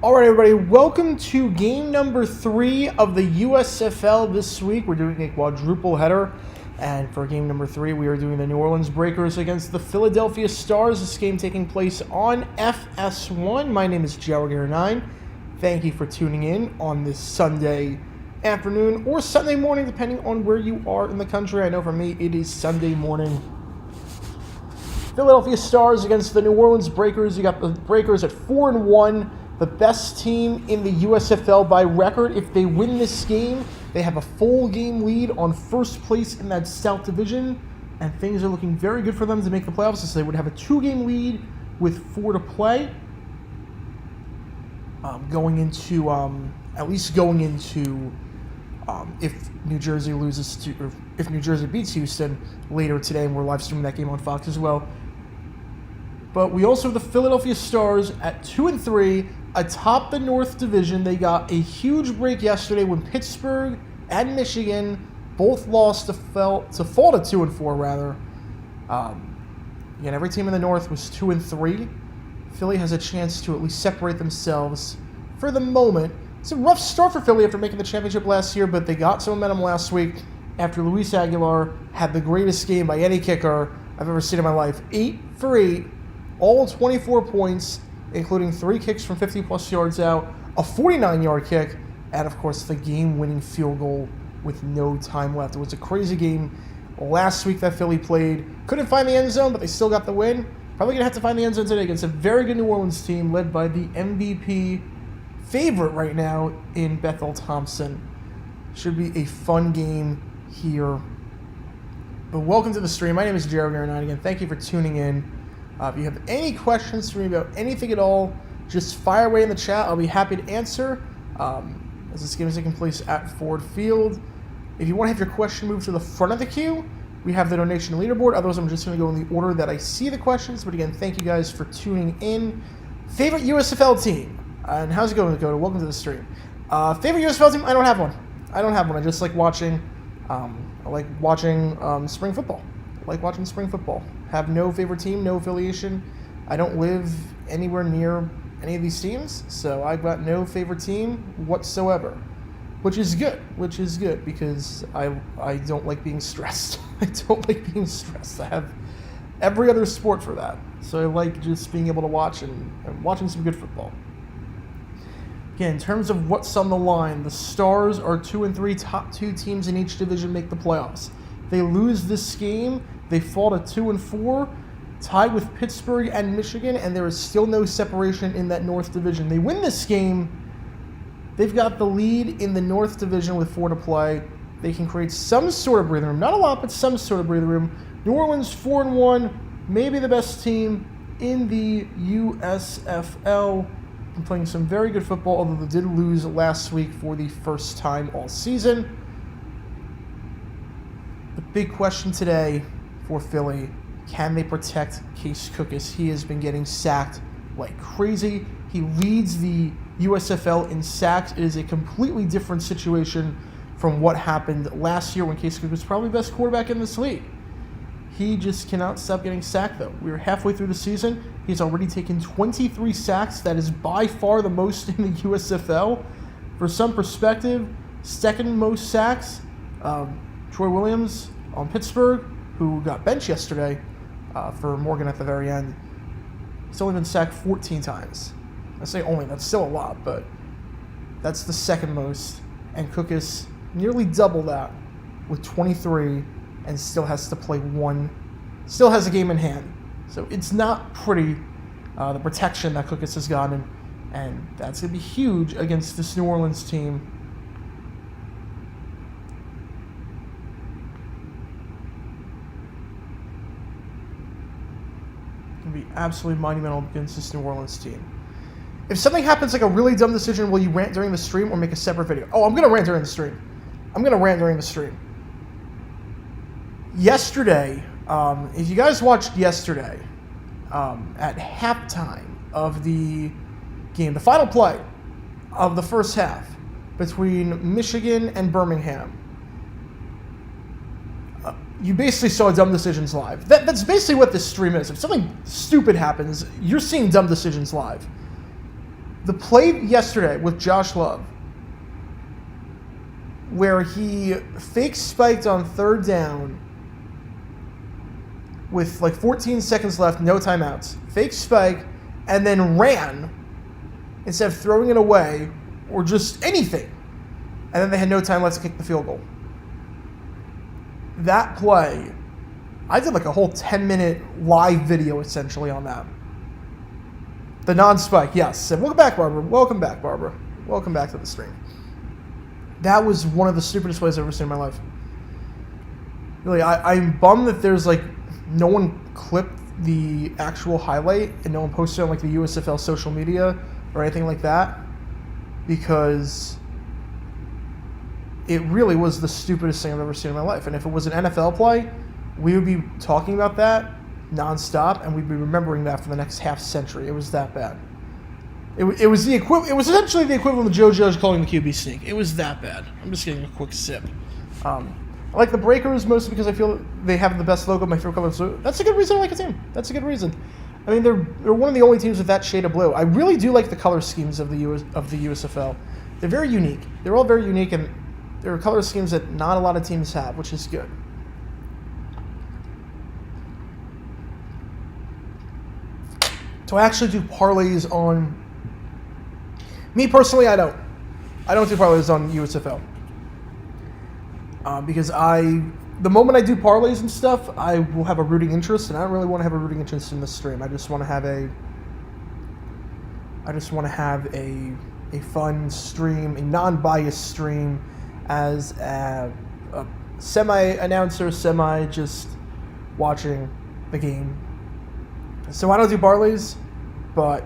All right, everybody, welcome to game number 3 of the USFL this week. We're doing a quadruple header, and for game number 3, we are doing the New Orleans Breakers against the Philadelphia Stars. This game taking place on FS1. My name is Jower9. Thank you for tuning in on this Sunday afternoon or Sunday morning, depending on where you are in the country. I know for me, it is Sunday morning. Philadelphia Stars against the New Orleans Breakers. You got the Breakers at 4-1. The best team in the USFL by record. If they win this game, they have a full game lead on first place in that South Division, and things are looking very good for them to make the playoffs. So they would have a 2-game lead with 4 to play. If New Jersey loses to, or if New Jersey beats Houston later today, and we're live streaming that game on Fox as well. But we also have the Philadelphia Stars at 2-3 atop the North Division. They got a huge break yesterday when Pittsburgh and Michigan both lost to fall to 2-4 rather. Again, every team in the North was 2-3. Philly has a chance to at least separate themselves for the moment. It's a rough start for Philly after making the championship last year, but they got some momentum last week after Luis Aguilar had the greatest game by any kicker I've ever seen in my life. 8 for 8. All 24 points, including 3 kicks from 50-plus yards out, a 49-yard kick, and, of course, the game-winning field goal with no time left. It was a crazy game last week that Philly played. Couldn't find the end zone, but they still got the win. Probably going to have to find the end zone today against a very good New Orleans team led by the MVP favorite right now in Bethel Thompson. Should be a fun game here. But welcome to the stream. My name is Jower9 again. Thank you for tuning in. If you have any questions for me about anything at all, just fire away in the chat. I'll be happy to answer as this game is taking place at Ford Field. If you want to have your question moved to the front of the queue, we have the donation leaderboard. Otherwise, I'm just going to go in the order that I see the questions. But again, thank you guys for tuning in. Favorite USFL team? And how's it going, Dakota? Welcome to the stream. Favorite USFL team? I don't have one. I just like watching. Spring football. I like watching spring football. Have no favorite team, no affiliation. I don't live anywhere near any of these teams, so I've got no favorite team whatsoever, which is good because I don't like being stressed. I have every other sport for that, so I like just being able to watch and watching some good football. Again, in terms of what's on the line, the Stars are 2-3. Top 2 teams in each division make the playoffs. They lose this game, they fall to 2-4, tied with Pittsburgh and Michigan, and there is still no separation in that North Division. They win this game, they've got the lead in the North Division with 4 to play. They can create some sort of breathing room, not a lot, but some sort of breathing room. New Orleans 4-1, maybe the best team in the USFL, and playing some very good football, although they did lose last week for the first time all season. The big question today for Philly, can they protect Case Cookus? He has been getting sacked like crazy. He leads the USFL in sacks. It is a completely different situation from what happened last year when Case Cookus was probably the best quarterback in this league. He just cannot stop getting sacked, though. We're halfway through the season. He's already taken 23 sacks. That is by far the most in the USFL. For some perspective, second most sacks, Troy Williams on Pittsburgh, who got benched yesterday for Morgan at the very end. He's only been sacked 14 times. I say only, that's still a lot, but that's the second most. And Cookus nearly double that with 23 and still has to play still has a game in hand. So it's not pretty, the protection that Cookus has gotten, and that's going to be huge against this New Orleans team. Be absolutely monumental against this New Orleans team. If something happens like a really dumb decision, will you rant during the stream or make a separate video? Oh, I'm going to rant during the stream. Yesterday, if you guys watched yesterday, at halftime of the game, the final play of the first half between Michigan and Birmingham, you basically saw dumb decisions live. That's basically what this stream is. If something stupid happens, you're seeing dumb decisions live. The play yesterday with Josh Love, where he fake spiked on third down with like 14 seconds left, no timeouts, fake spike, and then ran instead of throwing it away or just anything. And then they had no time left to kick the field goal. That play, I did like a whole 10-minute live video essentially on that. The non-spike, yes. And welcome back, Barbara. Welcome back, Barbara. Welcome back to the stream. That was one of the stupidest plays I've ever seen in my life. Really, I'm bummed that there's like no one clipped the actual highlight and no one posted on like the USFL social media or anything like that, because it really was the stupidest thing I've ever seen in my life. And if it was an NFL play, we would be talking about that nonstop, and we'd be remembering that for the next half century. It was that bad. It was the equivalent. It was essentially the equivalent of Joe Judge calling the QB sneak. It was that bad. I'm just getting a quick sip. I like the Breakers mostly because I feel they have the best logo. My favorite color is blue. That's a good reason I like a team. That's a good reason. I mean, they're one of the only teams with that shade of blue. I really do like the color schemes of the USFL. They're very unique. They're all very unique, and there are color schemes that not a lot of teams have, which is good. So I actually do parlays on... Me personally, I don't. I don't do parlays on USFL. Because the moment I do parlays and stuff, I will have a rooting interest, and I don't really want to have a rooting interest in this stream. I just want to have a fun stream, a non-biased stream, as a semi-announcer, just watching the game. So I don't do parlays, but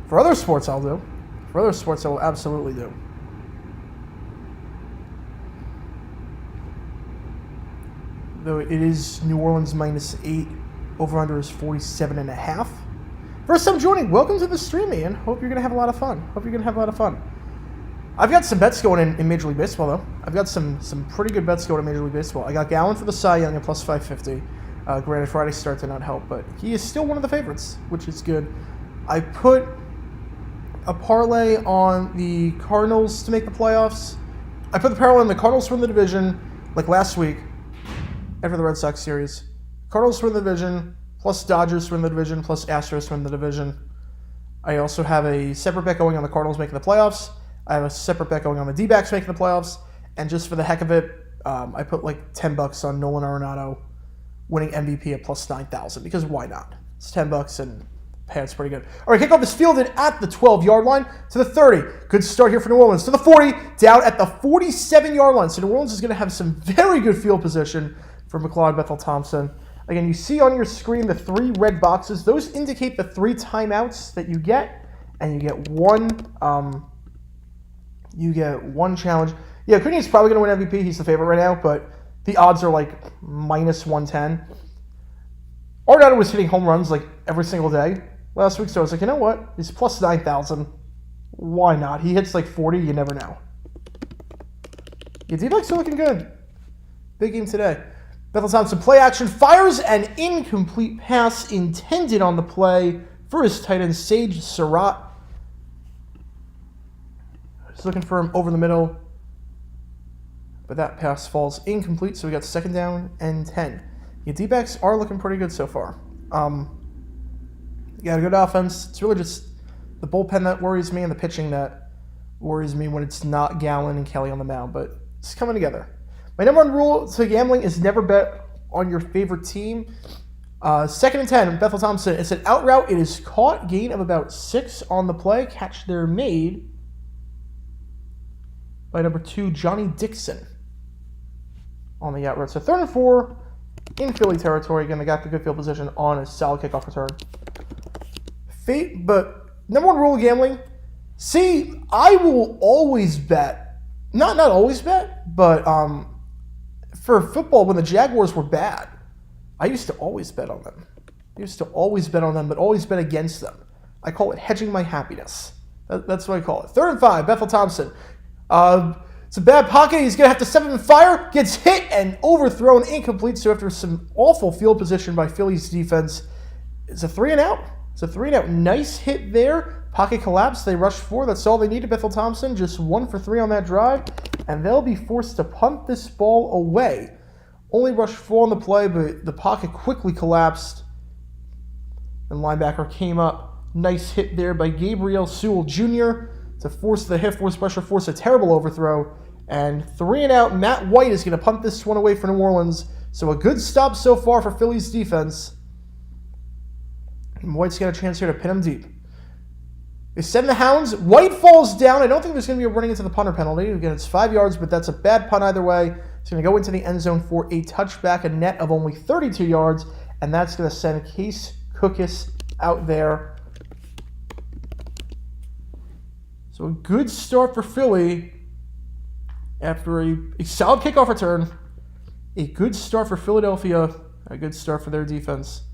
for other sports I'll do. For other sports I will absolutely do. Though it is New Orleans -8, over-under is 47.5. First time joining, welcome to the stream, Ian. Hope you're going to have a lot of fun. I've got some bets going in Major League Baseball, though. I've got some pretty good bets going in Major League Baseball. I got Gallen for the Cy Young at plus 550. Granted, Friday's start did not help, but he is still one of the favorites, which is good. I put a parlay on the Cardinals to make the playoffs. I put the parlay on the Cardinals to win the division, like last week, after the Red Sox series. Cardinals to win the division, plus Dodgers to win the division, plus Astros to win the division. I also have a separate bet going on the Cardinals making the playoffs. I have a separate bet going on the D-backs making the playoffs. And just for the heck of it, I put like $10 on Nolan Arenado winning MVP at plus 9,000, because why not? It's $10 and it's pretty good. All right, kickoff is fielded at the 12-yard line to the 30. Good start here for New Orleans. To the 40, down at the 47-yard line. So New Orleans is going to have some very good field position for McLeod Bethel-Thompson. Again, you see on your screen the 3 red boxes. Those indicate the 3 timeouts that you get, and you get one challenge. Yeah, Acuna is probably going to win MVP. He's the favorite right now, but the odds are like -110. Arenado was hitting home runs like every single day last week, so I was like, you know what? He's plus 9,000. Why not? He hits like 40. You never know. Yeah, D-backs are looking good. Big game today. Bethel-Thompson play action, fires an incomplete pass intended on the play for his tight end, Sage Surratt. He's looking for him over the middle, but that pass falls incomplete, so we got 2nd down and 10. Yeah, D-backs are looking pretty good so far. You got a good offense. It's really just the bullpen that worries me and the pitching that worries me when it's not Gallen and Kelly on the mound, but it's coming together. My number 1 rule to gambling is never bet on your favorite team. 2nd and 10, Bethel-Thompson. It's an out route. It is caught. Gain of about 6 on the play. Catch there made by number 2, Johnny Dixon on the out route. So 3rd and 4 in Philly territory. Again, they got the good field position on a solid kickoff return. But number 1 rule of gambling, see, I will always bet, not always bet, but for football, when the Jaguars were bad, I used to always bet on them. But always bet against them. I call it hedging my happiness. That's what I call it. 3rd and 5, Bethel-Thompson. It's a bad pocket. He's going to have to step up and fire. Gets hit and overthrown, incomplete. So after some awful field position by Philly's defense, it's a 3 and out. It's a 3-and-out. Nice hit there. Pocket collapse. They rushed 4. That's all they needed. Bethel Thompson just 1 for 3 on that drive. And they'll be forced to punt this ball away. Only rushed 4 on the play, but the pocket quickly collapsed. And linebacker came up. Nice hit there by Gabriel Sewell Jr. to force the hit, force pressure, force a terrible overthrow. And 3-and-out. Matt White is going to punt this one away for New Orleans. So a good stop so far for Philly's defense. And White's got a chance here to pin him deep. They send the Hounds. White falls down. I don't think there's going to be a running into the punter penalty. Again, it's 5 yards, but that's a bad punt either way. It's going to go into the end zone for a touchback, a net of only 32 yards. And that's going to send Case Cookus out there. So a good start for Philly after a solid kickoff return. A good start for Philadelphia. A good start for their defense.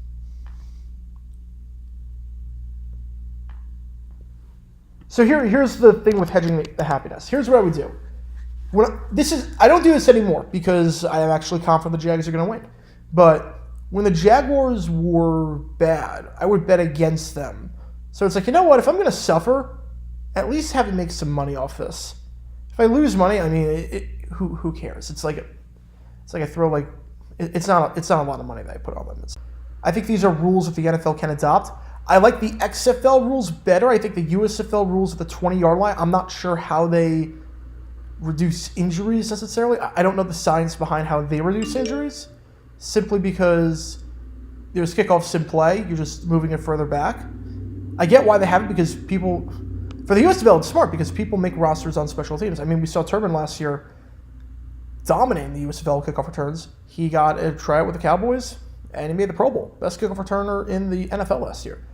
So here's the thing with hedging the happiness. Here's what I would do. I don't do this anymore because I am actually confident the Jags are going to win. But when the Jaguars were bad, I would bet against them. So it's like, you know what? If I'm going to suffer, at least have to make some money off this. If I lose money, I mean, who cares? It's like I throw it's not a lot of money that I put on them. I think these are rules that the NFL can adopt. I like the XFL rules better. I think the USFL rules at the 20-yard line, I'm not sure how they reduce injuries necessarily. I don't know the science behind how they reduce injuries, simply because there's kickoffs in play. You're just moving it further back. I get why they have it because people, for the USFL, it's smart because people make rosters on special teams. I mean, we saw Turbin last year dominating the USFL kickoff returns. He got a tryout with the Cowboys, and he made the Pro Bowl. Best kickoff returner in the NFL last year.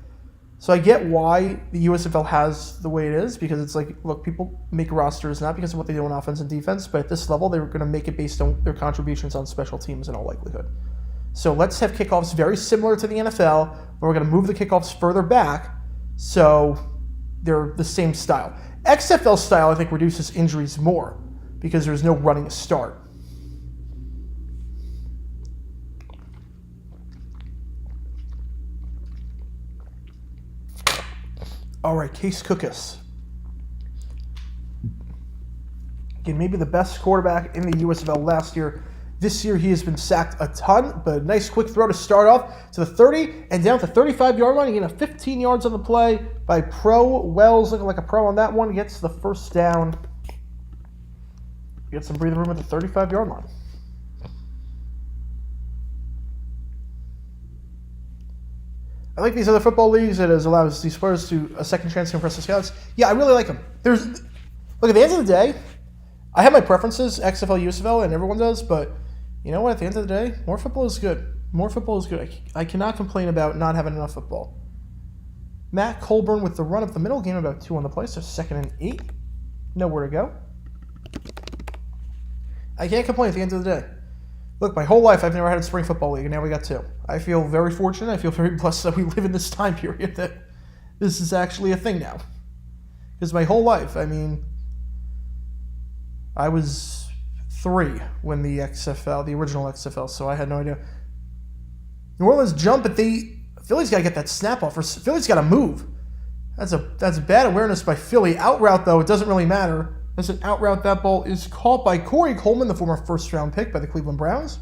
So I get why the USFL has the way it is, because it's like, look, people make rosters not because of what they do on offense and defense, but at this level, they're going to make it based on their contributions on special teams in all likelihood. So let's have kickoffs very similar to the NFL, but we're going to move the kickoffs further back so they're the same style. XFL style, I think, reduces injuries more because there's no running start. All right, Case Cookus. Again, maybe the best quarterback in the USFL last year. This year, he has been sacked a ton, but a nice quick throw to start off to the 30 and down to the 35-yard line. Again, a 15 yards on the play by Pro Wells, looking like a pro on that one. Gets the first down. Get some breathing room at the 35-yard line. I like these other football leagues that allows these players to a second chance to impress the scouts. Yeah, I really like them. Look, at the end of the day, I have my preferences, XFL, USFL, and everyone does, but you know what? At the end of the day, more football is good. More football is good. I cannot complain about not having enough football. Matt Colburn with the run up the middle, gain about 2 on the play, so 2nd and 8. Nowhere to go. I can't complain at the end of the day. Look, my whole life I've never had a spring football league, and now we got 2. I feel very fortunate. I feel very blessed that we live in this time period that this is actually a thing now. Because my whole life, I mean, I was 3 when the original XFL, so I had no idea. New Orleans jump, but Philly's got to get that snap off, or Philly's got to move. That's bad awareness by Philly. Out route, though, it doesn't really matter. As an out route, that ball is caught by Corey Coleman, the former first-round pick by the Cleveland Browns.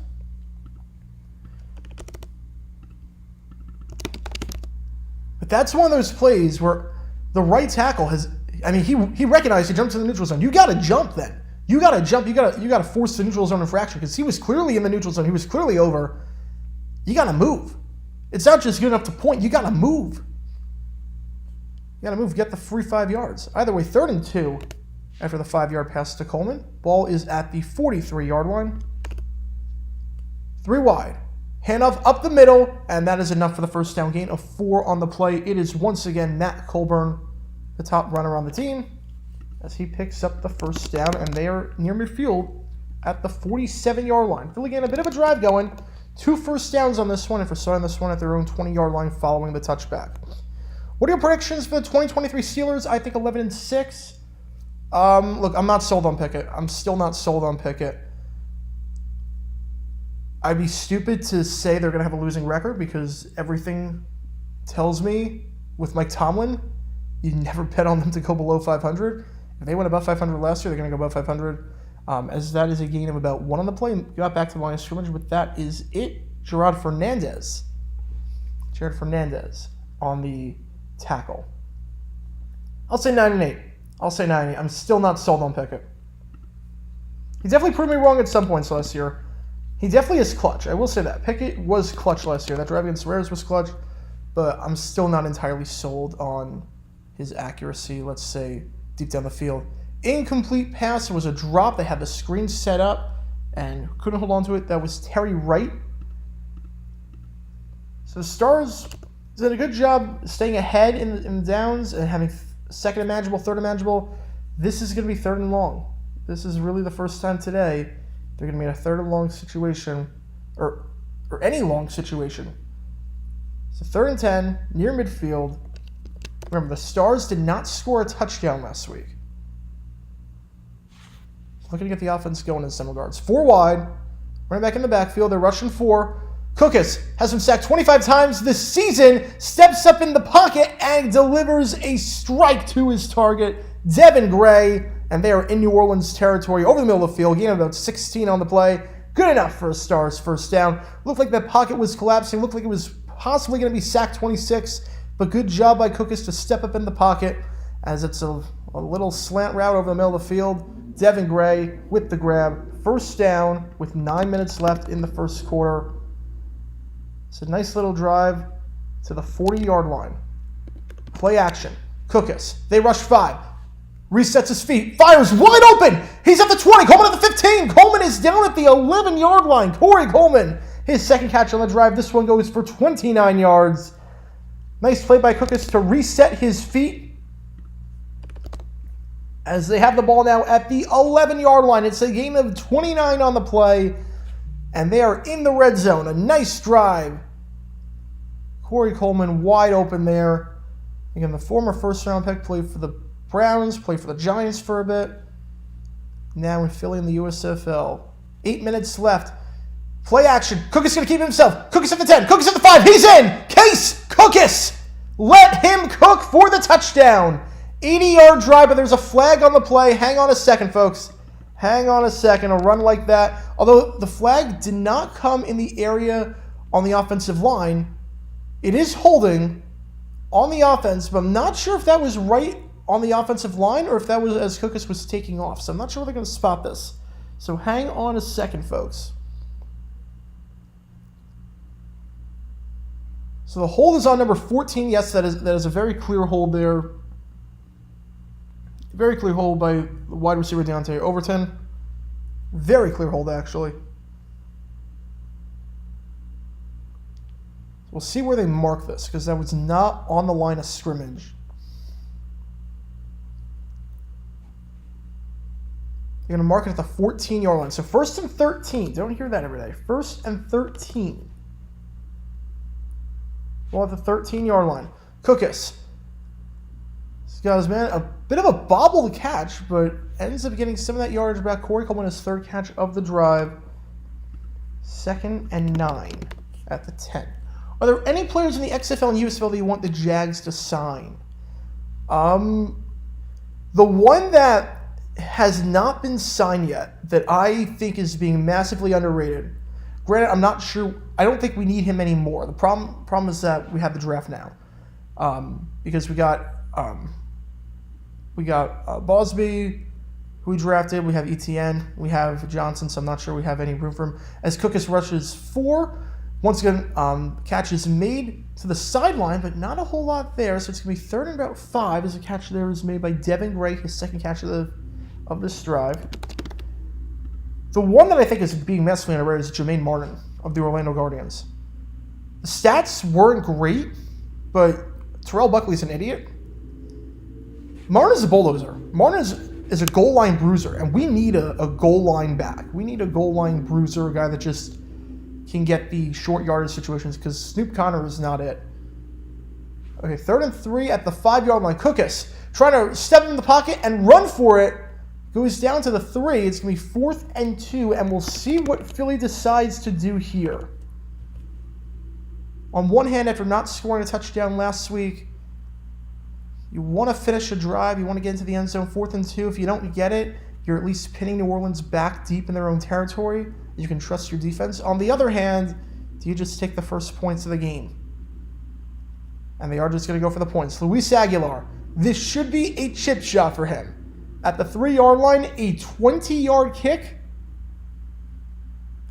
But that's one of those plays where the right tackle he recognized he jumped to the neutral zone. You got to jump then. You got to jump. You got to force the neutral zone infraction because he was clearly in the neutral zone. He was clearly over. You got to move. It's not just good enough to point. You got to move. You got to move. Get the free 5 yards. Either way, 3rd and 2. After the 5-yard pass to Coleman. Ball is at the 43-yard line. 3 wide. Handoff up the middle, and that is enough for the first down gain of 4 on the play. It is once again Matt Colburn, the top runner on the team, as he picks up the first down, and they are near midfield at the 47-yard line. Philly getting a bit of a drive going. 2 first downs on this one, and for starting this one at their own 20-yard line following the touchback. What are your predictions for the 2023 Steelers? I think 11-6. Look, I'm not sold on Pickett. I'm still not sold on Pickett. I'd be stupid to say they're going to have a losing record because everything tells me with Mike Tomlin, you never bet on them to go below 500. If they went above 500 last year, they're going to go above 500. As that is a gain of about 1 on the play. And got back to the line of scrimmage, but that is it. Gerard Fernandez on the tackle. I'll say 9 and 8. I'm still not sold on Pickett. He definitely proved me wrong at some points last year. He definitely is clutch. I will say that. Pickett was clutch last year. That drive against Rares was clutch, but I'm still not entirely sold on his accuracy, let's say, deep down the field. Incomplete pass was a drop. They had the screen set up and couldn't hold on to it. That was Terry Wright. So the Stars did a good job staying ahead in the downs and having second and manageable, third and manageable. This is going to be third and long. This is really the first time today they're going to be in a third and long situation, or any long situation. So 3rd and 10, near midfield. Remember, the Stars did not score a touchdown last week. Looking to get the offense going in some regards. 4 wide, running back in the backfield. They're rushing 4. Cookus has been sacked 25 times this season, steps up in the pocket and delivers a strike to his target, Devin Gray, and they are in New Orleans territory over the middle of the field, gain of about 16 on the play. Good enough for a Stars first down. Looked like that pocket was collapsing, looked like it was possibly going to be sack 26, but good job by Cookus to step up in the pocket as it's a little slant route over the middle of the field. Devin Gray with the grab. First down with 9 minutes left in the first quarter. It's a nice little drive to the 40-yard line. Play action. Cookus. They rush 5. Resets his feet. Fires wide open. He's at the 20. Coleman at the 15. Coleman is down at the 11-yard line. Corey Coleman, his second catch on the drive. This one goes for 29 yards. Nice play by Cookus to reset his feet as they have the ball now at the 11-yard line. It's a gain of 29 on the play, and they are in the red zone. A nice drive. Corey Coleman wide open there. Again, the former first-round pick played for the Browns, played for the Giants for a bit. Now in Philly in the USFL. 8 minutes left. Play action. Cookus going to keep it himself. Cookus at the 10. Cookus at the 5. He's in. Case Cookus. Let him cook for the touchdown. 80-yard drive, but there's a flag on the play. Hang on a second, folks. Hang on a second. A run like that. Although the flag did not come in the area on the offensive line, it is holding on the offense, but I'm not sure if that was right on the offensive line or if that was as Cookus was taking off. So I'm not sure they're going to spot this. So hang on a second, folks. So the hold is on number 14. Yes, that is a very clear hold there. Very clear hold by the wide receiver Deontay Overton. Very clear hold, actually. We'll see where they mark this, because that was not on the line of scrimmage. They're going to mark it at the 14-yard line. So 1st and 13. Don't hear that every day. 1st and 13. Well, at the 13-yard line. Cookus. He's got his man. A bit of a bobble to catch, but ends up getting some of that yardage back. Corey Coleman, his 3rd catch of the drive. 2nd and 9 at the 10. Are there any players in the XFL and USFL that you want the Jags to sign? The one that has not been signed yet that I think is being massively underrated. Granted, I'm not sure. I don't think we need him anymore. The problem is that we have the draft now, because we got Bosby, who we drafted. We have ETN. We have Johnson. So I'm not sure we have any room for him. As Cookus rushes 4. Once again, catch is made to the sideline, but not a whole lot there. So it's going to be 3rd and about 5 as a catch there is made by Devin Gray, his 2nd catch of this drive. The one that I think is being massively underrated is Jermaine Martin of the Orlando Guardians. The stats weren't great, but Terrell Buckley's an idiot. Martin is a bulldozer. Martin is a goal line bruiser, and we need a goal line back. We need a goal line bruiser, a guy that just can get the short yardage situations, because Snoop Connor is not it. Okay, 3rd and 3 at the 5-yard line. Cookus trying to step in the pocket and run for it. Goes down to the 3. It's going to be 4th and 2, and we'll see what Philly decides to do here. On one hand, after not scoring a touchdown last week, You want to finish a drive. You want to get into the end zone, 4th and 2. If you don't get it, you're at least pinning New Orleans back deep in their own territory. You can trust your defense. On the other hand, do you just take the first points of the game? And they are just going to go for the points. Luis Aguilar, this should be a chip shot for him. At the 3-yard line, a 20-yard kick.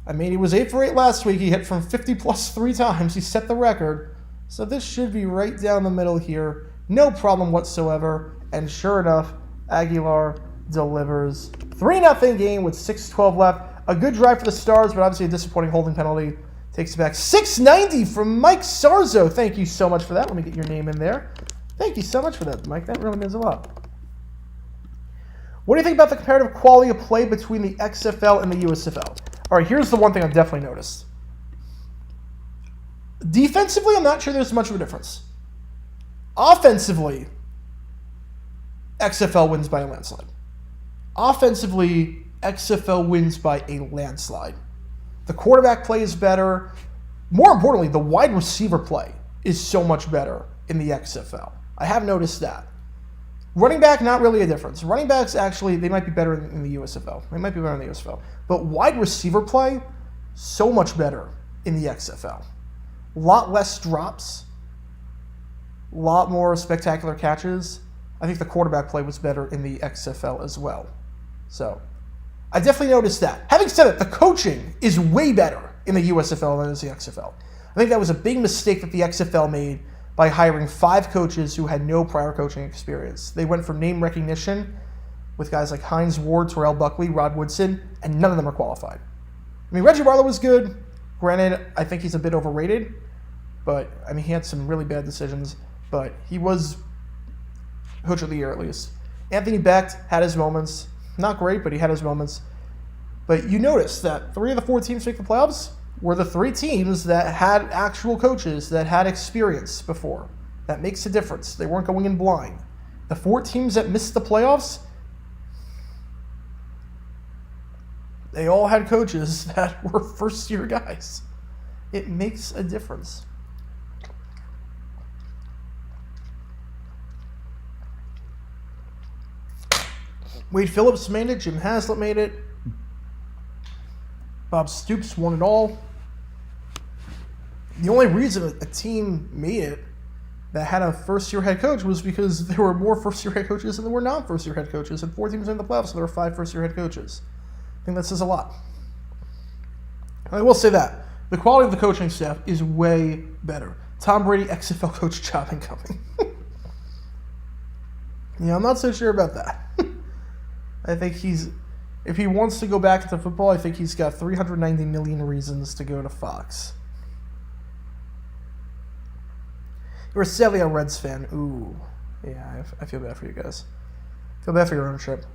I mean, he was 8 for 8 last week. He hit from 50 plus 3 times. He set the record. So this should be right down the middle here. No problem whatsoever. And sure enough, Aguilar delivers. 3-0 game with 6:12 left. A good drive for the Stars, but obviously a disappointing holding penalty. Takes it back. 690 from Mike Sarzo. Thank you so much for that. Let me get your name in there. Thank you so much for that, Mike. That really means a lot. What do you think about the comparative quality of play between the XFL and the USFL? All right, here's the one thing I've definitely noticed. Defensively, I'm not sure there's much of a difference. Offensively, XFL wins by a landslide. Offensively, XFL wins by a landslide. The quarterback play is better. More importantly, the wide receiver play is so much better in the XFL. I have noticed that. Running back, not really a difference. Running backs, actually, they might be better in the USFL. They might be better in the USFL. But wide receiver play, so much better in the XFL. A lot less drops. A lot more spectacular catches. I think the quarterback play was better in the XFL as well. So, I definitely noticed that. Having said that, the coaching is way better in the USFL than it is the XFL. I think that was a big mistake that the XFL made by hiring 5 coaches who had no prior coaching experience. They went for name recognition with guys like Hines Ward, Terrell Buckley, Rod Woodson, and none of them are qualified. I mean, Reggie Barlow was good. Granted, I think he's a bit overrated, but I mean, he had some really bad decisions, but he was Coach of the Year at least. Anthony Becht had his moments. Not great, but he had his moments. But you notice that 3 of the 4 teams to make the playoffs were the 3 teams that had actual coaches that had experience before. That makes a difference. They weren't going in blind. The 4 teams that missed the playoffs, they all had coaches that were first-year guys. It makes a difference. Wade Phillips made it. Jim Haslett made it. Bob Stoops won it all. The only reason a team made it that had a first-year head coach was because there were more first-year head coaches than there were non-first-year head coaches, and 4 teams in the playoffs, so there were 5 first-year head coaches. I think that says a lot. I will say that. The quality of the coaching staff is way better. Tom Brady, XFL coach job incoming. Yeah, I'm not so sure about that. I think if he wants to go back into football, I think he's got 390 million reasons to go to Fox. You're sadly a Reds fan. Ooh. Yeah, I feel bad for you guys. I feel bad for your ownership.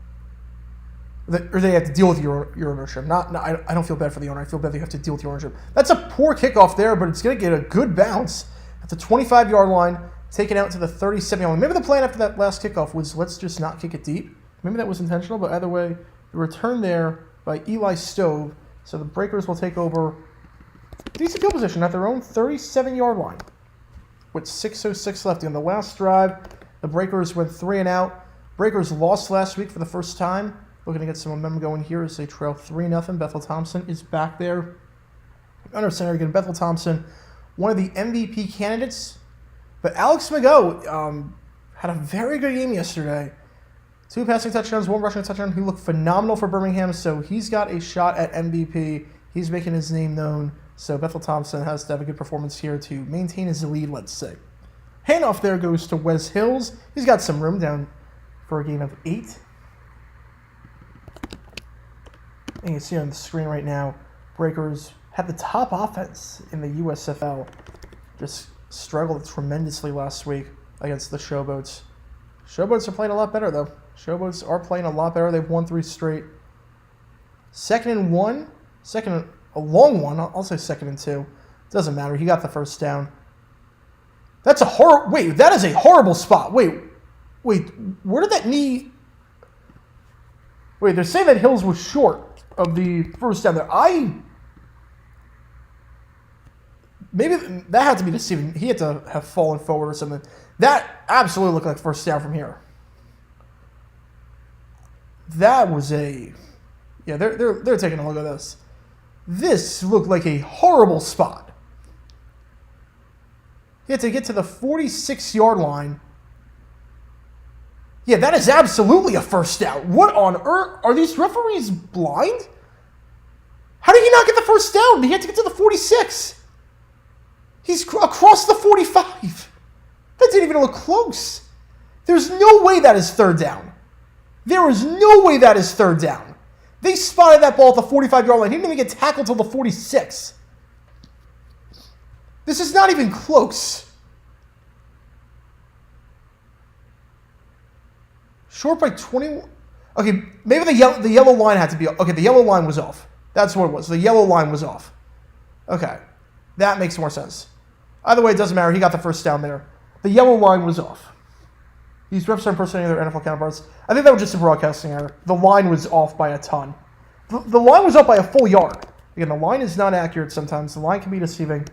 Or they have to deal with your ownership. I don't feel bad for the owner. I feel bad that you have to deal with your ownership. That's a poor kickoff there, but it's going to get a good bounce at the 25-yard line, take it out to the 37-yard line. Maybe the plan after that last kickoff was let's just not kick it deep. Maybe that was intentional, but either way, the return there by Eli Stove. So the Breakers will take over decent field position at their own 37-yard line with 6:06 left. In the last drive, the Breakers went 3 and out. Breakers lost last week for the first time. Looking to get some momentum going here as they trail 3-0. Bethel Thompson is back there under center again. Bethel Thompson, one of the MVP candidates. But Alex Mago had a very good game yesterday. 2 passing touchdowns, 1 rushing touchdown. He looked phenomenal for Birmingham, so he's got a shot at MVP. He's making his name known, so Bethel Thompson has to have a good performance here to maintain his lead, let's say. Handoff there goes to Wes Hills. He's got some room down for a game of 8. And you can see on the screen right now, Breakers had the top offense in the USFL. Just struggled tremendously last week against the Showboats. Showboats are playing a lot better, though. Showboats are playing a lot better. They've won 3 straight. 2nd and 1. A long one. I'll say 2nd and 2. Doesn't matter. He got the first down. That's a Wait, that is a horrible spot. Wait. Where did that knee... Wait, they're saying that Hills was short of the first down there. Maybe that had to be deceiving. He had to have fallen forward or something. That absolutely looked like first down from here. That was a... Yeah, they're taking a look at this. This looked like a horrible spot. He had to get to the 46-yard line. Yeah, that is absolutely a first down. What on earth? Are these referees blind? How did he not get the first down? He had to get to the 46. He's across the 45. That didn't even look close. There's no way that is third down. There is no way that is third down. They spotted that ball at the 45-yard line. He didn't even get tackled till the 46. This is not even close. Short by 20. Okay, maybe the yellow line had to be... Okay, the yellow line was off. That's what it was. The yellow line was off. Okay, that makes more sense. Either way, it doesn't matter. He got the first down there. The yellow line was off. These refs are impersonating their NFL counterparts. I think that was just a broadcasting error. The line was off by a ton. The line was up by a full yard. Again, the line is not accurate sometimes. The line can be deceiving.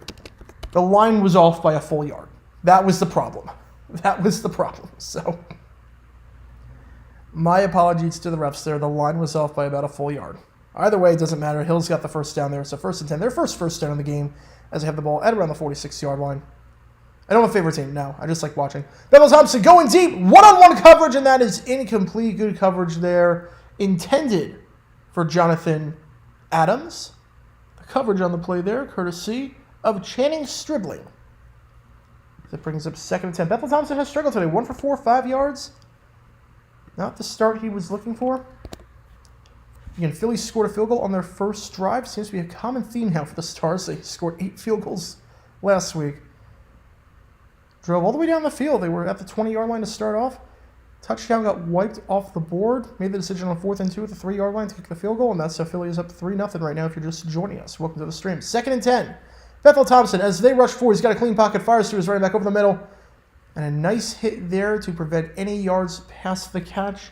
The line was off by a full yard. That was the problem. That was the problem. So, my apologies to the refs there. The line was off by about a full yard. Either way, it doesn't matter. Hill's got the first down there. So, 1st and 10. Their first down in the game as they have the ball at around the 46-yard line. I don't have a favorite team, no. I just like watching. Bethel Thompson going deep, one-on-one coverage, and that is incomplete. Good coverage there. Intended for Jonathan Adams. The coverage on the play there, courtesy of Channing Stribling. That brings up 2nd and 10. Bethel Thompson has struggled today. 1 for 4, 5 yards. Not the start he was looking for. Again, Philly scored a field goal on their first drive. Seems to be a common theme now for the Stars. They scored 8 field goals last week. Drove all the way down the field. They were at the 20-yard line to start off. Touchdown got wiped off the board. Made the decision on 4th and 2 at the 3-yard line to kick the field goal, and that's how Philly is up 3-0 right now if you're just joining us. Welcome to the stream. 2nd and 10. Bethel Thompson, as they rush forward, he's got a clean pocket, fires to his running back over the middle. And a nice hit there to prevent any yards past the catch.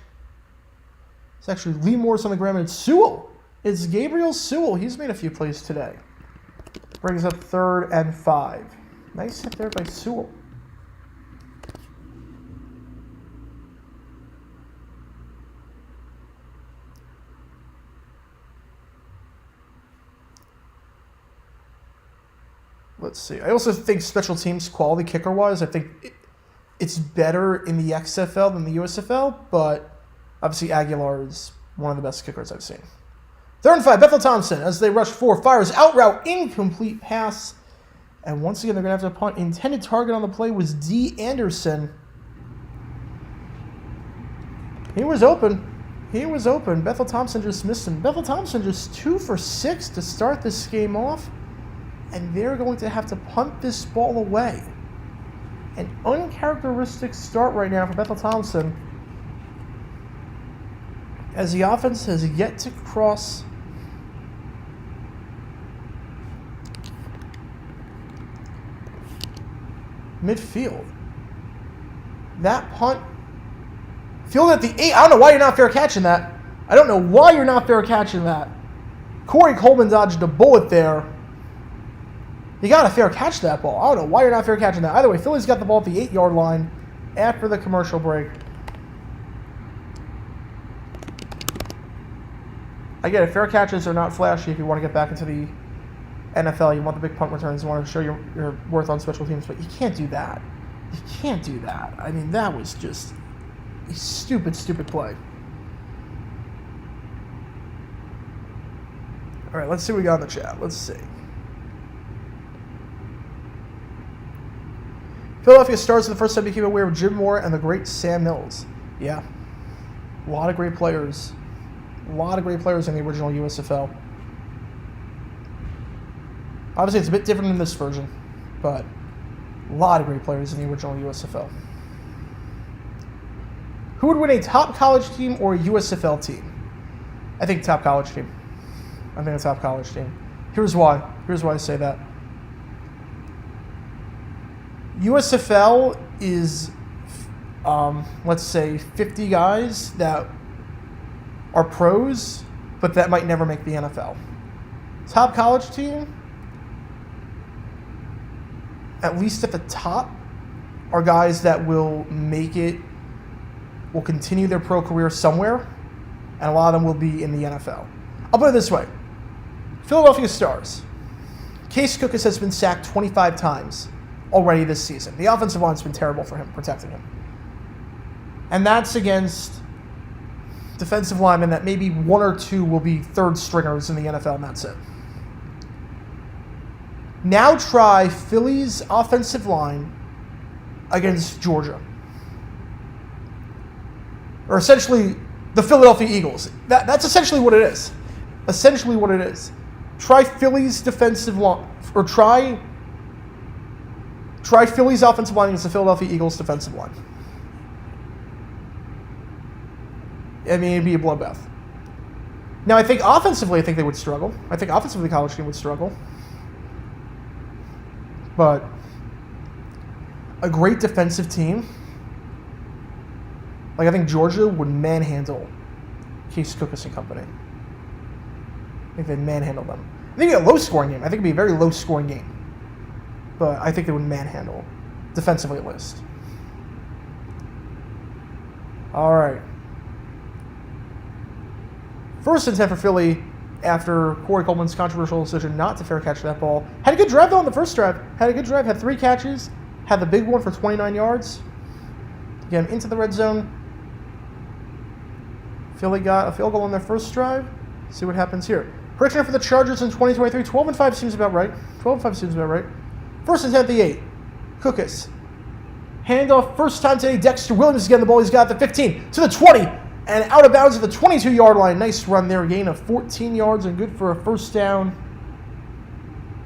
It's actually Lee Morris on the ground, and it's Sewell. It's Gabriel Sewell. He's made a few plays today. Brings up 3rd and 5. Nice hit there by Sewell. Let's see. I also think special teams quality kicker-wise, I think it's better in the XFL than the USFL, but obviously Aguilar is one of the best kickers I've seen. 3rd and 5, Bethel Thompson, as they rush 4, fires out route, incomplete pass. And once again, they're going to have to punt. Intended target on the play was D. Anderson. He was open. He was open. Bethel Thompson just missed him. Bethel Thompson just 2 for 6 to start this game off. And they're going to have to punt this ball away. An uncharacteristic start right now for Bethel Thompson, as the offense has yet to cross midfield. That punt, field at the 8. I don't know why you're not fair catching that. I don't know why you're not fair catching that. Corey Coleman dodged a bullet there. You got to fair catch that ball. I don't know why you're not fair catching that. Either way, Philly's got the ball at the 8-yard line after the commercial break. I get it. Fair catches are not flashy if you want to get back into the NFL. You want the big punt returns. You want to show your worth on special teams. But you can't do that. You can't do that. I mean, that was just a stupid, stupid play. All right, let's see what we got in the chat. Let's see. Philadelphia Stars for the first time became aware of Jim Moore and the great Sam Mills. Yeah. A lot of great players. A lot of great players in the original USFL. Obviously, it's a bit different in this version, but a lot of great players in the original USFL. Who would win, a top college team or a USFL team? I think top college team. I think a top college team. Here's why. Here's why I say that. USFL is, let's say, 50 guys that are pros, but that might never make the NFL. Top college team, at least at the top, are guys that will continue their pro career somewhere, and a lot of them will be in the NFL. I'll put it this way. Philadelphia Stars. Case Cookus has been sacked 25 times already this season. The offensive line's been terrible for him, protecting him. And that's against defensive linemen that maybe one or two will be third stringers in the NFL, and that's it. Now try Philly's offensive line against Georgia. Or essentially the Philadelphia Eagles. That's essentially what it is. Essentially what it is. Try Philly's defensive line, or try Philly's offensive line against the Philadelphia Eagles defensive line. I mean, it'd be a bloodbath. Now, I think offensively, they would struggle. I think offensively, the college team would struggle. But a great defensive team, like I think Georgia would manhandle Case Cookus and company. I think they'd manhandle them. I think it'd be a low-scoring game. I think it'd be a very low-scoring game. But I think they would manhandle, defensively at least. All right. First and 10 for Philly after Corey Coleman's controversial decision not to fair catch that ball. Had a good drive, though, on the first drive. Had 3 catches. Had the big one for 29 yards. Get him into the red zone. Philly got a field goal on their first drive. See what happens here. Prediction for the Chargers in 2023. 12-5 seems about right. 12-5 seems about right. First and 10 at the 8. Cookus. Handoff first time today. Dexter Williams is getting the ball. He's got the 15 to the 20. And out of bounds at the 22-yard line. Nice run there. Gain of 14 yards and good for a first down.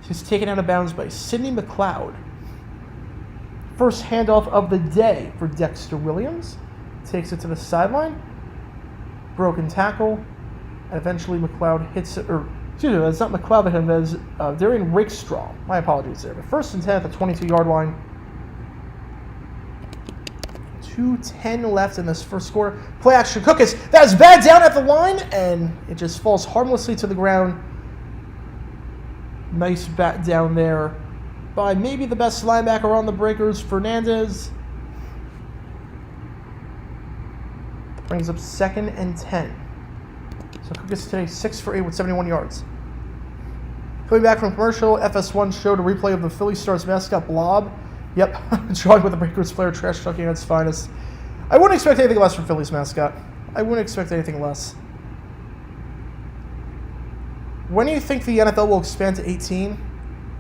He's taken out of bounds by Sidney McLeod. First handoff of the day for Dexter Williams. Takes it to the sideline. Broken tackle. And eventually McLeod hits it. Or, excuse me, that's not McLeod that hit him. That is Darian Rakestraw. My apologies there. But first and 10 at the 22-yard line. 2:10 left in this first quarter. Play action. Cookus. That is bad down at the line. And it just falls harmlessly to the ground. Nice bat down there by maybe the best linebacker on the Breakers, Fernandez. Brings up 2nd and 10. So Cookus today 6 for 8 with 71 yards. Coming back from commercial, FS1 showed a replay of the Philly Stars mascot Blob. Yep, drawing with the Breakers player trash talking at its finest. I wouldn't expect anything less from Philly's mascot. I wouldn't expect anything less. When do you think the NFL will expand to 18?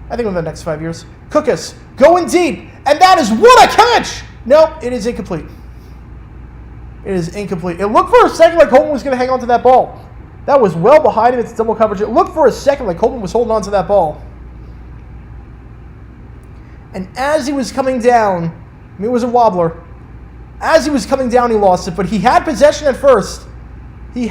I think within the next 5 years. Cookus, going deep, and that is what a catch! Nope, it is incomplete. It is incomplete. It looked for a second like Coleman was going to hang on to that ball. That was well behind him. It's double coverage. It looked for a second like Coleman was holding on to that ball. And as he was coming down, I mean, it was a wobbler. As he was coming down, he lost it. But he had possession at first. You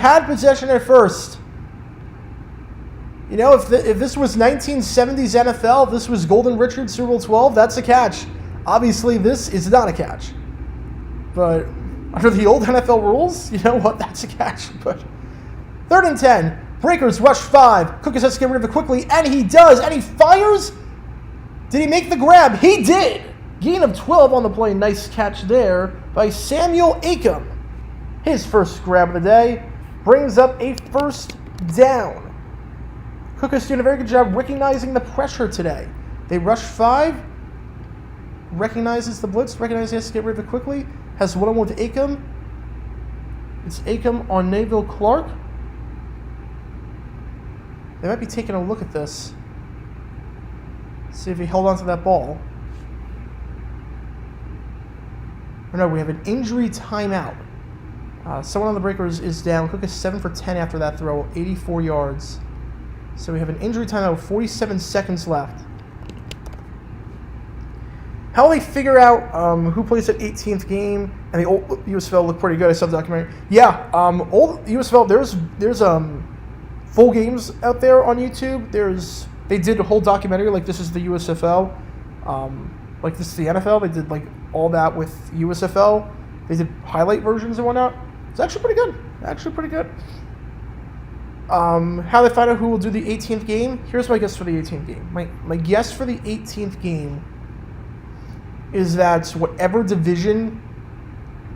know, if this was 1970s NFL, if this was Golden Richard Super Bowl 12, that's a catch. Obviously, this is not a catch. But under the old NFL rules, you know what? That's a catch. But 3rd and 10. Breakers rush 5. Cookus has to get rid of it quickly, and he does. And he fires. Did he make the grab? He did. Gain of 12 on the play. Nice catch there by Samuel Acom. His first grab of the day brings up a first down. Cookus doing a very good job recognizing the pressure today. They rush 5. Recognizes the blitz. Recognizes he has to get rid of it quickly. Has one-on-one with Acom. It's Acom on Neville Clark. They might be taking a look at this. See if he held on to that ball. Or no, we have an injury timeout. Someone on the Breakers is down. Cookus 7 for 10 after that throw, 84 yards. So we have an injury timeout, 47 seconds left. How will they figure out who plays that 18th game? And the old USFL looked pretty good. I saw the documentary. Yeah, old USFL. There's full games out there on YouTube. They did a whole documentary like this is the USFL, like this is the NFL. They did like all that with USFL. They did highlight versions and whatnot. It's actually pretty good. How they find out who will do the 18th game? Here's my guess for the 18th game. My guess for the 18th game is that whatever division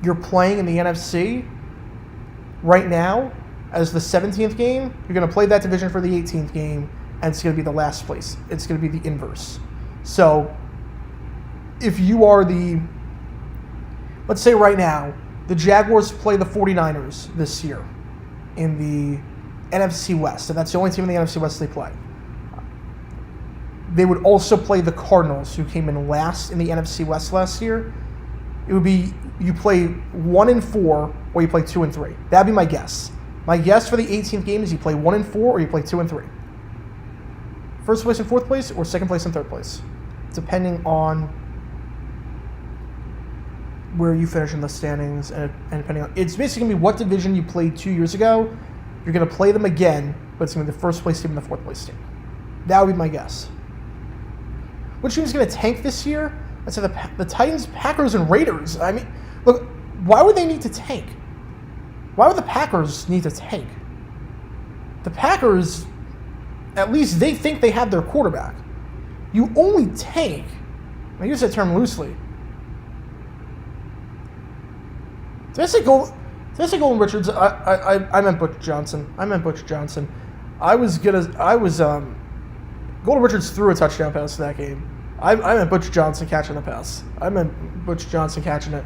you're playing in the NFC right now as the 17th game, you're going to play that division for the 18th game, and it's going to be the last place. It's going to be the inverse. So if you are let's say right now, the Jaguars play the 49ers this year in the NFC West, and that's the only team in the NFC West they play. They would also play the Cardinals, who came in last in the NFC West last year. It would be you play 1-4 or you play 2-3. That'd be my guess. My guess for the 18th game is you play 1-4 or you play 2-3. First place and fourth place, or second place and third place, depending on where you finish in the standings, and depending on, it's basically gonna be what division you played 2 years ago. You're gonna play them again, but it's gonna be the first place team and the fourth place team. That would be my guess. Which team's gonna tank this year? I'd say the Titans, Packers, and Raiders. I mean, look, why would they need to tank? Why would the Packers need to tank? The Packers, at least they think they have their quarterback. You only tank, I use that term loosely. Did I say Golden Richards? I meant Butch Johnson. Golden Richards threw a touchdown pass to that game. I meant Butch Johnson catching the pass. I meant Butch Johnson catching it.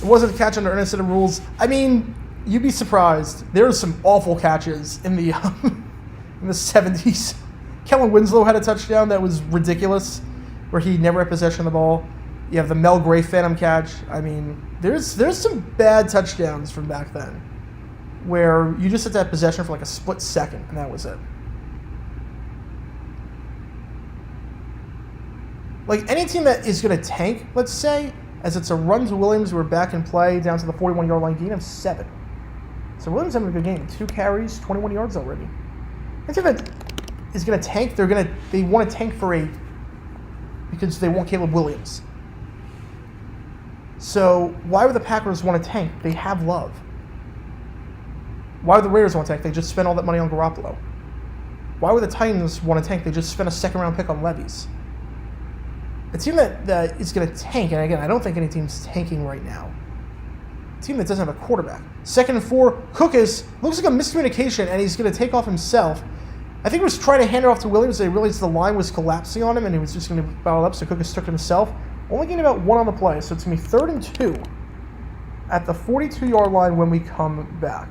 It wasn't a catch under any set of rules. I mean, you'd be surprised. There were some awful catches in the in the 70s. Kellen Winslow had a touchdown that was ridiculous, where he never had possession of the ball. You have the Mel Gray phantom catch. I mean, there's some bad touchdowns from back then, where you just had to have possession for like a split second, and that was it. Like, any team that is going to tank, let's say, as it's a run to Williams, we're back in play, down to the 41-yard line, gain of 7. So Williams having a good game. 2 carries, 21 yards already. Any team that is going to tank, they want to tank because they want Caleb Williams. So why would the Packers want to tank? They have Love. Why would the Raiders want to tank? They just spent all that money on Garoppolo. Why would the Titans want to tank? They just spent a second-round pick on Levis. A team that is going to tank, and again, I don't think any team's tanking right now. A team that doesn't have a quarterback. 2nd and 4, Cookus looks like a miscommunication, and he's going to take off himself. I think he was trying to hand it off to Williams. They realized the line was collapsing on him, and he was just going to foul up, so Cookus took it himself. Only getting about 1 on the play, so it's going to be 3rd and 2 at the 42-yard line when we come back.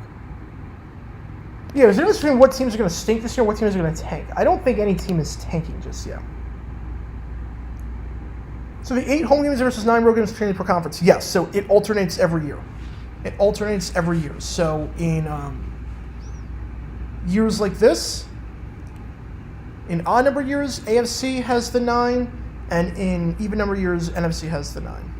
Yeah, there's a difference between what teams are going to stink this year and what teams are going to tank. I don't think any team is tanking just yet. So the 8 home games versus 9 road games training per conference. Yes, so it alternates every year. So in years like this, in odd number years, AFC has the 9, and in even number years, NFC has the 9.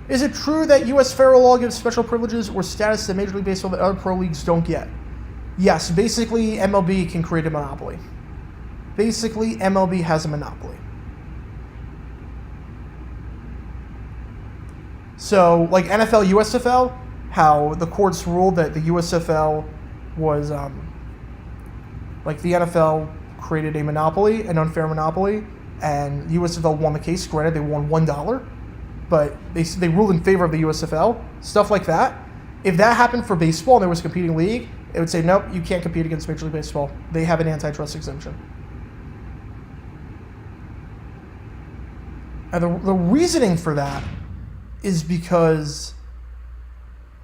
Is it true that U.S. federal law gives special privileges or status to Major League Baseball that other pro leagues don't get? Yes, basically MLB can create a monopoly. Basically, MLB has a monopoly. So, like NFL, USFL, how the courts ruled that the USFL was, like the NFL created a monopoly, an unfair monopoly, and USFL won the case. Granted, they won $1, but they ruled in favor of the USFL. Stuff like that. If that happened for baseball and there was a competing league, it would say, nope, you can't compete against Major League Baseball. They have an antitrust exemption. And the reasoning for that is because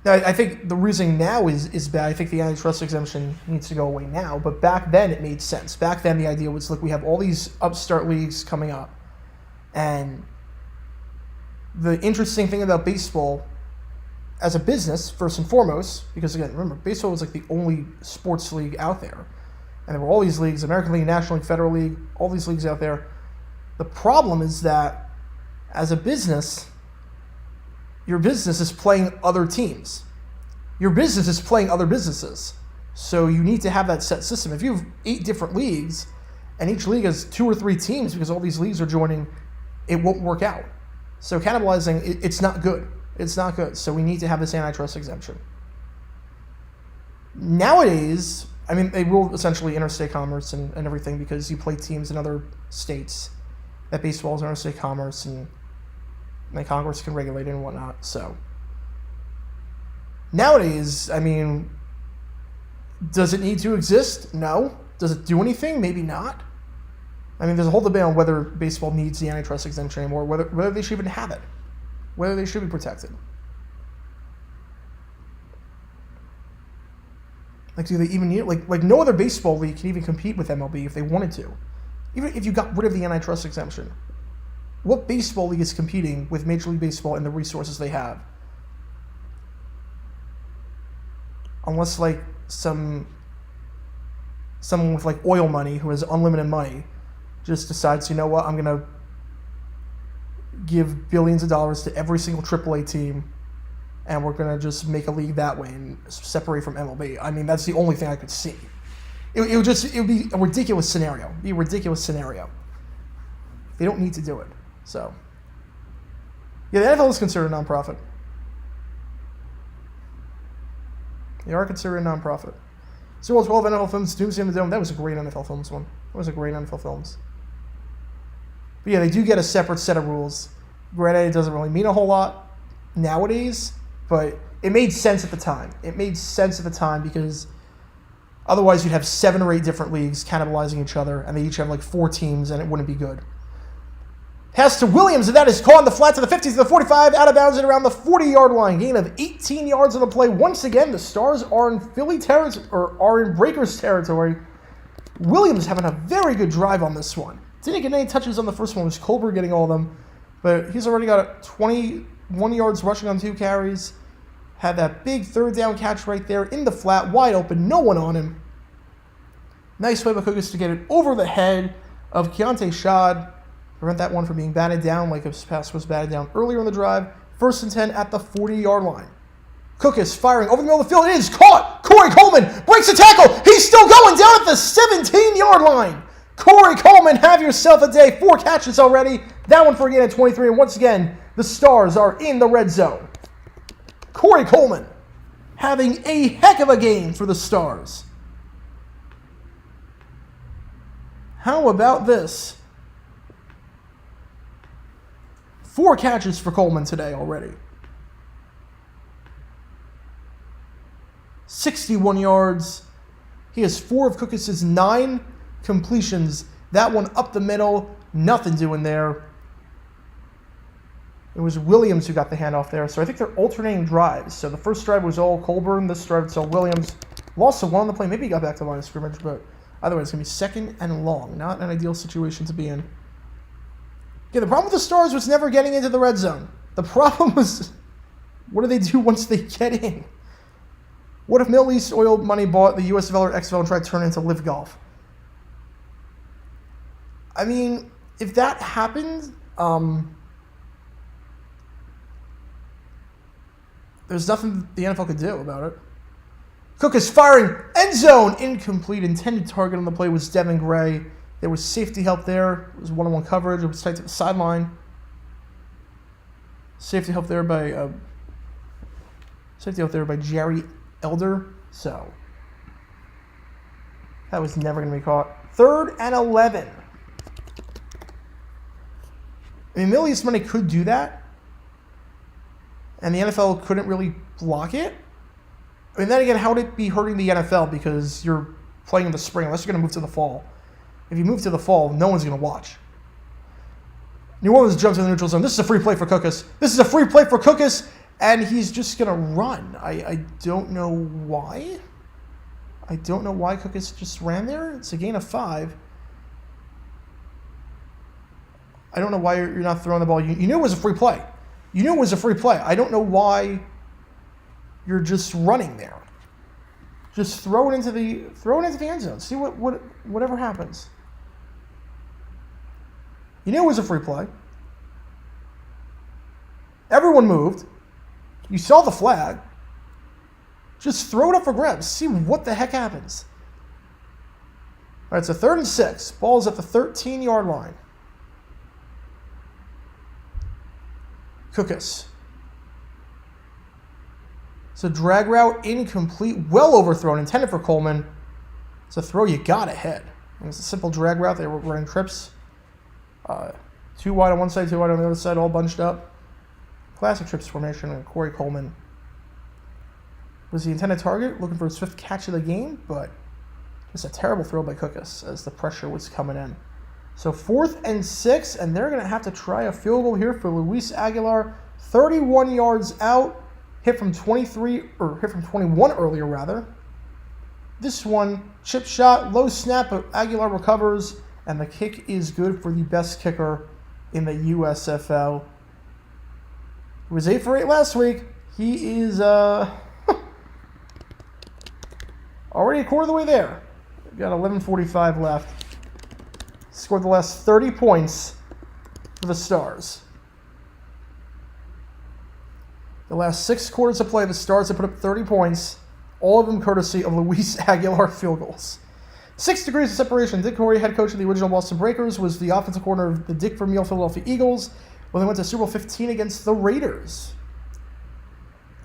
I think the reasoning now is bad. I think the antitrust exemption needs to go away now. But back then, it made sense. Back then, the idea was, look, we have all these upstart leagues coming up. And the interesting thing about baseball as a business, first and foremost, because, again, remember, baseball was like the only sports league out there. And there were all these leagues, American League, National League, Federal League, all these leagues out there. The problem is that as a business, your business is playing other teams. Your business is playing other businesses. So you need to have that set system. If you have 8 different leagues, and each league has 2 or 3 teams because all these leagues are joining, it won't work out. So cannibalizing, it's not good. It's not good. So we need to have this antitrust exemption. Nowadays, they rule essentially interstate commerce and everything because you play teams in other states. that baseball is interstate commerce and Congress can regulate it and whatnot. So nowadays, I mean, does it need to exist? No. Does it do anything? Maybe not. I mean, there's a whole debate on whether baseball needs the antitrust exemption anymore, whether they should even have it, whether they should be protected. Like, do they even need it? Like no other baseball league can even compete with MLB if they wanted to. Even if you got rid of the antitrust exemption. What baseball league is competing with Major League Baseball and the resources they have? Unless, like, someone with, like, oil money who has unlimited money just decides, you know what, I'm going to give billions of dollars to every single AAA team, and we're going to just make a league that way and separate from MLB. I mean, that's the only thing I could see. It would be a ridiculous scenario. It'd be a ridiculous scenario. They don't need to do it. So, yeah, the NFL is considered a nonprofit. They are considered a nonprofit. Super Bowl 12 NFL Films, Doomsday in the Dome. That was a great NFL Films one. That was a great NFL Films. But yeah, they do get a separate set of rules. Granted, it doesn't really mean a whole lot nowadays, but it made sense at the time. It made sense at the time because otherwise you'd have 7 or 8 different leagues cannibalizing each other, and they each have like 4 teams, and it wouldn't be good. Pass to Williams, and that is caught in the flat to the 50 to the 45, out of bounds at around the 40-yard line. Gain of 18 yards on the play. Once again, the Stars are in Breakers territory. Williams having a very good drive on this one. Didn't get any touches on the first one. It was Colbert getting all of them, but he's already got 21 yards rushing on 2 carries. Had that big third down catch right there in the flat, wide open, no one on him. Nice way by Cookus to get it over the head of Keontae Shad. Prevent that one from being batted down like his pass was batted down earlier in the drive. 1st and 10 at the 40-yard line. Cookus firing over the middle of the field. It is caught. Corey Coleman breaks the tackle. He's still going down at the 17-yard line. Corey Coleman, have yourself a day. 4 catches already. That one for a gain of 23. And once again, the Stars are in the red zone. Corey Coleman having a heck of a game for the Stars. How about this? 4 catches for Coleman today already. 61 yards. He has 4 of Cookus' 9 completions. That one up the middle, nothing doing there. It was Williams who got the handoff there. So I think they're alternating drives. So the first drive was all Colburn. This drive was all Williams. Lost the one on the play. Maybe he got back to the line of scrimmage, but otherwise it's going to be 2nd and long. Not an ideal situation to be in. Yeah, the problem with the Stars was never getting into the red zone. The problem was, what do they do once they get in? What if Middle East oil money bought the USFL or XFL and tried to turn it into live golf? I mean, if that happened, there's nothing the NFL could do about it. Cook is firing, end zone, incomplete. Intended target on the play was Devin Gray. There was safety help there. It was one-on-one coverage. It was tight to the sideline. Safety help there by Jerry Elder. So that was never going to be caught. 3rd and 11. I mean, Middle East money could do that, and the NFL couldn't really block it. I mean, then again, how would it be hurting the NFL because you're playing in the spring unless you're going to move to the fall? If you move to the fall, no one's going to watch. New Orleans jumps in the neutral zone. This is a free play for Cookus. This is a free play for Cookus, and he's just going to run. I don't know why. I don't know why Cookus just ran there. It's a gain of 5. I don't know why you're not throwing the ball. You knew it was a free play. You knew it was a free play. I don't know why you're just running there. Just throw it into the end zone. See whatever happens. You knew it was a free play. Everyone moved. You saw the flag. Just throw it up for grabs. See what the heck happens. All right, it's a 3rd and 6. Ball's at the 13-yard line. Cookus. It's a drag route, incomplete, well overthrown, intended for Coleman. It's a throw you got ahead. It was a simple drag route. They were running trips. 2 wide on one side, 2 wide on the other side, all bunched up. Classic trips formation, and Corey Coleman was the intended target, looking for his 5th catch of the game, but just a terrible throw by Cookus as the pressure was coming in. So 4th and 6, and they're going to have to try a field goal here for Luis Aguilar. 31 yards out, hit from 21 earlier rather. This one, chip shot, low snap, but Aguilar recovers, and the kick is good for the best kicker in the USFL. He was 8 for 8 last week. He is already a quarter of the way there. We've got 11:45 left. Scored the last 30 points for the Stars. The last 6 quarters of play, the Stars have put up 30 points, all of them courtesy of Luis Aguilar field goals. 6 degrees of separation. Dick Corey, head coach of the original Boston Breakers, was the offensive coordinator of the Dick Vermeil Philadelphia Eagles when they went to Super Bowl 15 against the Raiders.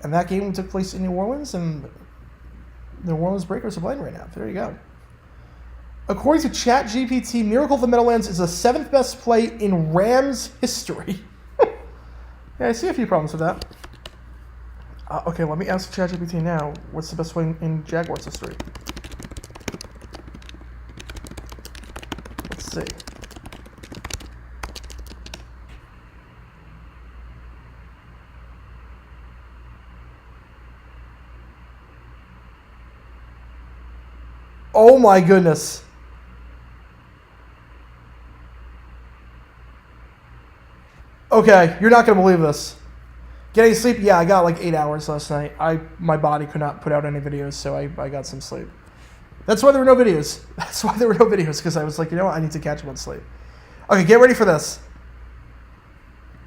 And that game took place in New Orleans, and the New Orleans Breakers are playing right now. There you go. According to ChatGPT, Miracle of the Meadowlands is the 7th best play in Rams history. Yeah, I see a few problems with that. Okay, let me ask ChatGPT now. What's the best play in Jaguars history? Let's see. Oh my goodness. Okay, you're not going to believe this. Getting sleep? Yeah, I got like 8 hours last night. My body could not put out any videos, so I got some sleep. That's why there were no videos. That's why there were no videos, because I was like, you know what? I need to catch up on sleep. Okay, get ready for this.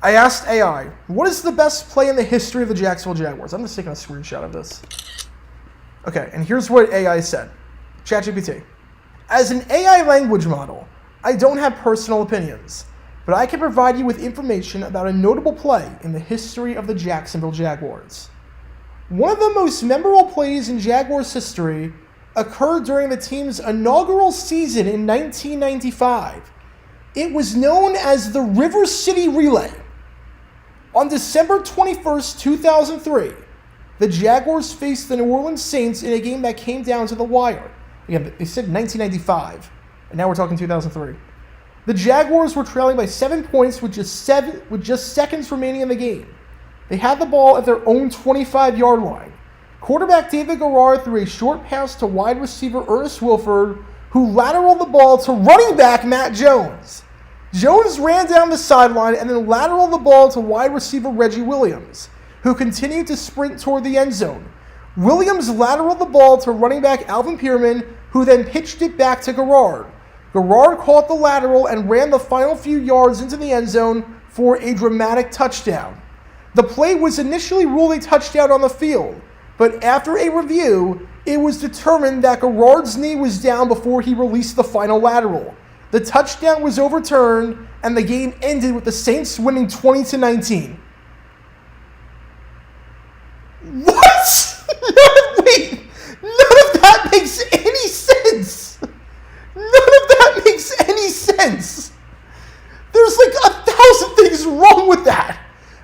I asked AI, what is the best play in the history of the Jacksonville Jaguars? I'm just taking a screenshot of this. Okay, and here's what AI said. ChatGPT. As an AI language model, I don't have personal opinions, but I can provide you with information about a notable play in the history of the Jacksonville Jaguars. One of the most memorable plays in Jaguars history occurred during the team's inaugural season in 1995. It was known as the River City Relay. On December 21st, 2003, the Jaguars faced the New Orleans Saints in a game that came down to the wire. Again, they said 1995, and now we're talking 2003. The Jaguars were trailing by 7 points with just seconds remaining in the game. They had the ball at their own 25-yard line. Quarterback David Garrard threw a short pass to wide receiver Ernest Wilford, who lateraled the ball to running back Matt Jones. Jones ran down the sideline and then lateraled the ball to wide receiver Reggie Williams, who continued to sprint toward the end zone. Williams lateraled the ball to running back Alvin Pierman, who then pitched it back to Garrard. Garrard caught the lateral and ran the final few yards into the end zone for a dramatic touchdown. The play was initially ruled a touchdown on the field, but after a review, it was determined that Garrard's knee was down before he released the final lateral. The touchdown was overturned, and the game ended with the Saints winning 20-19. What? Wait, none of that makes any sense. None of that makes any sense. There's like 1,000 things wrong with that.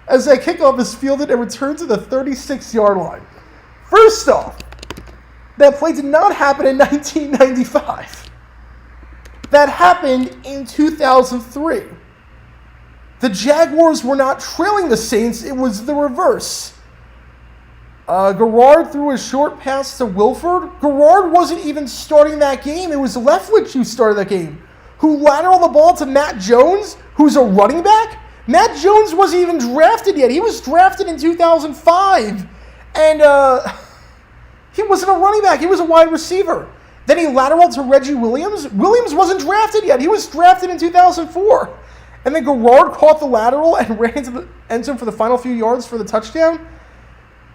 As that kickoff is fielded and returned to the 36-yard line. First off, that play did not happen in 1995. That happened in 2003. The Jaguars were not trailing the Saints, it was the reverse. Garrard threw a short pass to Wilford. Garrard wasn't even starting that game. It was Leftwich who started that game, who lateraled the ball to Matt Jones, who's a running back. Matt Jones wasn't even drafted yet. He was drafted in 2005, and he wasn't a running back. He was a wide receiver. Then he lateraled to Reggie Williams. Williams wasn't drafted yet. He was drafted in 2004. And then Garrard caught the lateral and ran into the end zone for the final few yards for the touchdown.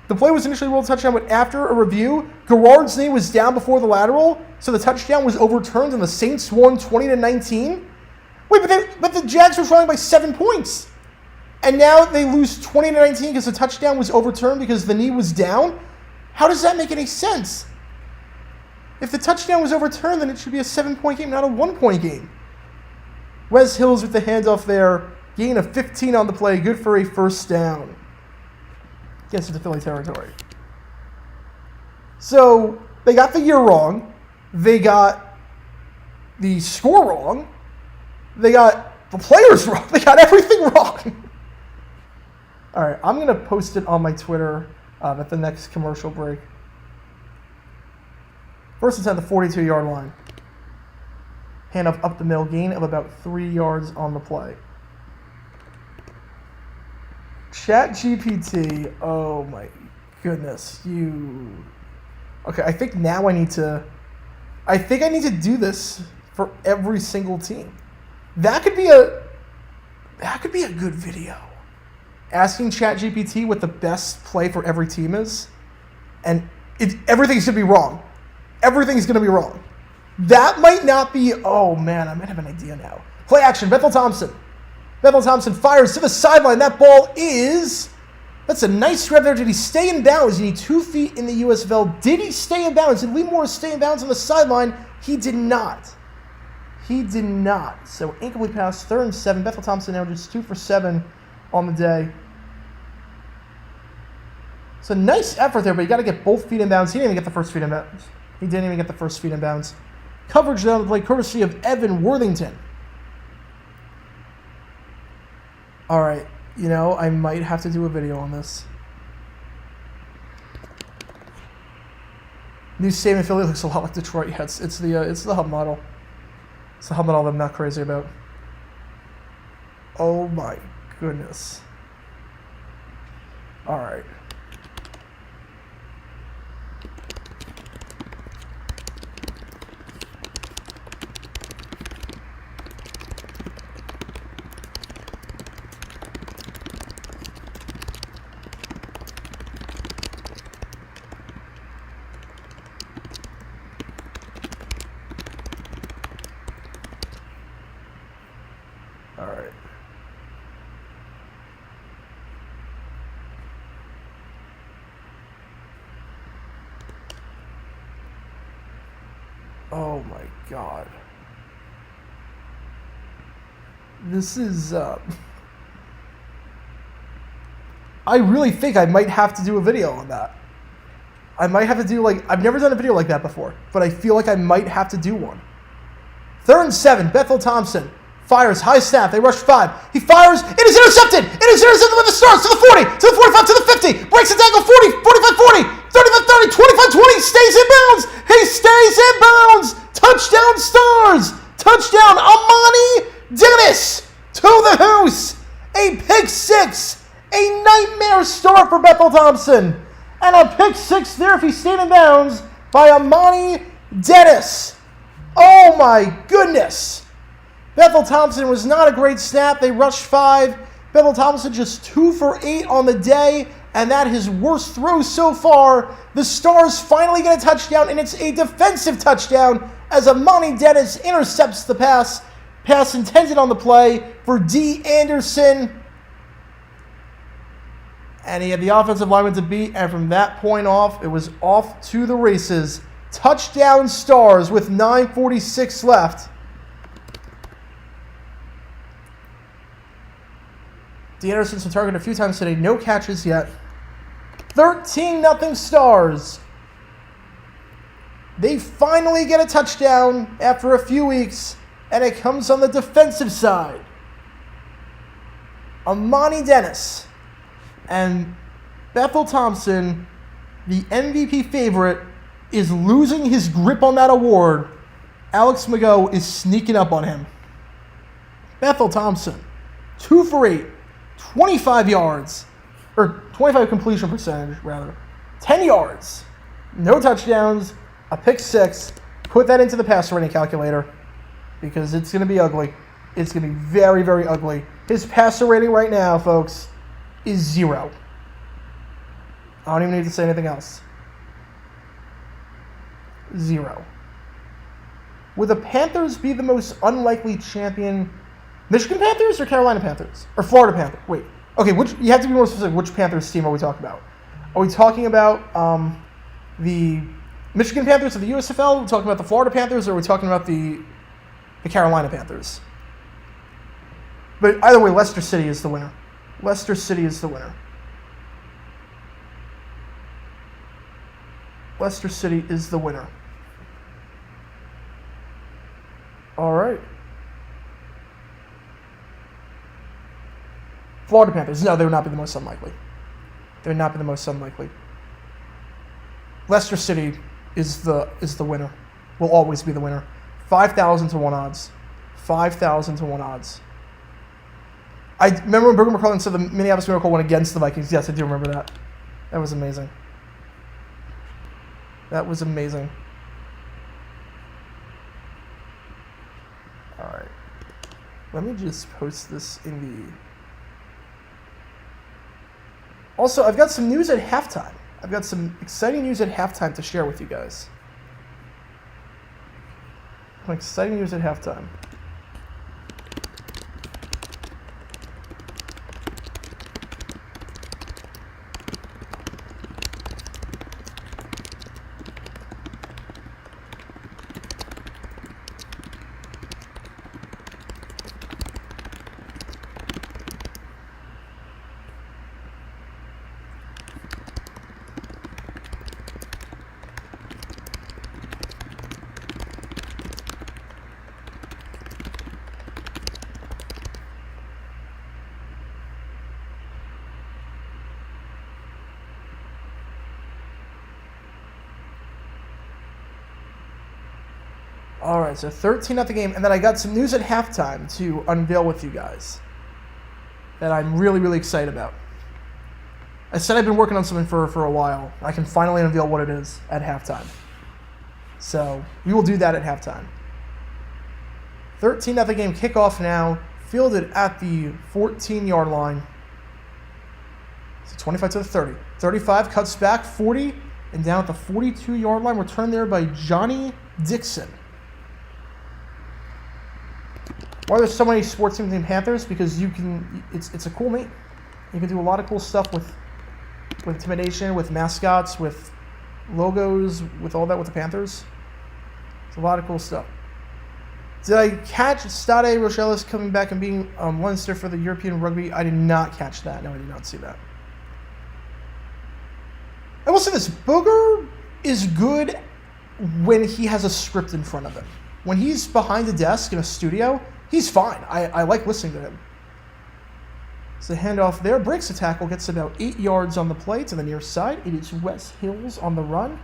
The play was initially ruled a touchdown, but after a review, Garrard's knee was down before the lateral, so the touchdown was overturned and the Saints won 20-19. Wait, but the Jags were trailing by 7 points. And now they lose 20-19 because the touchdown was overturned because the knee was down? How does that make any sense? If the touchdown was overturned, then it should be a 7-point game, not a 1-point game. Wes Hills with the handoff there. Gain of 15 on the play. Good for a first down. Gets into Philly territory. So they got the year wrong. They got the score wrong. They got the players wrong. They got everything wrong. All right, I'm going to post it on my Twitter at the next commercial break. First and 10 at the 42-yard line. Handoff up the middle, gain of about 3 yards on the play. ChatGPT, oh my goodness, Okay, I think now I need to do this for every single team. That could be a good video. Asking ChatGPT what the best play for every team is, and everything's gonna be wrong. Everything's gonna be wrong. That might not be. Oh man, I might have an idea now. Play action. Bethel Thompson. Bethel Thompson fires to the sideline. That ball is. That's a nice grab there. Did he stay in bounds? You need 2 feet in the USFL. Did he stay in bounds? Did Lee Morris stay in bounds on the sideline? He did not. He did not. So incomplete pass. 3rd and 7. Bethel Thompson now just 2 for 7 on the day. It's a nice effort there, but you got to get both feet in bounds. He didn't even get the first feet in bounds. He didn't even get the first feet in bounds. Coverage down the play, courtesy of Evan Worthington. All right, I might have to do a video on this. New stadium Philly looks a lot like Detroit. Yeah, it's the hub model. It's the hub model that I'm not crazy about. Oh my goodness. All right. All right. Oh my God. This is, I really think I might have to do a video on that. I might have to do, I've never done a video like that before, but I feel like I might have to do one. 3rd and 7, Bethel Thompson. Fires, high snap, they rush 5. He fires, it is intercepted! It is intercepted with the stars to the 40, to the 45, to the 50. Breaks the tackle, 40, 45, 40, 35, 30, 25, 20. Stays in bounds! He stays in bounds! Touchdown Stars! Touchdown Amani Dennis! To the house! A pick 6! A nightmare start for Bethel Thompson! And a pick 6 there if he stayed in bounds by Amani Dennis. Oh my goodness! Bethel Thompson was not a great snap. They rushed 5. Bethel Thompson just 2 for 8 on the day, and that his worst throw so far. The Stars finally get a touchdown, and it's a defensive touchdown as Amani Dennis intercepts the pass. Pass intended on the play for D. Anderson. And he had the offensive lineman to beat, and from that point off, it was off to the races. Touchdown Stars with 9:46 left. D. Anderson's been targeted a few times today. No catches yet. 13-0 Stars. They finally get a touchdown after a few weeks, and it comes on the defensive side. Amani Dennis and Bethel Thompson, the MVP favorite, is losing his grip on that award. Alex Mago is sneaking up on him. Bethel Thompson, 2 for 8. 25 yards, or 25 completion percentage, rather. 10 yards, no touchdowns, a pick 6. Put that into the passer rating calculator because it's going to be ugly. It's going to be very, very ugly. His passer rating right now, folks, is 0. I don't even need to say anything else. 0. Would the Panthers be the most unlikely champion? Michigan Panthers or Carolina Panthers? Or Florida Panthers? Wait. Okay, you have to be more specific. Which Panthers team are we talking about? Are we talking about the Michigan Panthers of the USFL? Are we talking about the Florida Panthers? Or are we talking about the Carolina Panthers? But either way, Leicester City is the winner. Leicester City is the winner. Leicester City is the winner. All right. Florida Panthers. No, they would not be the most unlikely. They would not be the most unlikely. Leicester City is the winner. Will always be the winner. 5,000 to 1 odds. 5,000 to 1 odds. I remember when Burger McClellan said the Minneapolis Miracle went against the Vikings. Yes, I do remember that. That was amazing. That was amazing. All right. Let me just post this in the... Also, I've got some news at halftime. I've got some exciting news at halftime to share with you guys. Some exciting news at halftime. All right, so 13 at the game, and then I got some news at halftime to unveil with you guys that I'm really, really excited about. I said I've been working on something for a while. I can finally unveil what it is at halftime. So we will do that at halftime. 13 at the game, kickoff now, fielded at the 14-yard line. So 25 to the 30. 35, cuts back, 40, and down at the 42-yard line. Returned there by Johnny Dixon. Why there's so many sports teams named Panthers? Because you can, it's a cool name. You can do a lot of cool stuff with intimidation, with mascots, with logos, with all that with the Panthers. It's a lot of cool stuff. Did I catch Stade Rochelis coming back and being Leinster for the European Rugby? I did not catch that. No, I did not see that. I will say this. Booger is good when he has a script in front of him. When he's behind a desk in a studio, he's fine. I like listening to him. So the handoff there. Breaks the tackle. Gets about 8 yards on the play to the near side. It is Wes Hills on the run.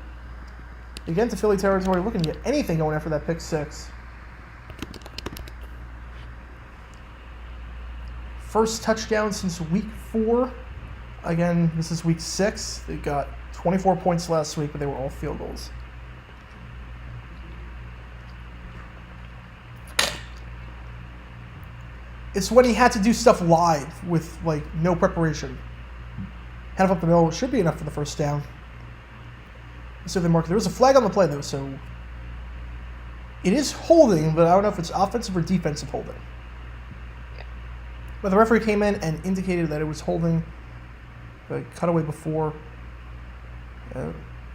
Again to Philly territory. Looking to get anything going after that pick six. First touchdown since week 4. Again, this is week 6. They got 24 points last week, but they were all field goals. It's when he had to do stuff live with, like, no preparation. Hand up the middle. Should be enough for the first down. So the mark. There was a flag on the play, though, so it is holding, but I don't know if it's offensive or defensive holding. But the referee came in and indicated that it was holding the cutaway before,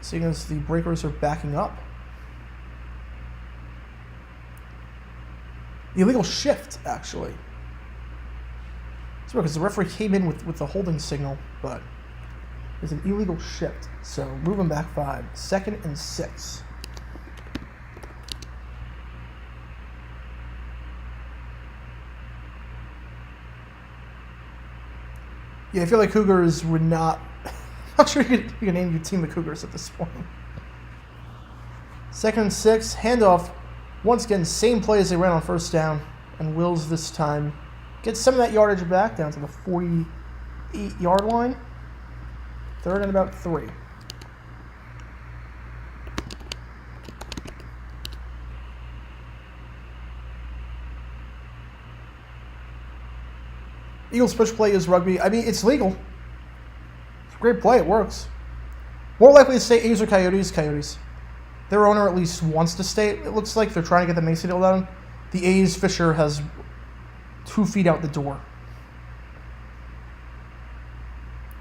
seeing as the breakers are backing up. The illegal shift, actually. It's weird because the referee came in with the holding signal, but there's an illegal shift. So moving back 5, 2nd and 6. Yeah, I feel like Cougars would not... I'm not sure you can name your team the Cougars at this point. 2nd and 6, handoff. Once again, same play as they ran on first down. And Wills this time gets some of that yardage back down to the 48-yard line. 3rd and about 3. Eagles push play is rugby. I mean, it's legal. It's a great play. It works. More likely to say A's or Coyotes. Coyotes. Their owner at least wants to stay. It looks like they're trying to get the Macy deal done. The A's, Fisher has 2 feet out the door.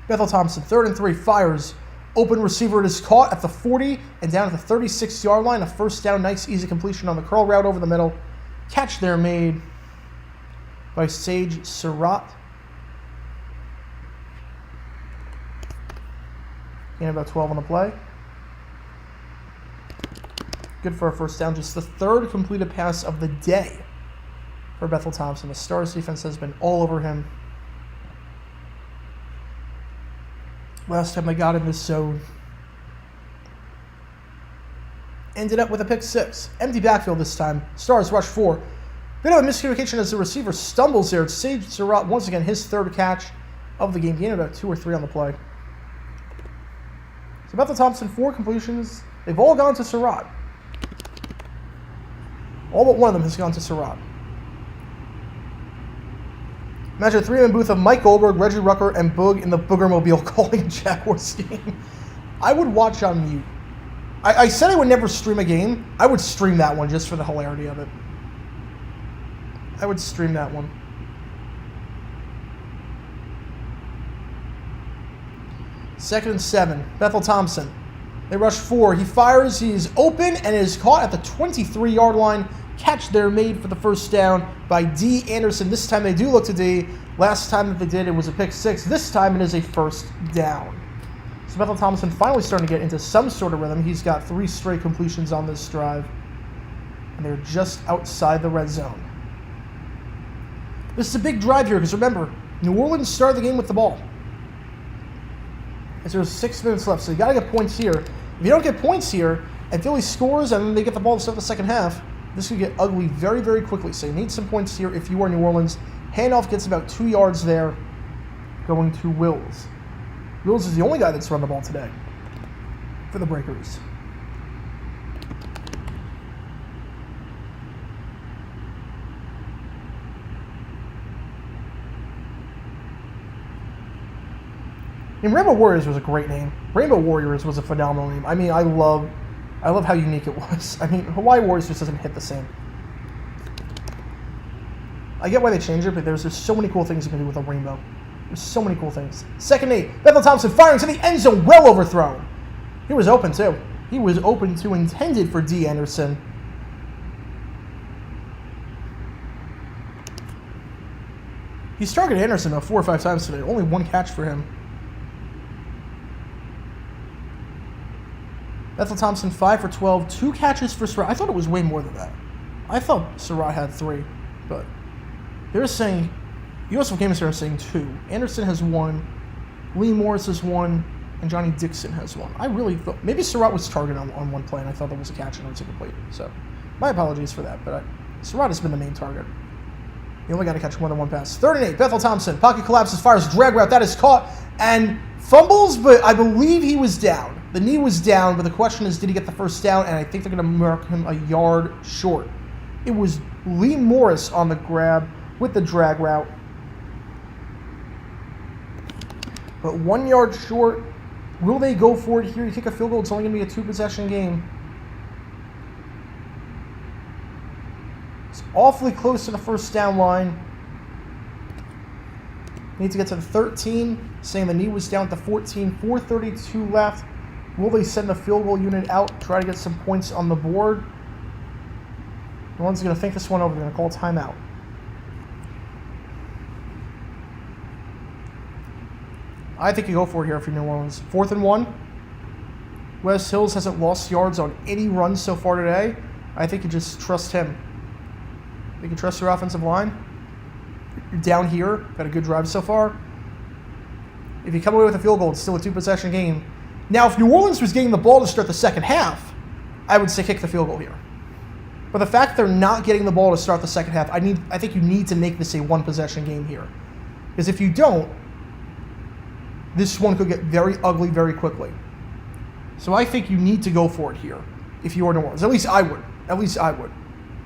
Bethel Thompson, 3rd and 3, fires. Open receiver, it is caught at the 40 and down at the 36-yard line. A first down, nice easy completion on the curl route over the middle. Catch there made by Sage Surratt. Gain about 12 on the play. Good for a first down. Just the third completed pass of the day for Bethel Thompson. The Stars defense has been all over him. Last time I got in this zone, ended up with a pick 6. Empty backfield this time. Stars rush 4. Bit of a miscommunication as the receiver stumbles there. Sage Surratt, once again, his third catch of the game. Gained about 2 or 3 on the play. So Bethel Thompson, 4 completions. They've all gone to Surratt. All but one of them has gone to Surratt. Imagine a 3-man booth of Mike Goldberg, Reggie Rucker, and Boog in the Boogermobile calling a Jaguars game. I would watch on mute. I said I would never stream a game. I would stream that one just for the hilarity of it. I would stream that one. Second and 7. Bethel Thompson. They rush 4. He fires. He's open and is caught at the 23-yard line. Catch there made for the first down by D. Anderson. This time they do look to D. Last time that they did, it was a pick 6. This time it is a first down. So Bethel Thompson finally starting to get into some sort of rhythm. He's got 3 straight completions on this drive. And they're just outside the red zone. This is a big drive here because remember, New Orleans started the game with the ball. As there's 6 minutes left, so you got to get points here. If you don't get points here, and Philly scores and then they get the ball to start the second half, this could get ugly very, very quickly. So you need some points here if you are New Orleans. Handoff gets about 2 yards there, going to Wills. Wills is the only guy that's run the ball today for the Breakers. And Rainbow Warriors was a great name. Rainbow Warriors was a phenomenal name. I mean, I love how unique it was. I mean, Hawaii Warriors just doesn't hit the same. I get why they changed it, but there's just so many cool things you can do with a rainbow. There's so many cool things. Second 8. Bethel Thompson firing to the end zone, well overthrown. He was open too. He was open too, intended for D. Anderson. He's targeted Anderson about 4 or 5 times today. Only 1 catch for him. Bethel Thompson, 5 for 12, 2 catches for Surratt. I thought it was way more than that. I thought Surratt had 3, but they're saying, USFL Game are saying 2. Anderson has 1, Lee Morris has 1, and Johnny Dixon has 1. I really thought, maybe Surratt was targeted on 1 play, and I thought that was a catch and it was incomplete. So, my apologies for that, but Surratt has been the main target. You only got to catch more than 1 pass. 3rd and 8, Bethel Thompson, pocket collapses, fires drag route, that is caught, and fumbles, but I believe he was down. The knee was down, but the question is, did he get the first down? And I think they're going to mark him a yard short. It was Lee Morris on the grab with the drag route. But 1 yard short. Will they go for it here? You kick a field goal, it's only going to be a 2-possession game. It's awfully close to the first down line. Need to get to the 13, saying the knee was down at the 14, 4:32 left. Will they send the field goal unit out, try to get some points on the board? No one's going to think this one over. They're going to call timeout. I think you go for it here for New Orleans. 4th and 1. Wes Hills hasn't lost yards on any runs so far today. I think you just trust him. You can trust your offensive line. You're down here. Got a good drive so far. If you come away with a field goal, it's still a 2-possession game. Now, if New Orleans was getting the ball to start the second half, I would say kick the field goal here. But the fact they're not getting the ball to start the second half, I think you need to make this a 1-possession game here. Because if you don't, this one could get very ugly very quickly. So I think you need to go for it here if you are New Orleans. At least I would.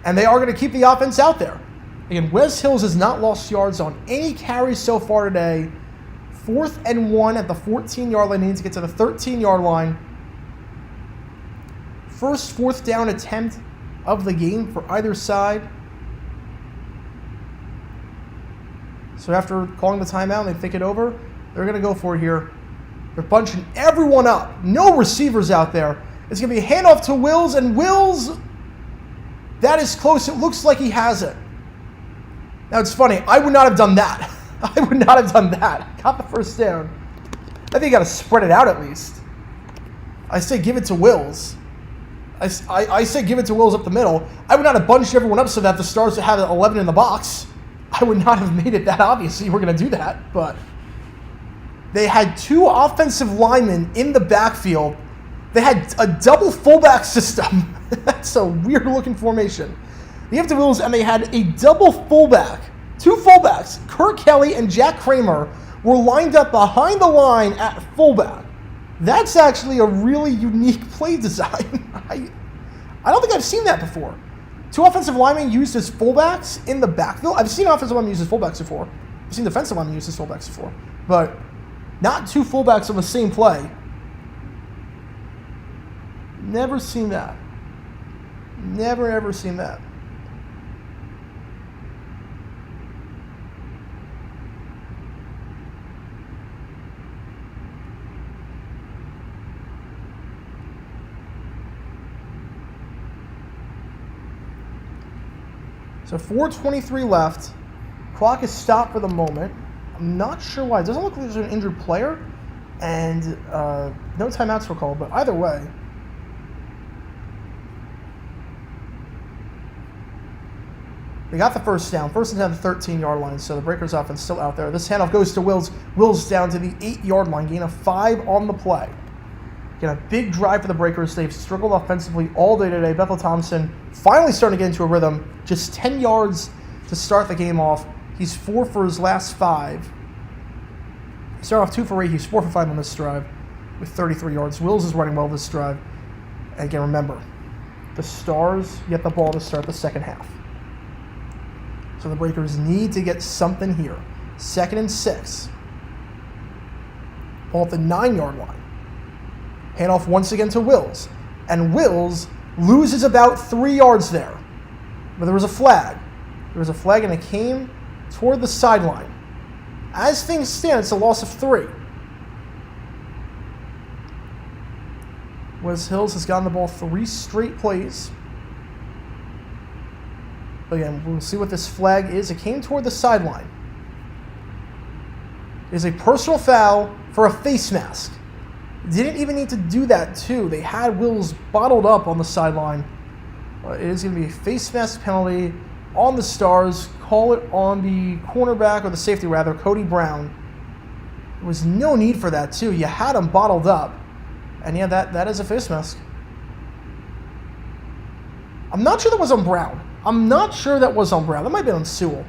And they are going to keep the offense out there. Again, Wes Hills has not lost yards on any carries so far today. 4th and 1 at the 14-yard line. They need to get to the 13-yard line. First 4th down attempt of the game for either side. So after calling the timeout and they think it over, they're going to go for it here. They're bunching everyone up. No receivers out there. It's going to be a handoff to Wills, and Wills, that is close. It looks like he has it. Now, it's funny. I would not have done that. I would not have done that. Got the first down. I think you got to spread it out at least. I say give it to Wills. I say give it to Wills up the middle. I would not have bunched everyone up so that the Stars would have 11 in the box. I would not have made it that obvious you were going to do that, but they had 2 offensive linemen in the backfield. They had a double fullback system. That's a weird-looking formation. They have the Wills, and they had a double fullback. 2 fullbacks, Kurt Kelly and Jack Kramer, were lined up behind the line at fullback. That's actually a really unique play design. I don't think I've seen that before. 2 offensive linemen used as fullbacks in the backfield. I've seen offensive linemen used as fullbacks before. I've seen defensive linemen used as fullbacks before. But not 2 fullbacks on the same play. Never seen that. Never, ever seen that. So 4:23 left. Clock is stopped for the moment. I'm not sure why. It doesn't look like there's an injured player. And no timeouts were called. But either way. They got the first down. First and 10 at the 13-yard line. So the Breakers offense still out there. This handoff goes to Wills. Wills down to the 8-yard line. Gain of 5 on the play. Again, a big drive for the Breakers. They've struggled offensively all day today. Bethel Thompson finally starting to get into a rhythm. Just 10 yards to start the game off. He's 4 for his last 5. He started off 2 for 8. He's 4 for 5 on this drive with 33 yards. Wills is running well this drive. And again, remember, the Stars get the ball to start the second half. So the Breakers need to get something here. 2nd and 6. Ball at the 9-yard line. Handoff once again to Wills. And Wills loses about 3 yards there. But there was a flag. There was a flag and it came toward the sideline. As things stand, it's a loss of 3. Wes Hills has gotten the ball 3 straight plays. But again, we'll see what this flag is. It came toward the sideline. It is a personal foul for a face mask. Didn't even need to do that, too. They had Wills bottled up on the sideline. It is going to be a face mask penalty on the Stars. Call it on the cornerback, or the safety rather, Cody Brown. There was no need for that, too. You had him bottled up. And yeah, that is a face mask. I'm not sure that was on Brown. That might have been on Sewell.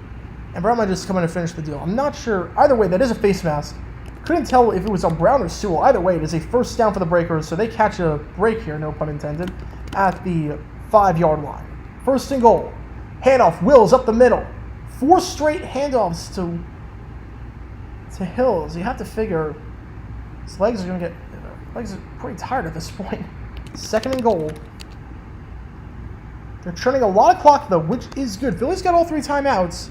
And Brown might just come in and finish the deal. I'm not sure. Either way, that is a face mask. Couldn't tell if it was on Brown or Sewell. Either way, it is a first down for the Breakers, so they catch a break here, no pun intended, at the 5-yard line. 1st and goal. Handoff, Wills up the middle. 4 straight handoffs to Hills. You have to figure his legs are pretty tired at this point. 2nd and goal. They're churning a lot of clock, though, which is good. Philly's got all 3 timeouts.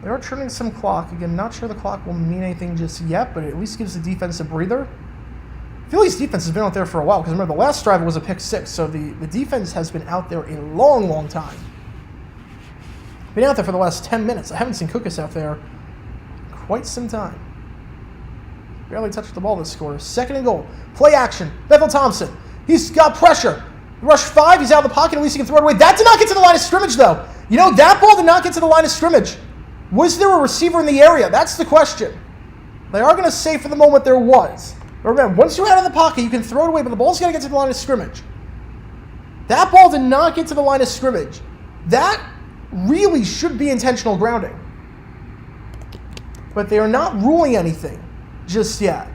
They are churning some clock. Again, not sure the clock will mean anything just yet, but it at least gives the defense a breather. Philly's defense has been out there for a while, because remember, the last drive was a pick 6, so the defense has been out there a long, long time. Been out there for the last 10 minutes. I haven't seen Cookus out there in quite some time. Barely touched the ball this quarter. 2nd and goal. Play action. Bethel Thompson. He's got pressure. Rush 5. He's out of the pocket. At least he can throw it away. That did not get to the line of scrimmage, though. You know, that ball did not get to the line of scrimmage. Was there a receiver in the area? That's the question. They are going to say for the moment there was. But remember, once you're out of the pocket, you can throw it away, but the ball's got to get to the line of scrimmage. That ball did not get to the line of scrimmage. That really should be intentional grounding. But they are not ruling anything just yet.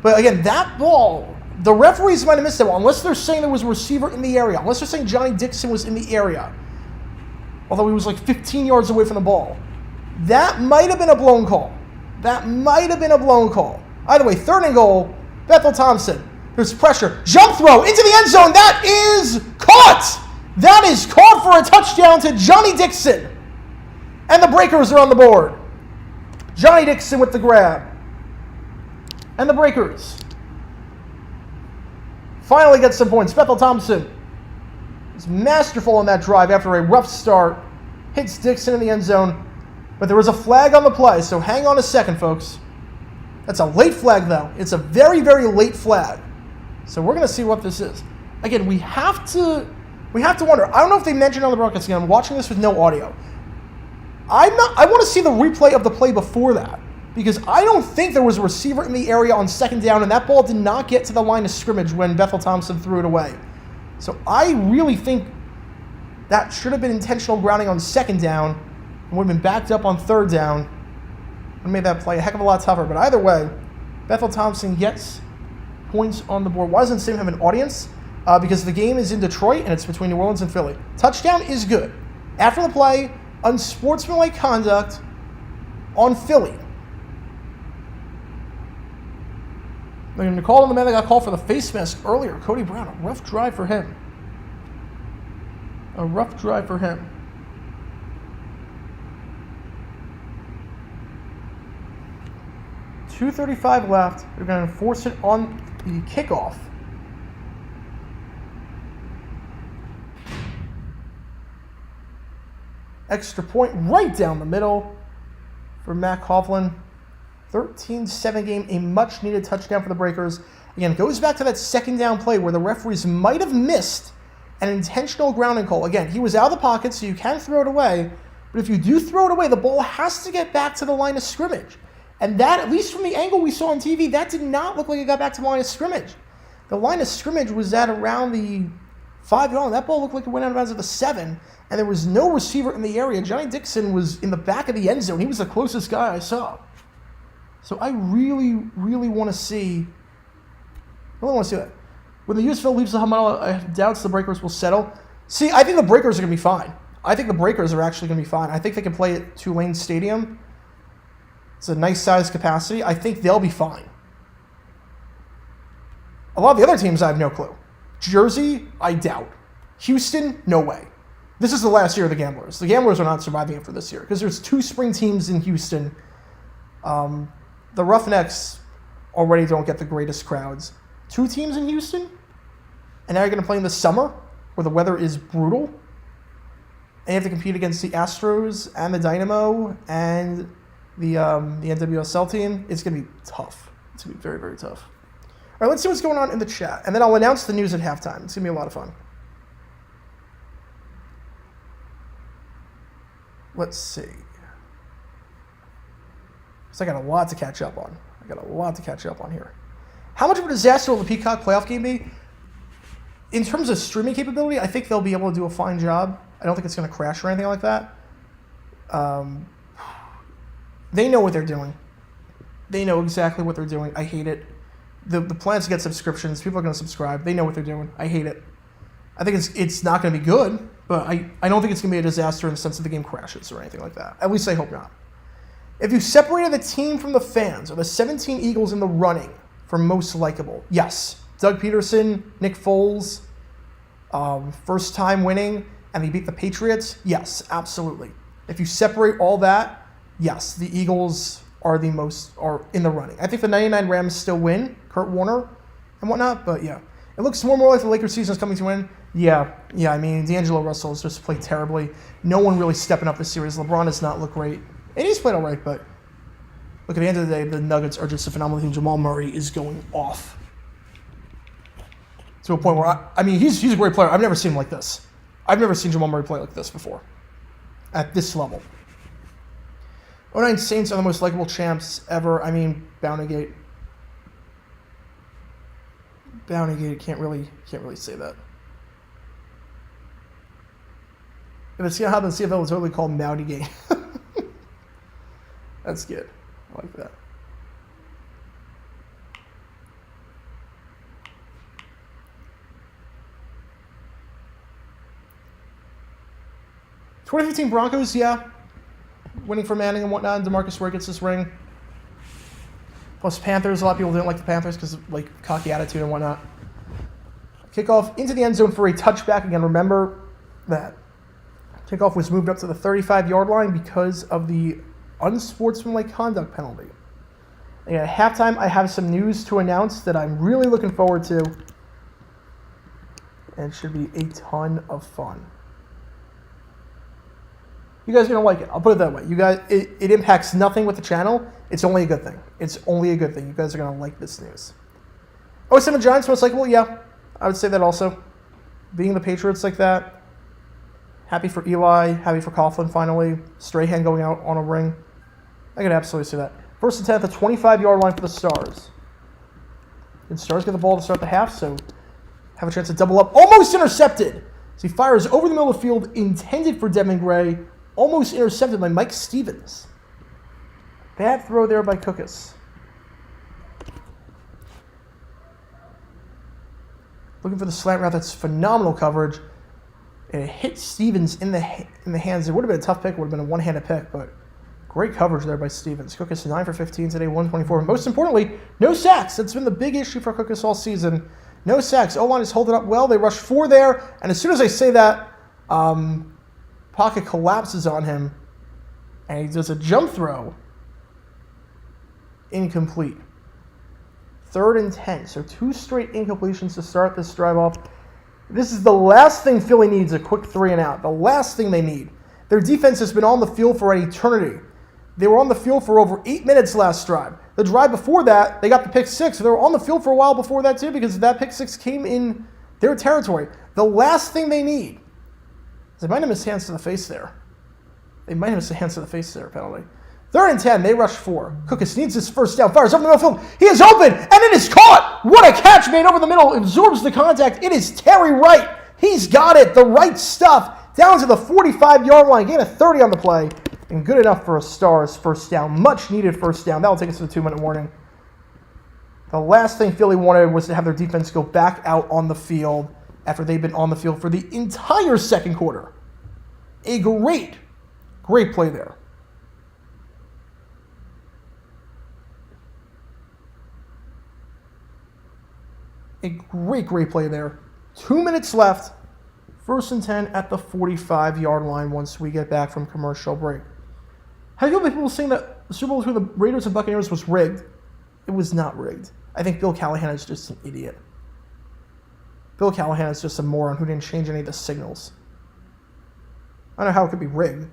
But again, that ball, the referees might have missed that one, unless they're saying there was a receiver in the area, unless they're saying Johnny Dixon was in the area, although he was like 15 yards away from the ball. That might have been a blown call. Either way, 3rd and goal, Bethel Thompson. There's pressure. Jump throw into the end zone. That is caught. That is caught for a touchdown to Johnny Dixon. And the Breakers are on the board. Johnny Dixon with the grab. And the Breakers finally get some points. Bethel Thompson is masterful on that drive after a rough start. hits Dixon in the end zone. But there was a flag on the play, so hang on a second, folks. That's a late flag, though. It's a very, very late flag. So we're going to see what this is. Again, we have to wonder. I don't know if they mentioned on the broadcast again. I'm watching this with no audio. I want to see the replay of the play before that, because I don't think there was a receiver in the area on second down, and that ball did not get to the line of scrimmage when Bethel Thompson threw it away. So I really think that should have been intentional grounding on second down and would have been backed up on third down and made that play a heck of a lot tougher. But either way, Bethel Thompson gets points on the board. Why doesn't Sim have an audience? Because the game is in Detroit and it's between New Orleans and Philly. Touchdown is good. After the play, unsportsmanlike conduct on Philly. They're going to call on the man that got called for the face mask earlier, Cody Brown. A rough drive for him. A rough drive for him. .235 left. They're going to enforce it on the kickoff. Extra point right down the middle for Matt Coughlin. 13-7 game, a much-needed touchdown for the Breakers. Again, goes back to that second down play where the referees might have missed an intentional grounding call. Again, he was out of the pocket, so you can throw it away. But if you do throw it away, the ball has to get back to the line of scrimmage. And that, at least from the angle we saw on TV, that did not look like it got back to the line of scrimmage. The line of scrimmage was at around the 5-yard line. That ball looked like it went out of bounds at the 7, and there was no receiver in the area. Johnny Dixon was in the back of the end zone. He was the closest guy I saw. So I really, really want to see. I really want to see that. When the USFL leaves the huddle, I have doubts the Breakers will settle. See, I think the Breakers are going to be fine. I think the Breakers are actually going to be fine. I think they can play at Tulane Stadium. It's a nice size capacity. I think they'll be fine. A lot of the other teams, I have no clue. Jersey, I doubt. Houston, no way. This is the last year of the Gamblers. The Gamblers are not surviving it for this year because there's 2 spring teams in Houston. The Roughnecks already don't get the greatest crowds. 2 teams in Houston, and now you're going to play in the summer where the weather is brutal, and you have to compete against the Astros and the Dynamo and the NWSL team. It's going to be tough. It's going to be very, very tough. All right, let's see what's going on in the chat, and then I'll announce the news at halftime. It's going to be a lot of fun. Let's see. So I got a lot to catch up on. Here. How much of a disaster will the Peacock playoff game be? In terms of streaming capability, I think they'll be able to do a fine job. I don't think it's going to crash or anything like that. They know what they're doing. They know exactly what they're doing. I hate it. The plans to get subscriptions, people are going to subscribe. They know what they're doing. I hate it. I think it's not going to be good, but I don't think it's going to be a disaster in the sense that the game crashes or anything like that. At least I hope not. If you separated the team from the fans, are the 17 Eagles in the running for most likable? Yes. Doug Peterson, Nick Foles, first time winning, and they beat the Patriots? Yes, absolutely. If you separate all that, yes, the Eagles are in the running. I think the 99 Rams still win, Kurt Warner and whatnot, but yeah. It looks more and more like the Lakers season is coming to an end. Yeah, I mean, D'Angelo Russell has just played terribly. No one really stepping up this series. LeBron does not look great. And he's played all right, but look, at the end of the day, the Nuggets are just a phenomenal team. Jamal Murray is going off to a point where, he's a great player. I've never seen him like this. I've never seen Jamal Murray play like this before at this level. 09 Saints are the most likable champs ever. Bountygate. Can't really say that. If it's going to happen, the CFL was totally called Moutygate. That's good. I like that. .2015 Broncos, yeah. Winning for Manning and whatnot. DeMarcus Ware gets this ring. Plus Panthers. A lot of people didn't like the Panthers because of cocky attitude and whatnot. Kickoff into the end zone for a touchback. Again, remember that kickoff was moved up to the 35-yard line because of the unsportsmanlike conduct penalty. And at halftime, I have some news to announce that I'm really looking forward to. And it should be a ton of fun. You guys are going to like it. I'll put it that way. You guys, it impacts nothing with the channel. It's only a good thing. It's only a good thing. You guys are going to like this news. Oh, Seven Giants most likely? Well, yeah. I would say that also. Being the Patriots like that. Happy for Eli. Happy for Coughlin finally. Strahan going out on a ring. I could absolutely see that. 1st and 10 at the 25-yard line for the Stars. And Stars get the ball to start the half, so have a chance to double up. Almost intercepted! So he fires over the middle of the field, intended for Devin Gray. Almost intercepted by Mike Stevens. Bad throw there by Cookus. Looking for the slant route. That's phenomenal coverage. And it hit Stevens in the hands. It would have been a tough pick. It would have been a one-handed pick, but great coverage there by Stevens. Cookus 9 for 15 today, 124. Most importantly, no sacks. That's been the big issue for Cookus all season. No sacks. O-line is holding up well. They rush 4 there. And as soon as I say that, pocket collapses on him, and he does a jump throw. Incomplete. 3rd and 10. So 2 straight incompletions to start this drive off. This is the last thing Philly needs, a quick 3 and out. The last thing they need. Their defense has been on the field for an eternity. They were on the field for over 8 minutes last drive. The drive before that, they got the pick 6. They were on the field for a while before that too, because that pick 6 came in their territory. The last thing they need. They might have missed hands to the face there. They might have missed a hands to the face there penalty. 3rd and 10, they rush 4. Cookus needs his first down, fires over the middle field. He is open, and it is caught. What a catch made over the middle. Absorbs the contact. It is Terry Wright. He's got it. The right stuff. Down to the 45-yard line. Gain a 30 on the play. And good enough for a Stars first down. Much needed first down. That will take us to the 2-minute warning. The last thing Philly wanted was to have their defense go back out on the field after they've been on the field for the entire second quarter. A great play there. A great play there. 2 minutes left. 1st and 10 at the 45-yard line once we get back from commercial break. How do you feel about people saying that the Super Bowl between the Raiders and Buccaneers was rigged? It was not rigged. I think Bill Callahan is just an idiot. Bill Callahan is just a moron who didn't change any of the signals. I don't know how it could be rigged.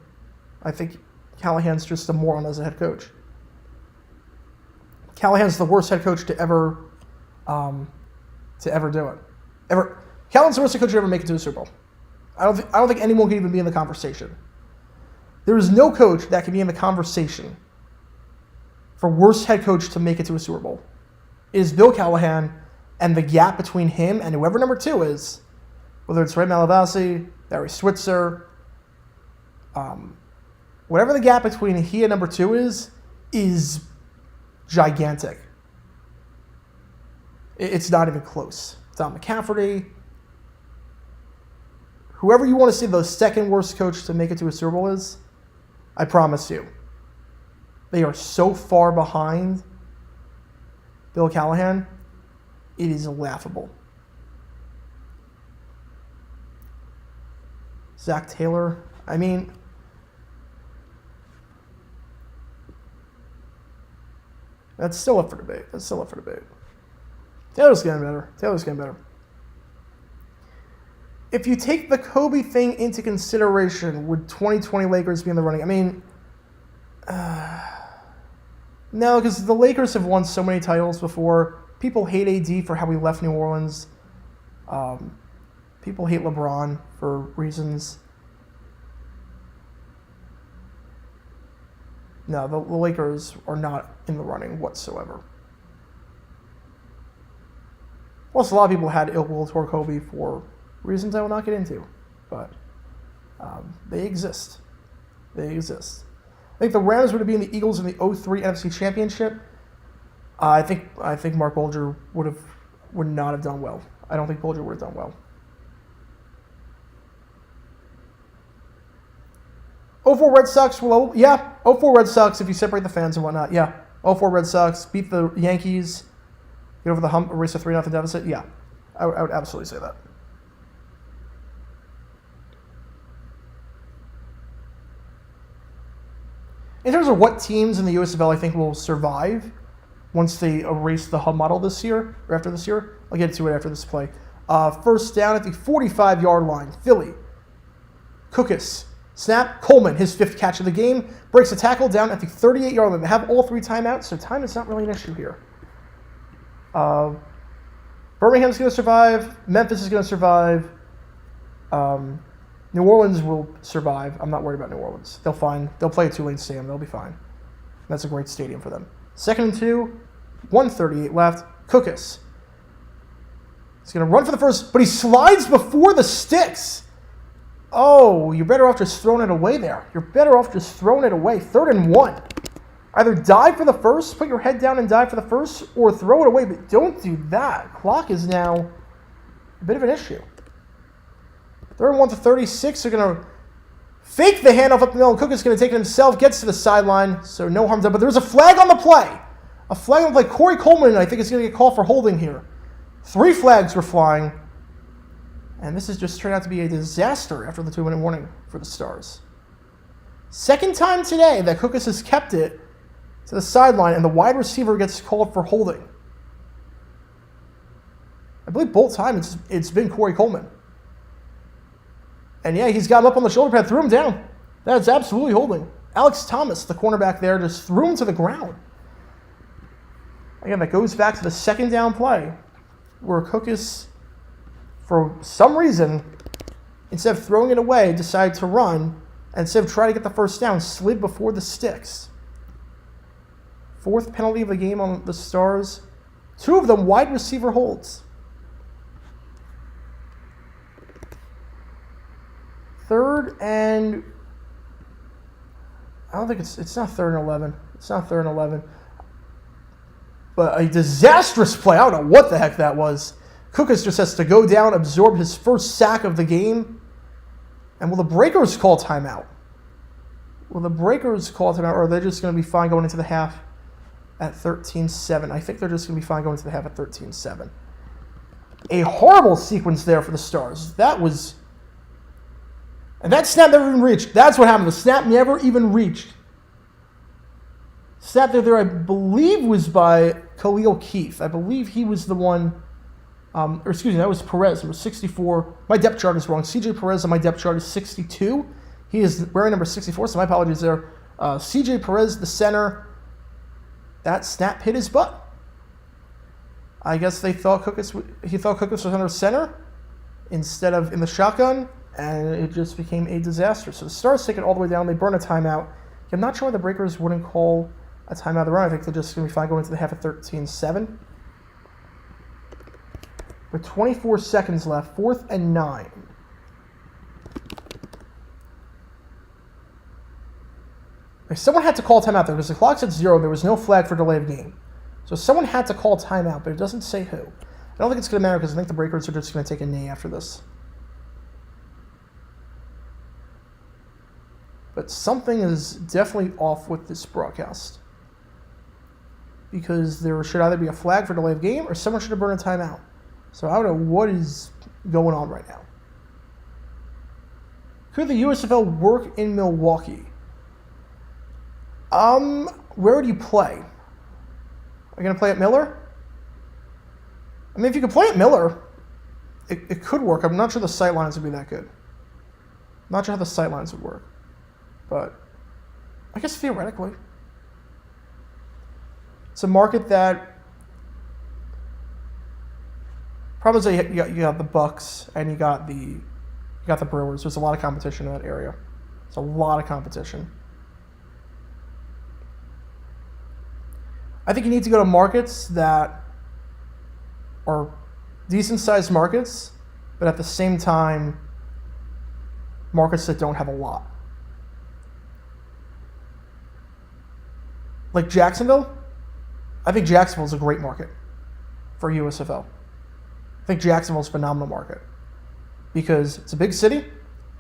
I think Callahan's just a moron as a head coach. Callahan's the worst head coach to ever do it. Callahan's the worst head coach to ever make it to a Super Bowl. I don't think anyone can even be in the conversation. There is no coach that can be in the conversation for worst head coach to make it to a Super Bowl. It is Bill Callahan, and the gap between him and whoever number 2 is, whether it's Ray Malavasi, Barry Switzer, whatever the gap between he and number 2 is gigantic. It's not even close. Tom McCafferty, whoever you want to see the second worst coach to make it to a Super Bowl is, I promise you, they are so far behind Bill Callahan, it is laughable. Zach Taylor, I mean, that's still up for debate. Taylor's getting better. If you take the Kobe thing into consideration, would 2020 Lakers be in the running? I mean, no, because the Lakers have won so many titles before. People hate AD for how he left New Orleans. People hate LeBron for reasons. No, the Lakers are not in the running whatsoever. Plus, a lot of people had ill will toward Kobe for reasons I will not get into, but they exist. I think the Rams would have been the Eagles in the 2003 NFC Championship. I think Mark Bulger would not have done well. I don't think Bulger would have done well. 04 Red Sox, well, yeah. 04 Red Sox, if you separate the fans and whatnot, yeah. 04 Red Sox, beat the Yankees, get over the hump, erase a 3-0 deficit, yeah. I would absolutely say that. In terms of what teams in the USFL I think will survive once they erase the hub model this year, or after this year, I'll get to it after this play. First down at the 45-yard line, Philly. Cookus Snap, Coleman, his 5th catch of the game, breaks a tackle down at the 38-yard line. They have all 3 timeouts, so time is not really an issue here. Birmingham's going to survive. Memphis is going to survive. New Orleans will survive. I'm not worried about New Orleans. They'll play at Tulane Stadium. They'll be fine. That's a great stadium for them. 2nd and 2, 1:38 left. Cookus. He's going to run for the first, but he slides before the sticks. Oh, you're better off just throwing it away there. You're better off just throwing it away. 3rd and 1. Either dive for the first, put your head down and dive for the first, or throw it away, but don't do that. Clock is now a bit of an issue. 3rd and 1 to 36. They're going to fake the handoff up the middle. Cook is going to take it himself, gets to the sideline, so no harm done. But there's a flag on the play. A flag on the play. Corey Coleman, I think, is going to get called for holding here. 3 flags were flying. And this has just turned out to be a disaster after the 2-minute warning for the Stars. 2nd time today that Cookus has kept it to the sideline, and the wide receiver gets called for holding. I believe both times it's been Corey Coleman. And yeah, he's got him up on the shoulder pad, threw him down. That's absolutely holding. Alex Thomas, the cornerback there, just threw him to the ground. Again, that goes back to the 2nd down play, where Cookus, for some reason, instead of throwing it away, decided to run, and instead of trying to get the first down, slid before the sticks. 4th penalty of the game on the Stars. 2 of them wide receiver holds. 3rd and... I don't think it's not 3rd and 11. It's not 3rd and 11. But a disastrous play. I don't know what the heck that was. Cookus just has to go down, absorb his first sack of the game. And will the Breakers call timeout? Will the Breakers call timeout, or are they just going to be fine going into the half at 13-7? I think they're just going to be fine going into the half at 13-7. A horrible sequence there for the Stars. That was... And that snap never even reached. That's what happened. The snap never even reached. Snap there, I believe, was by Khalil Keith. I believe he was the one... that was Perez. It was 64. My depth chart is wrong. CJ Perez on my depth chart is 62. He is wearing number 64, so my apologies there. CJ Perez, the center. That snap hit his butt. I guess he thought Cookus was under center instead of in the shotgun, and it just became a disaster. So the Stars take it all the way down. They burn a timeout. I'm not sure why the Breakers wouldn't call a timeout of the run. I think they're just going to be fine going into the half at 13-7. With 24 seconds left, 4th and 9. Someone had to call timeout there because the clock's at 0. There was no flag for delay of game. So someone had to call timeout, but it doesn't say who. I don't think it's going to matter because I think the Breakers are just going to take a knee after this. But something is definitely off with this broadcast. Because there should either be a flag for delay of game or someone should have burned a timeout. So I don't know what is going on right now. Could the USFL work in Milwaukee? Where would you play? Are you going to play at Miller? I mean, if you could play at Miller, it could work. I'm not sure the sightlines would be that good. I'm not sure how the sightlines would work. But I guess theoretically. It's a market that... Probably say you got the Bucks and you got the Brewers. There's a lot of competition in that area. It's a lot of competition. I think you need to go to markets that are decent-sized markets, but at the same time, markets that don't have a lot. Like Jacksonville, I think Jacksonville is a great market for USFL. I think Jacksonville's a phenomenal market because it's a big city,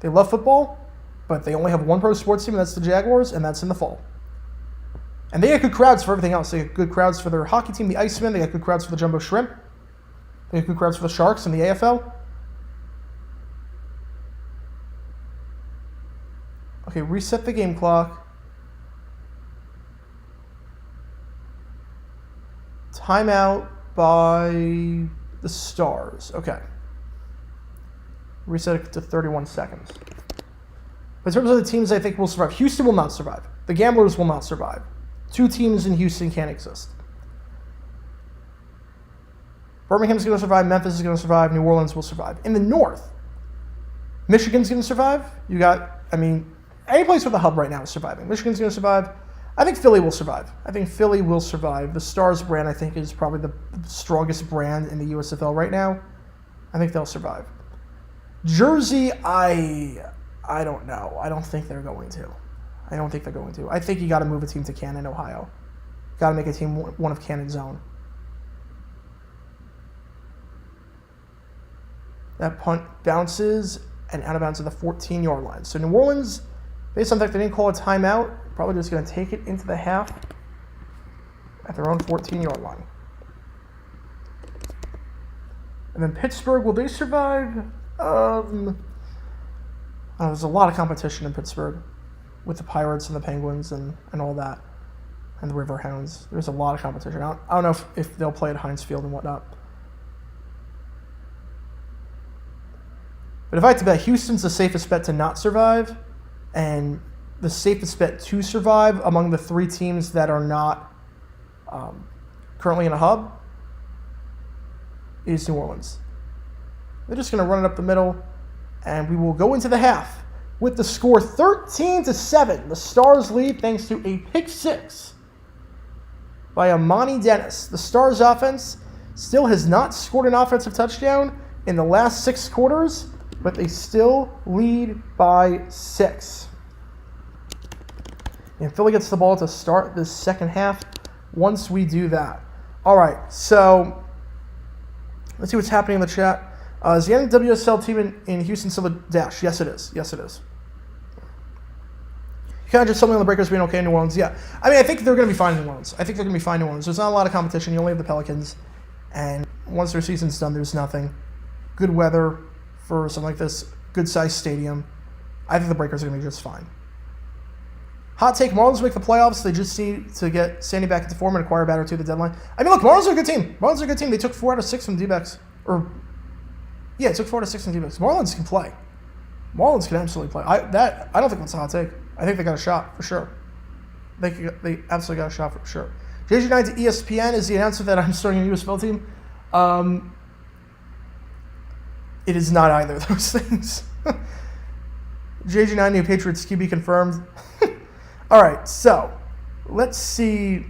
they love football, but they only have one pro sports team, and that's the Jaguars, and that's in the fall. And they get good crowds for everything else. They get good crowds for their hockey team, the Icemen. They get good crowds for the Jumbo Shrimp. They get good crowds for the Sharks in the AFL. Okay, reset the game clock. Timeout by the Stars. Okay. Reset it to 31 seconds. But in terms of the teams I think will survive, Houston will not survive. The Gamblers will not survive. 2 teams in Houston can't exist. Birmingham's going to survive. Memphis is going to survive. New Orleans will survive. In the North, Michigan's going to survive. You got, any place with a hub right now is surviving. Michigan's going to survive. I think Philly will survive. The Stars brand, I think, is probably the strongest brand in the USFL right now. I think they'll survive. Jersey, I don't know. I don't think they're going to. I think you got to move a team to Canton, Ohio. Got to make a team one of Cannon's own. That punt bounces and out of bounds at the 14-yard line. So New Orleans, based on the fact they didn't call a timeout, probably just going to take it into the half at their own 14-yard line. And then Pittsburgh, will they survive? There's a lot of competition in Pittsburgh with the Pirates and the Penguins and all that, and the Riverhounds. There's a lot of competition. I don't know if they'll play at Heinz Field and whatnot. But if I had to bet, Houston's the safest bet to not survive, and the safest bet to survive among the 3 teams that are not currently in a hub is New Orleans. They're just going to run it up the middle, and we will go into the half with the score 13-7. The Stars lead thanks to a pick 6 by Amani Dennis. The Stars offense still has not scored an offensive touchdown in the last 6 quarters, but they still lead by 6. And Philly gets the ball to start this second half once we do that. All right, so let's see what's happening in the chat. Is the NWSL team in Houston still a dash? Yes, it is. You kind of just something on the Breakers being okay in New Orleans. Yeah. I think they're going to be fine in New Orleans. There's not a lot of competition. You only have the Pelicans. And once their season's done, there's nothing. Good weather for something like this. Good-sized stadium. I think the Breakers are going to be just fine. Hot take, Marlins make the playoffs. They just need to get Sandy back into form and acquire a batter to the deadline. Look, Marlins are a good team. They took 4 out of 6 from D-backs. It took 4 out of 6 from D-backs. Marlins can play. Marlins can absolutely play. I don't think that's a hot take. I think they got a shot for sure. They absolutely got a shot for sure. JG9 to ESPN is the announcer that I'm starting a USFL team. It is not either of those things. JG9 new Patriots QB confirmed. All right, so let's see.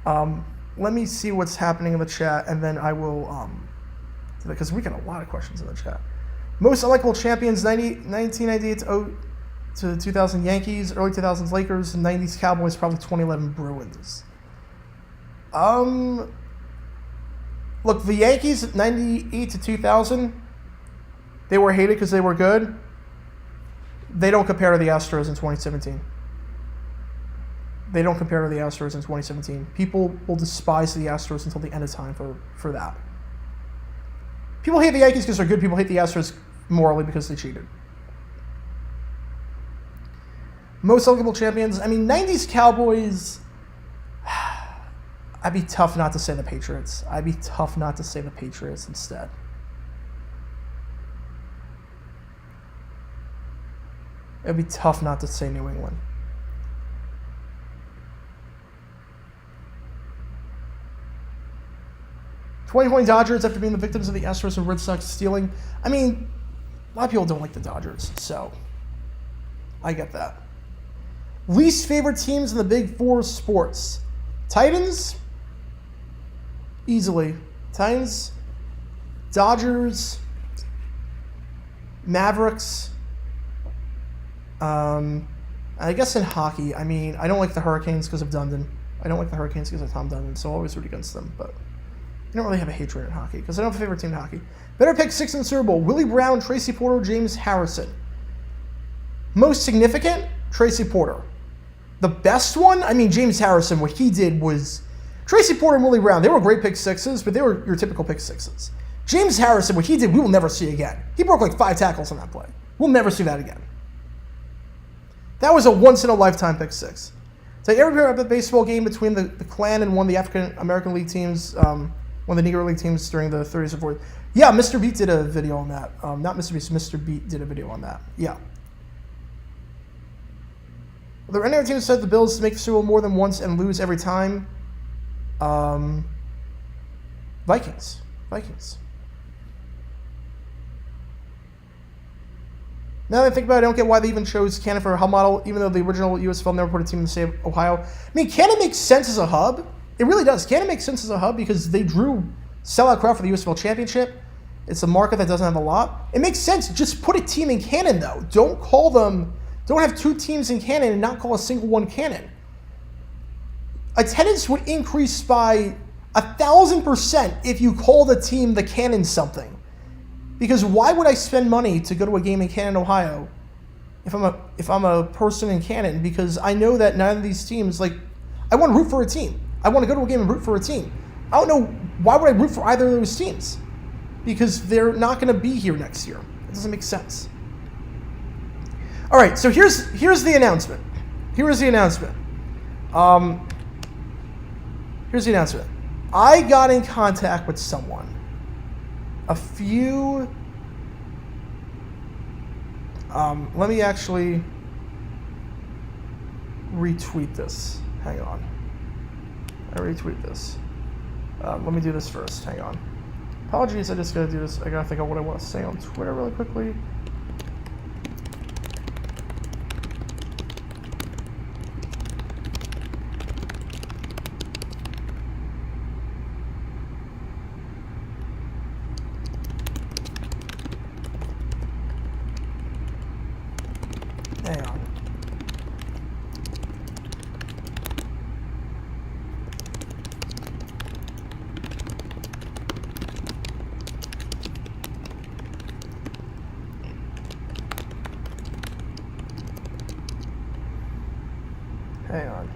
Let me see what's happening in the chat, and then I will, because we got a lot of questions in the chat. Most unlikable champions: 1998 to 2000 Yankees, early 2000s Lakers, 90s Cowboys, probably 2011 Bruins. Look, the Yankees 98 to 2000, they were hated because they were good. They don't compare to the Astros in 2017. People will despise the Astros until the end of time for that. People hate the Yankees because they're good. People hate the Astros morally because they cheated. Most unlikable champions. 90s Cowboys. I'd be tough not to say the Patriots. Instead. It'd be tough not to say New England. '2020 Dodgers after being the victims of the Astros and Red Sox stealing. A lot of people don't like the Dodgers, so I get that. Least favorite teams in the Big Four sports. Titans, easily. Titans, Dodgers, Mavericks. I guess in hockey, I don't like the Hurricanes because of Dundon. I don't like the Hurricanes because of Tom Dundon, so I'll always root against them, but I don't really have a hatred in hockey because I don't have a favorite team in hockey. Better pick 6 in the Super Bowl. Willie Brown, Tracy Porter, James Harrison. Most significant, Tracy Porter. The best one, James Harrison, what he did was... Tracy Porter and Willie Brown, they were great pick 6s, but they were your typical pick 6s. James Harrison, what he did, we will never see again. He broke like 5 tackles on that play. We'll never see that again. That was a once-in-a-lifetime pick 6. So you ever hear about the baseball game between the Klan and one of the African American League teams, one of the Negro League teams during the 30s and 40s? Yeah, Mr. Beat did a video on that. Not Mr. Beast, Mr. Beat did a video on that. Yeah. Are there any other teams that said the Bills to make the Super Bowl more than once and lose every time? Vikings. Now that I think about it, I don't get why they even chose Canton for a hub model, even though the original USFL never put a team in the state of Ohio. I mean, Canton makes sense as a hub. It really does. Canton makes sense as a hub because they drew sellout crowd for the USFL championship. It's a market that doesn't have a lot. It makes sense. Just put a team in Canton, though. Don't have two teams in Canton and not call a single one Canton. Attendance would increase by 1,000% if you called a team the Cannon something. Because why would I spend money to go to a game in Canton, Ohio, if I'm a person in Canton? Because I know that none of these teams, like, I want to root for a team. I want to go to a game and root for a team. I don't know, why would I root for either of those teams? Because they're not going to be here next year. It doesn't make sense. All right, so here's the announcement. Here's the announcement. I got in contact with someone. Let me actually retweet this. Hang on. I retweet this. Let me do this first. Hang on. Apologies, I just gotta do this. I gotta think of what I want to say on Twitter really quickly. Hang on. Hang on.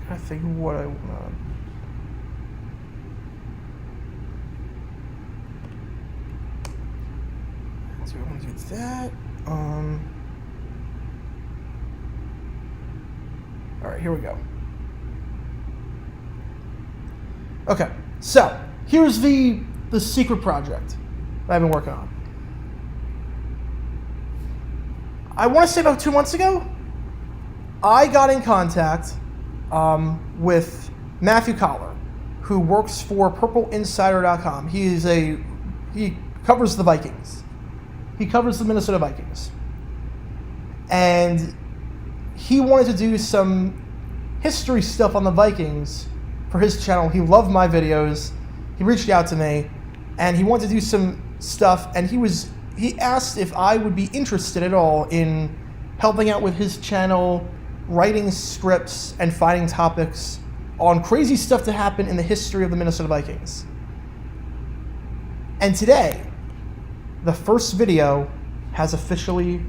I think what I want. So I want to do that. All right, here we go. Okay, so here's the secret project that I've been working on. I want to say about 2 months ago, I got in contact with Matthew Collar, who works for PurpleInsider.com. He covers the Vikings. He covers the Minnesota Vikings. And he wanted to do some history stuff on the Vikings for his channel. He loved my videos. He reached out to me, and he wanted to do some stuff, and he asked if I would be interested at all in helping out with his channel, writing scripts and finding topics on crazy stuff to happen in the history of the Minnesota Vikings. And today, the first video has officially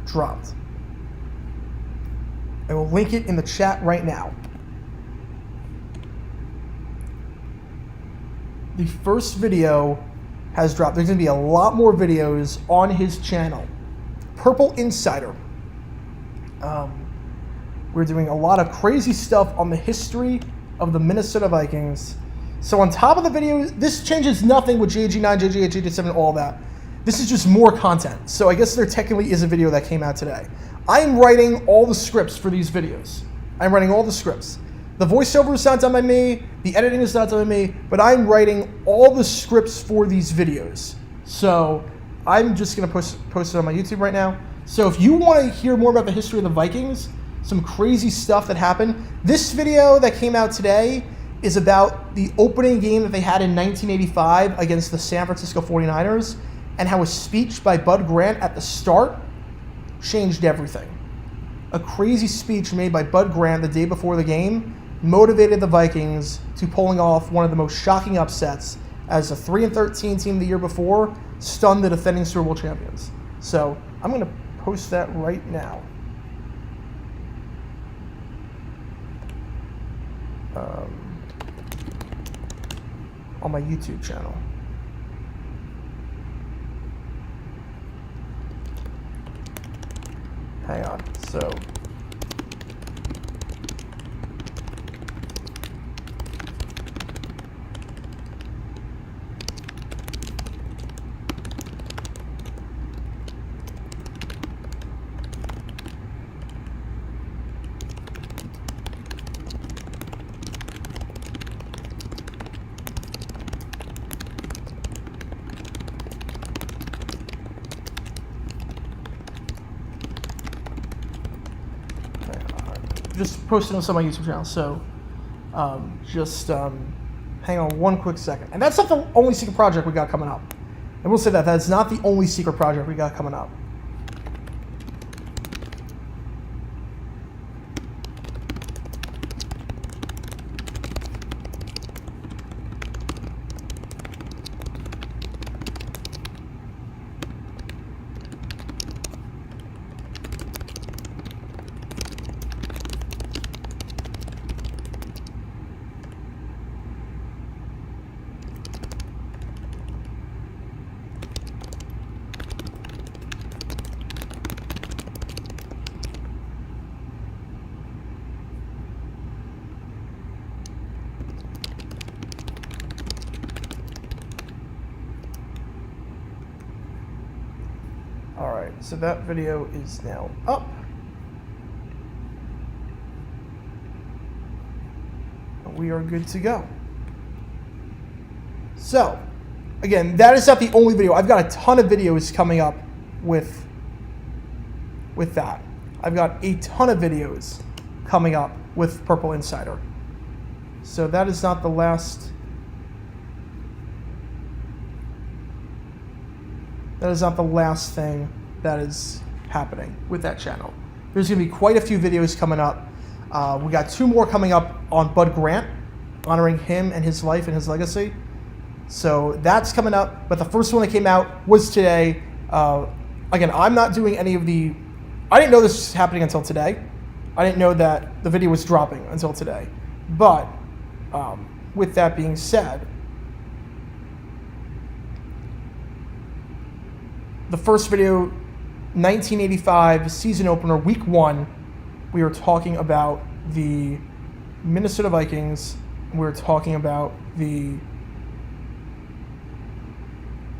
dropped. I will link it in the chat right now. The first video has dropped. There's going to be a lot more videos on his channel. Purple Insider. We're doing a lot of crazy stuff on the history of the Minnesota Vikings. So on top of the video, this changes nothing with JG9, JG8, JG7, all that. This is just more content. So I guess there technically is a video that came out today. I'm writing all the scripts for these videos. I'm writing all the scripts. The voiceover is not done by me. The editing is not done by me. But I'm writing all the scripts for these videos. So I'm just going to post it on my YouTube right now. So if you want to hear more about the history of the Vikings, some crazy stuff that happened, this video that came out today is about the opening game that they had in 1985 against the San Francisco 49ers, and how a speech by Bud Grant at the start changed everything. A crazy speech made by Bud Grant the day before the game motivated the Vikings to pulling off one of the most shocking upsets, as a 3-13 team the year before stunned the defending Super Bowl champions. So I'm going to post that right now. On my YouTube channel. Hang on. So. Just posted on some of my YouTube channel, so hang on one quick second. And that's not the only secret project we got coming up. And we'll say that that's not the only secret project we got coming up. Alright, so that video is now up. We are good to go. So, again, that is not the only video. I've got a ton of videos coming up with that. I've got a ton of videos coming up with Purple Insider. So that is not the last. That is not the last thing that is happening with that channel. There's going to be quite a few videos coming up. We got 2 more coming up on Bud Grant, honoring him and his life and his legacy. So that's coming up. But the first one that came out was today. Again, I'm not doing any of the. I didn't know this was happening until today. I didn't know that the video was dropping until today. But with that being said, the first video, 1985 season opener, week 1, we were talking about the Minnesota Vikings. We were talking about the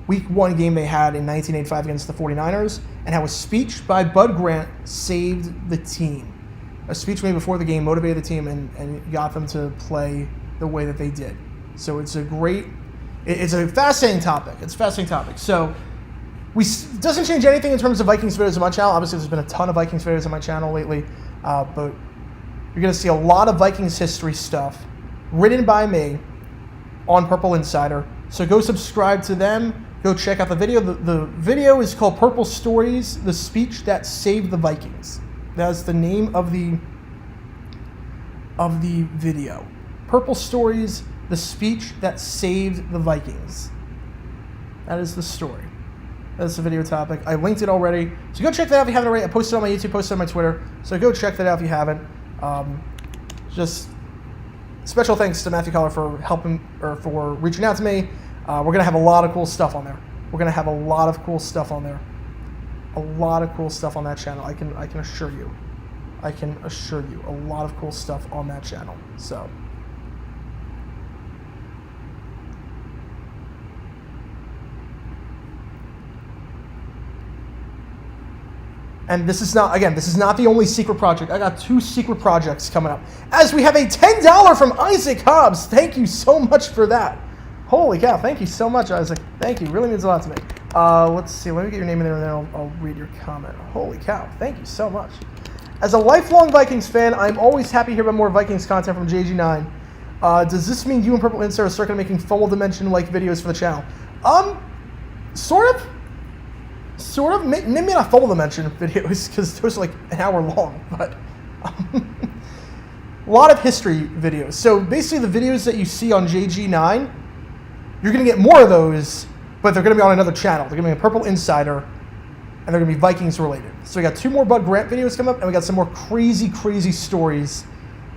week 1 game they had in 1985 against the 49ers and how a speech by Bud Grant saved the team. A speech made before the game motivated the team and got them to play the way that they did. So it's a fascinating topic. It's a fascinating topic. So it doesn't change anything in terms of Vikings videos on my channel. Obviously, there's been a ton of Vikings videos on my channel lately, but you're going to see a lot of Vikings history stuff written by me on Purple Insider. So go subscribe to them. Go check out the video. The video is called Purple Stories, the speech that saved the Vikings. That's the name of the video. Purple Stories, the speech that saved the Vikings. That is the story. That's the video topic. I linked it already. So go check that out if you haven't already. I posted it on my YouTube, posted it on my Twitter. So go check that out if you haven't. Just special thanks to Matthew Collar for helping or for reaching out to me. We're going to have a lot of cool stuff on there. We're going to have a lot of cool stuff on there. A lot of cool stuff on that channel. I can assure you. I can assure you a lot of cool stuff on that channel. So and this is not the only secret project. I got 2 secret projects coming up. As we have a $10 from Isaac Hobbs. Thank you so much for that. Holy cow, thank you so much, Isaac. Thank you, really means a lot to me. Let's see, let me get your name in there and then I'll read your comment. Holy cow, thank you so much. As a lifelong Vikings fan, I'm always happy to hear about more Vikings content from JG9. Does this mean you and Purple Insider are starting making Fumble Dimension-like videos for the channel? Sort of. Maybe not Fumble Dimension videos, because those are like an hour long, but a lot of history videos. So basically the videos that you see on JG9, you're going to get more of those, but they're going to be on another channel. They're going to be a Purple Insider, and they're going to be Vikings related. So we got 2 more Bud Grant videos coming up, and we got some more crazy, crazy stories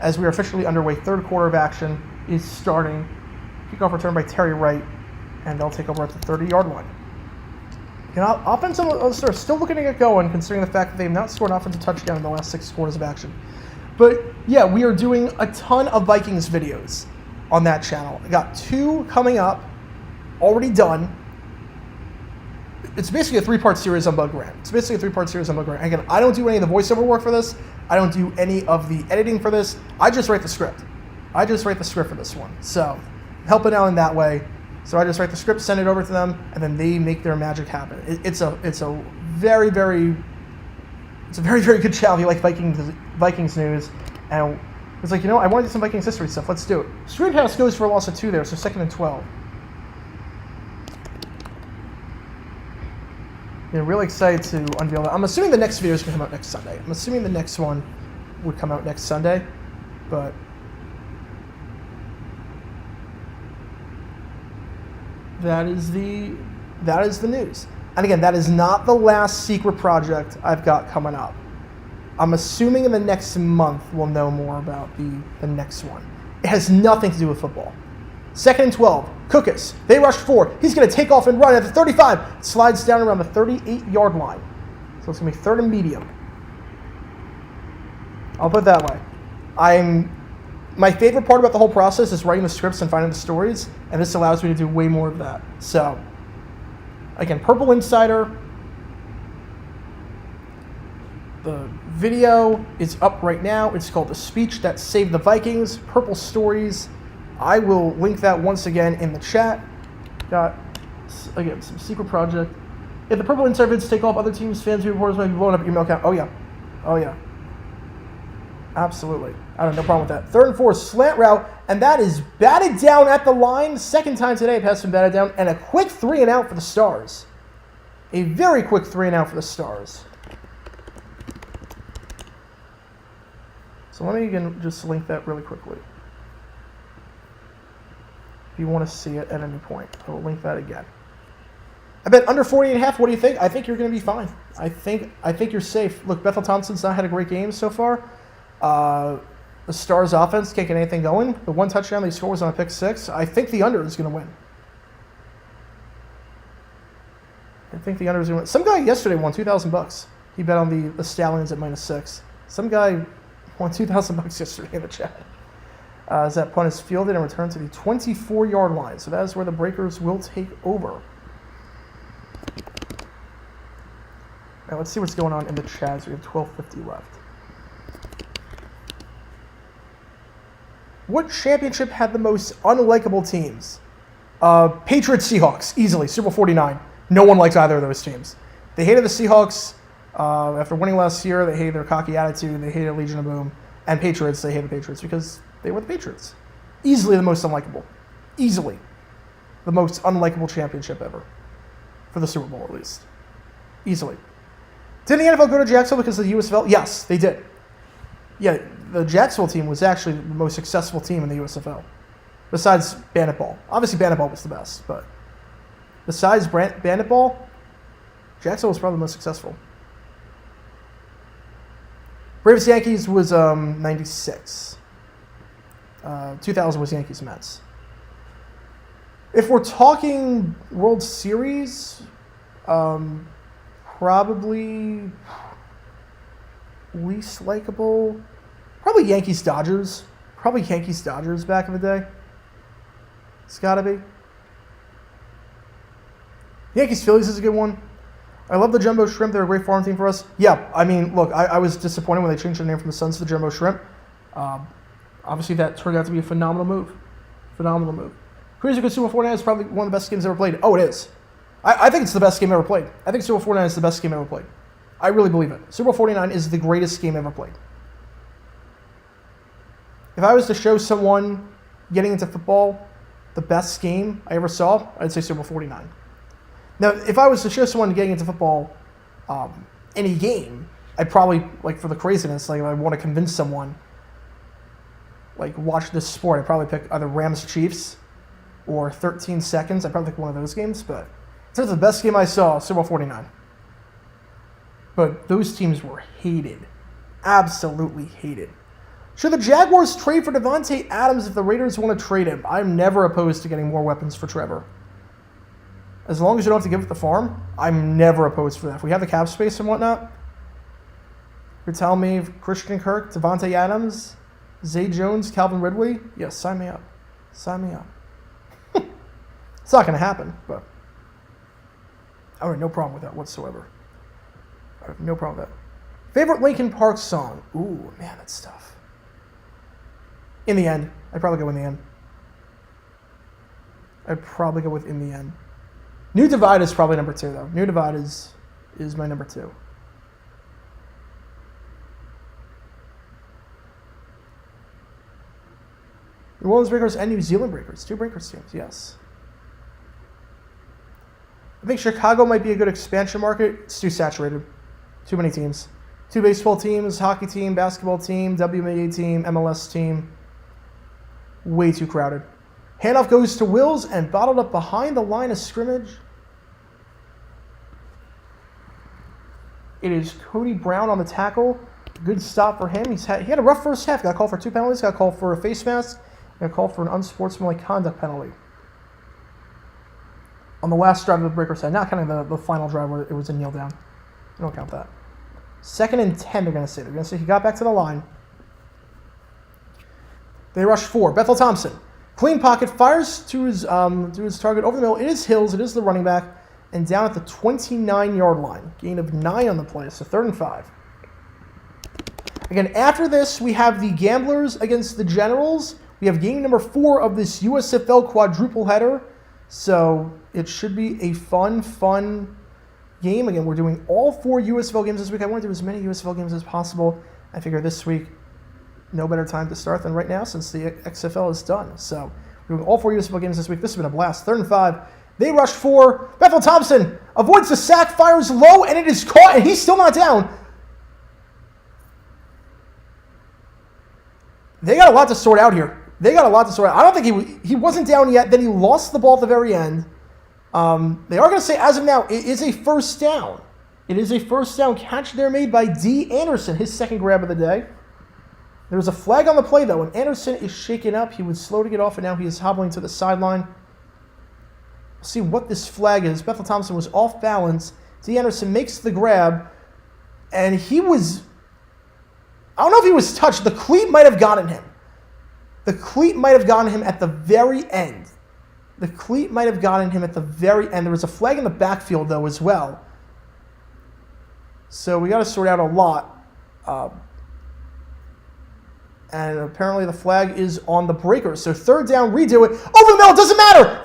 as we are officially underway. Third quarter of action is starting. Kickoff return by Terry Wright, and they'll take over at the 30-yard line. Offense are still looking to get going, considering the fact that they've not scored an offensive touchdown in the last 6 quarters of action. But yeah, we are doing a ton of Vikings videos on that channel. I got 2 coming up, already done. It's basically a 3-part series on Bug Rant. Again, I don't do any of the voiceover work for this. I don't do any of the editing for this. I just write the script. For this one. So, helping out in that way. So I just write the script, send it over to them, and then they make their magic happen. It's a very, very good channel if you like Vikings news. And it's like, I want to do some Vikings history stuff. Let's do it. Stream House goes for a loss of 2 there, so 2nd and 12. Yeah, really excited to unveil that. I'm assuming the next video is going to come out next Sunday. I'm assuming the next one would come out next Sunday, but that is the news. And again, that is not the last secret project I've got coming up. I'm assuming in the next month we'll know more about the next one. It has nothing to do with football. 2nd and 12. Cookus. They rush 4. He's going to take off and run at the 35. Slides down around the 38-yard line. So it's going to be 3rd and medium. I'll put it that way. My favorite part about the whole process is writing the scripts and finding the stories, and this allows me to do way more of that. So, again, Purple Insider. The video is up right now. It's called The Speech That Saved the Vikings, Purple Stories. I will link that once again in the chat. Got, again, some secret project. If the Purple Insider vids take off, other teams, fans, reporters might be blowing up your email account. Oh, yeah. Absolutely. I don't have no problem with that. 3rd and 4, slant route, and that is batted down at the line. 2nd time today it has been batted down, and a quick 3 and out for the Stars. A very quick 3 and out for the Stars. So let me again just link that really quickly. If you want to see it at any point, I will link that again. I bet under 40.5. What do you think? I think you're going to be fine. I think you're safe. Look, Bethel Thompson's not had a great game so far. The Stars offense can't get anything going. The 1 touchdown they scored was on a pick 6. I think the under is going to win. Some guy yesterday won $2,000. He bet on the Stallions at -6. Some guy won $2,000 yesterday in the chat. As that punt is fielded and returned to the 24-yard line. So that is where the Breakers will take over. Now let's see what's going on in the chat. So we have 12:50 left. What championship had the most unlikable teams? Patriots, Seahawks, easily. Super Bowl 49. No one likes either of those teams. They hated the Seahawks after winning last year. They hated their cocky attitude. They hated Legion of Boom. And Patriots, they hate the Patriots because they were the Patriots. Easily the most unlikable. Easily the most unlikable championship ever. For the Super Bowl, at least. Easily. Did the NFL go to Jacksonville because of the USFL? Yes, they did. Yeah, the Jacksonville team was actually the most successful team in the USFL. Besides Bandit Ball. Obviously, Bandit Ball was the best, but besides Bandit Ball, Jacksonville was probably the most successful. Braves Yankees was 96. 2000 was Yankees Mets. If we're talking World Series, probably least likable, probably Yankees Dodgers. Probably Yankees Dodgers back in the day. It's got to be. Yankees Phillies is a good one. I love the Jumbo Shrimp. They're a great farm team for us. Yeah, I mean, look, I was disappointed when they changed their name from the Suns to the Jumbo Shrimp. Obviously, that turned out to be a phenomenal move. Phenomenal move. Crazy Good Super Bowl 49 is probably one of the best games ever played. Oh, it is. I think it's the best game ever played. I think Super Bowl 49 is the best game ever played. I really believe it. Super Bowl 49 is the greatest game ever played. If I was to show someone getting into football the best game I ever saw, I'd say Super Bowl 49. Now, if I was to show someone getting into football any game, I'd probably, like, for the craziness, like, if I want to convince someone, like, watch this sport, I'd probably pick either Rams Chiefs or 13 Seconds. I'd probably pick one of those games, but in terms of the best game I saw, Super Bowl 49. But those teams were hated. Absolutely hated. Should the Jaguars trade for Devontae Adams if the Raiders want to trade him? I'm never opposed to getting more weapons for Trevor. As long as you don't have to give up the farm, I'm never opposed for that. If we have the cap space and whatnot, you're telling me Christian Kirk, Devontae Adams, Zay Jones, Calvin Ridley? Yes, sign me up. Sign me up. It's not going to happen, but I have no problem with that whatsoever. I have no problem with that. Favorite Linkin Park song? Ooh, man, that's tough. In the End. I'd probably go In the End. I'd probably go with In the End. New Divide is probably number 2, though. New Divide is my number 2. New Orleans Breakers and New Zealand Breakers. 2 Breakers teams, yes. I think Chicago might be a good expansion market. It's too saturated. Too many teams. 2 baseball teams, hockey team, basketball team, WNBA team, MLS team. Way too crowded. Handoff goes to Wills and bottled up behind the line of scrimmage. It is Cody Brown on the tackle. Good stop for him. He had a rough first half. Got called for 2 penalties. Got called for a face mask. Got called for an unsportsmanlike conduct penalty. On the last drive of the Breakers side. Not counting the final drive where it was a kneel down. I don't count that. 2nd and 10, they're going to say. They're going to say he got back to the line. They rush 4. Bethel Thompson. Clean pocket. Fires to his target over the middle. It is Hills. It is the running back. And down at the 29-yard line. Gain of 9 on the play. So 3rd and 5. Again, after this, we have the Gamblers against the Generals. We have game number 4 of this USFL quadruple header. So it should be a fun game. Again, we're doing all 4 USFL games this week. I want to do as many USFL games as possible. I figure this week, no better time to start than right now since the XFL is done. So we're doing all 4 USFL games this week. This has been a blast. 3rd and 5. They rush 4. Bethel Thompson avoids the sack, fires low, and it is caught, and he's still not down. They got a lot to sort out here. I don't think he wasn't down yet. Then he lost the ball at the very end. They are going to say, as of now, it is a first down. It is a first down catch there made by D. Anderson, his 2nd grab of the day. There was a flag on the play, though, and Anderson is shaken up. He was slow to get off, and now he is hobbling to the sideline. We'll see what this flag is. Bethel Thompson was off balance. D. Anderson makes the grab, and I don't know if he was touched. The cleat might have gotten him. The cleat might have gotten him at the very end. There was a flag in the backfield, though, as well. So we got to sort out a lot. And apparently the flag is on the Breakers. So 3rd down, redo it. Over the middle,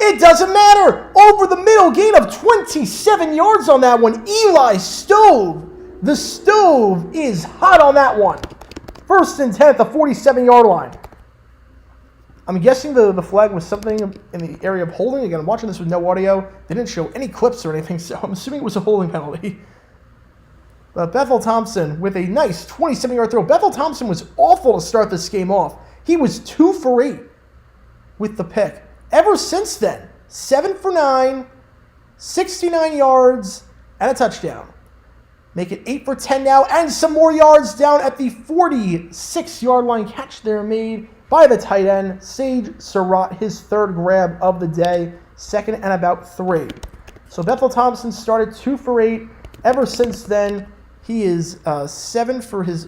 it doesn't matter. Over the middle, gain of 27 yards on that one. Eli Stove. The Stove is hot on that one. 1st and 10 at the 47-yard line. I'm guessing the flag was something in the area of holding. Again, I'm watching this with no audio. They didn't show any clips or anything, so I'm assuming it was a holding penalty. But Bethel Thompson with a nice 27-yard throw. Bethel Thompson was awful to start this game off. He was 2 for 8 with the pick. Ever since then, 7 for 9, 69 yards, and a touchdown. Make it 8 for 10 now, and some more yards down at the 46-yard line. Catch there made by the tight end, Sage Surratt, his 3rd grab of the day, 2nd and about 3. So Bethel Thompson started 2 for 8. Ever since then, he is 8 for his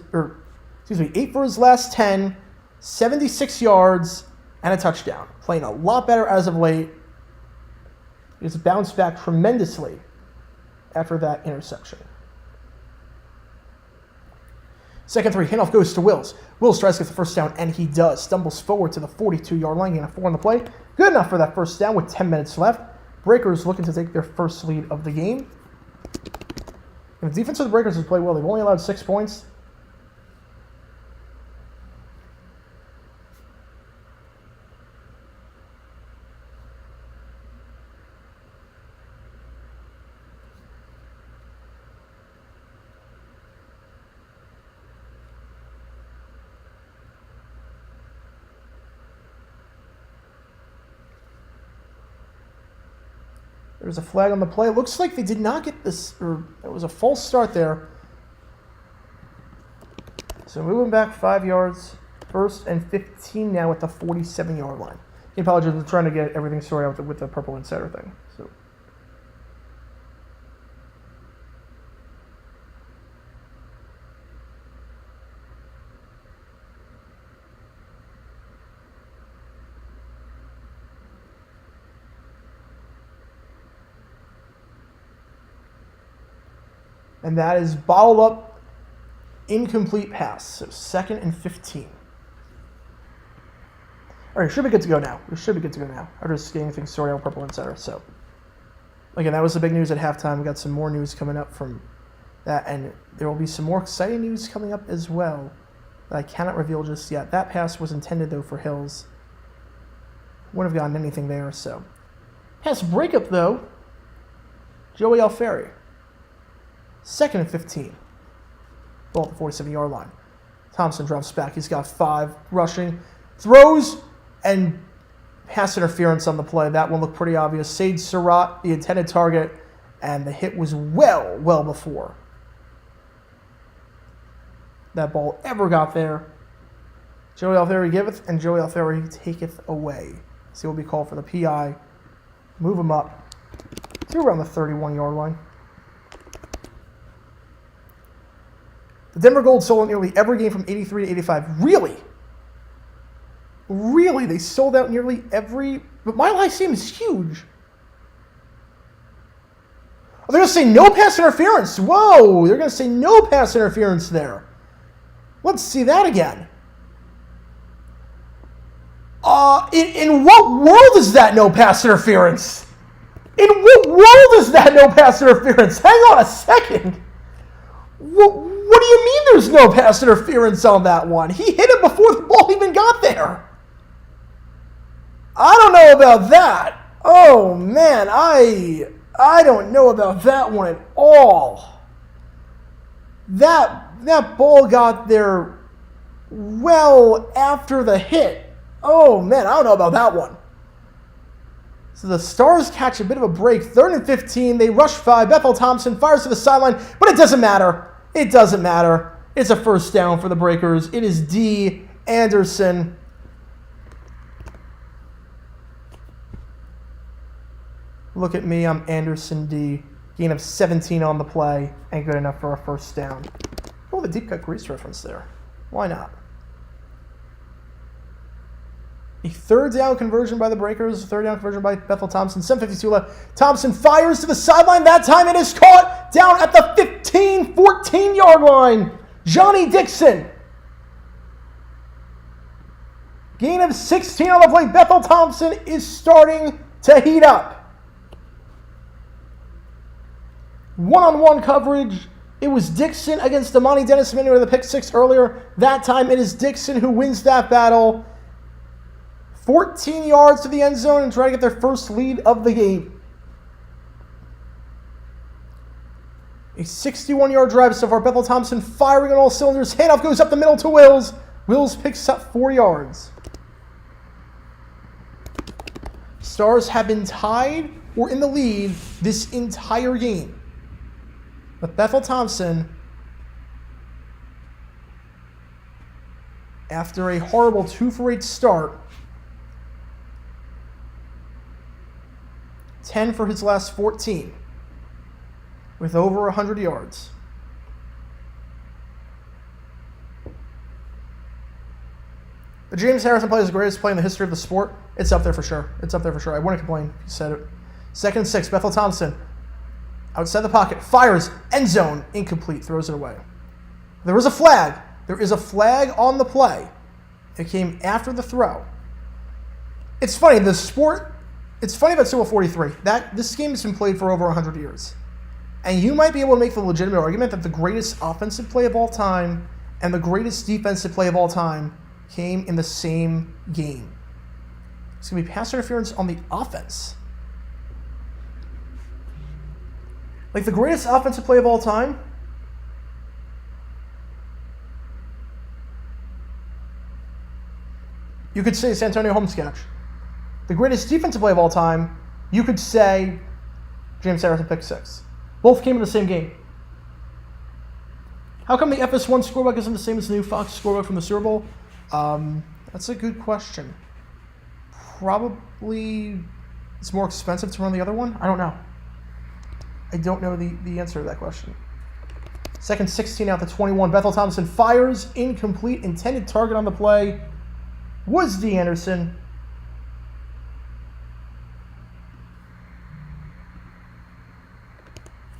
last 10, 76 yards, and a touchdown. Playing a lot better as of late. He has bounced back tremendously after that interception. 2nd 3, handoff goes to Wills. Wills tries to get the first down, and he does. Stumbles forward to the 42-yard line, getting a 4 on the play. Good enough for that first down with 10 minutes left. Breakers looking to take their first lead of the game. And the defense of the Breakers has played well. They've only allowed 6 points. There's a flag on the play. It looks like they did not get this, or it was a false start there. So moving back 5 yards, 1st and 15 now at the 47-yard line. I apologize for trying to get everything sorted out with the Purple Insider thing. So And that is bottled up, incomplete pass. So 2nd and 15. All right, should be good to go now. We should be good to go now. After just getting things sorted out, purple and center. So, again, that was the big news at halftime. We got some more news coming up from that, and there will be some more exciting news coming up as well that I cannot reveal just yet. That pass was intended, though, for Hills. Wouldn't have gotten anything there, so. Pass breakup, though. Joey Alfieri. 2nd and 15. Ball at the 47-yard line. Thompson drops back. He's got 5 rushing. Throws and pass interference on the play. That one looked pretty obvious. Sage Surratt, the intended target, and the hit was well before that ball ever got there. Joey Alfieri giveth, and Joey Alfieri taketh away. So he'll be called for the PI. Move him up to around the 31-yard line. The Denver Gold sold out nearly every game from 83 to 85. Really? Really? They sold out nearly every... But Mile High Stadium is huge. Oh, they're going to say no pass interference. Whoa! They're going to say no pass interference there. Let's see that again. In what world is that no pass interference? In what world is that no pass interference? Hang on a second. What do you mean there's no pass interference on that one? He hit it before the ball even got there. I don't know about that. Oh, man, I don't know about that one at all. That ball got there well after the hit. Oh, man, I don't know about that one. So the Stars catch a bit of a break. 3rd and 15. They rush 5. Bethel Thompson fires to the sideline, but it doesn't matter. It doesn't matter. It's a first down for the Breakers. It is D. Anderson. Look at me. I'm Anderson D. Gain of 17 on the play. Ain't good enough for a first down. Oh, the deep cut grease reference there. Why not? A 3rd down conversion by the Breakers. 3rd down conversion by Bethel Thompson. 7:52 left. Thompson fires to the sideline. That time it is caught down at the 15, 14-yard line. Johnny Dixon. Gain of 16 on the play. Bethel Thompson is starting to heat up. One-on-one coverage. It was Dixon against Damani Dennis Manu with the pick 6 earlier. That time it is Dixon who wins that battle. 14 yards to the end zone and try to get their first lead of the game. A 61-yard drive so far. Bethel Thompson firing on all cylinders. Handoff goes up the middle to Wills. Wills picks up 4 yards. Stars have been tied or in the lead this entire game. But Bethel Thompson, after a horrible 2-for-8 start, 10 for his last 14, with over 100 yards. The James Harrison play is the greatest play in the history of the sport. It's up there for sure. It's up there for sure. I wouldn't complain if you said it. 2nd and 6, Bethel Thompson, outside the pocket, fires, end zone, incomplete, throws it away. There was a flag. There is a flag on the play. It came after the throw. It's funny, it's funny about Super Bowl 43. This game has been played for over 100 years. And you might be able to make the legitimate argument that the greatest offensive play of all time and the greatest defensive play of all time came in the same game. It's going to be pass interference on the offense. Like the greatest offensive play of all time? You could say Santonio Holmes catch. The greatest defensive play of all time, you could say James Harrison pick 6. Both came in the same game. How come the FS1 scorebook isn't the same as the new Fox scorebook from the Super Bowl? That's a good question. Probably it's more expensive to run the other one? I don't know. I don't know the answer to that question. 2nd 16 out to 21. Bethel Thompson fires, incomplete, intended target on the play was D. Anderson.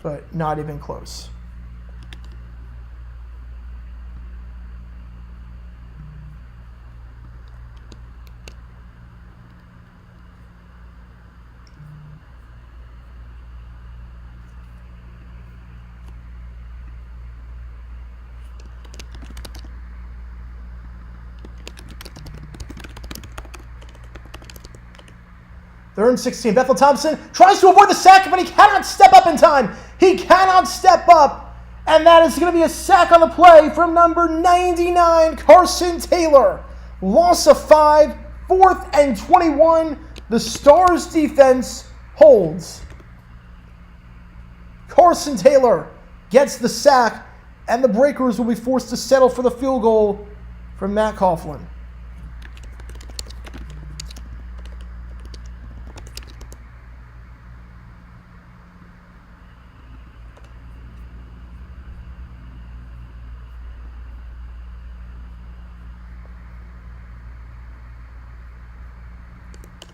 But not even close. They're in 16. Bethel Thompson tries to avoid the sack, but he cannot step up in time. He cannot step up. And that is going to be a sack on the play from number 99, Carson Taylor. Loss of 5, 4th and 21. The Stars defense holds. Carson Taylor gets the sack, and the Breakers will be forced to settle for the field goal from Matt Coughlin.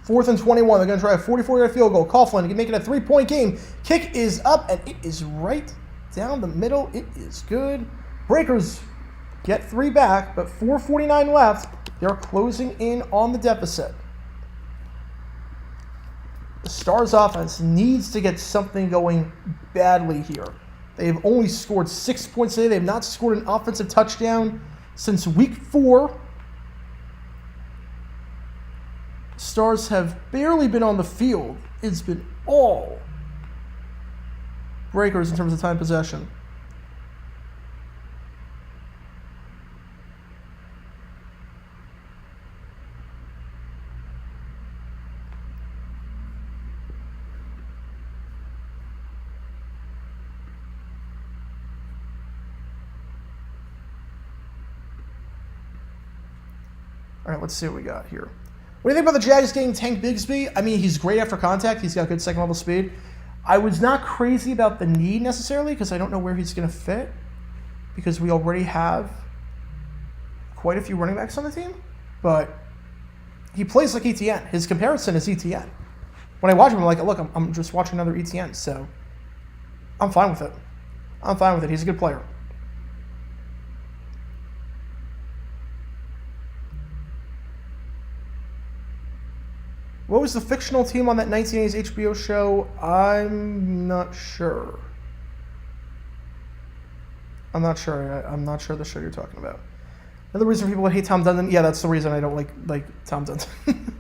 Fourth and 21. They're going to try a 44-yard field goal. Coughlin can make it a 3-point game. Kick is up, and it is right down the middle. It is good. Breakers get 3 back, but 4:49 left. They're closing in on the deficit. The Stars offense needs to get something going badly here. They've only scored 6 points today. They have not scored an offensive touchdown since week 4. Stars have barely been on the field. It's been all Breakers in terms of time possession. All right, let's see what we got here. What do you think about the Jags getting Tank Bigsby? I mean, he's great after contact. He's got good second-level speed. I was not crazy about the need necessarily because I don't know where he's going to fit because we already have quite a few running backs on the team. But he plays like ETN. His comparison is ETN. When I watch him, I'm like, look, I'm just watching another ETN, so I'm fine with it. I'm fine with it. He's a good player. What was the fictional team on that 1980s HBO show? I'm not sure. I'm not sure the show you're talking about. Another reason people would hate Tom Dundon. Yeah, that's the reason I don't like Tom Dundon.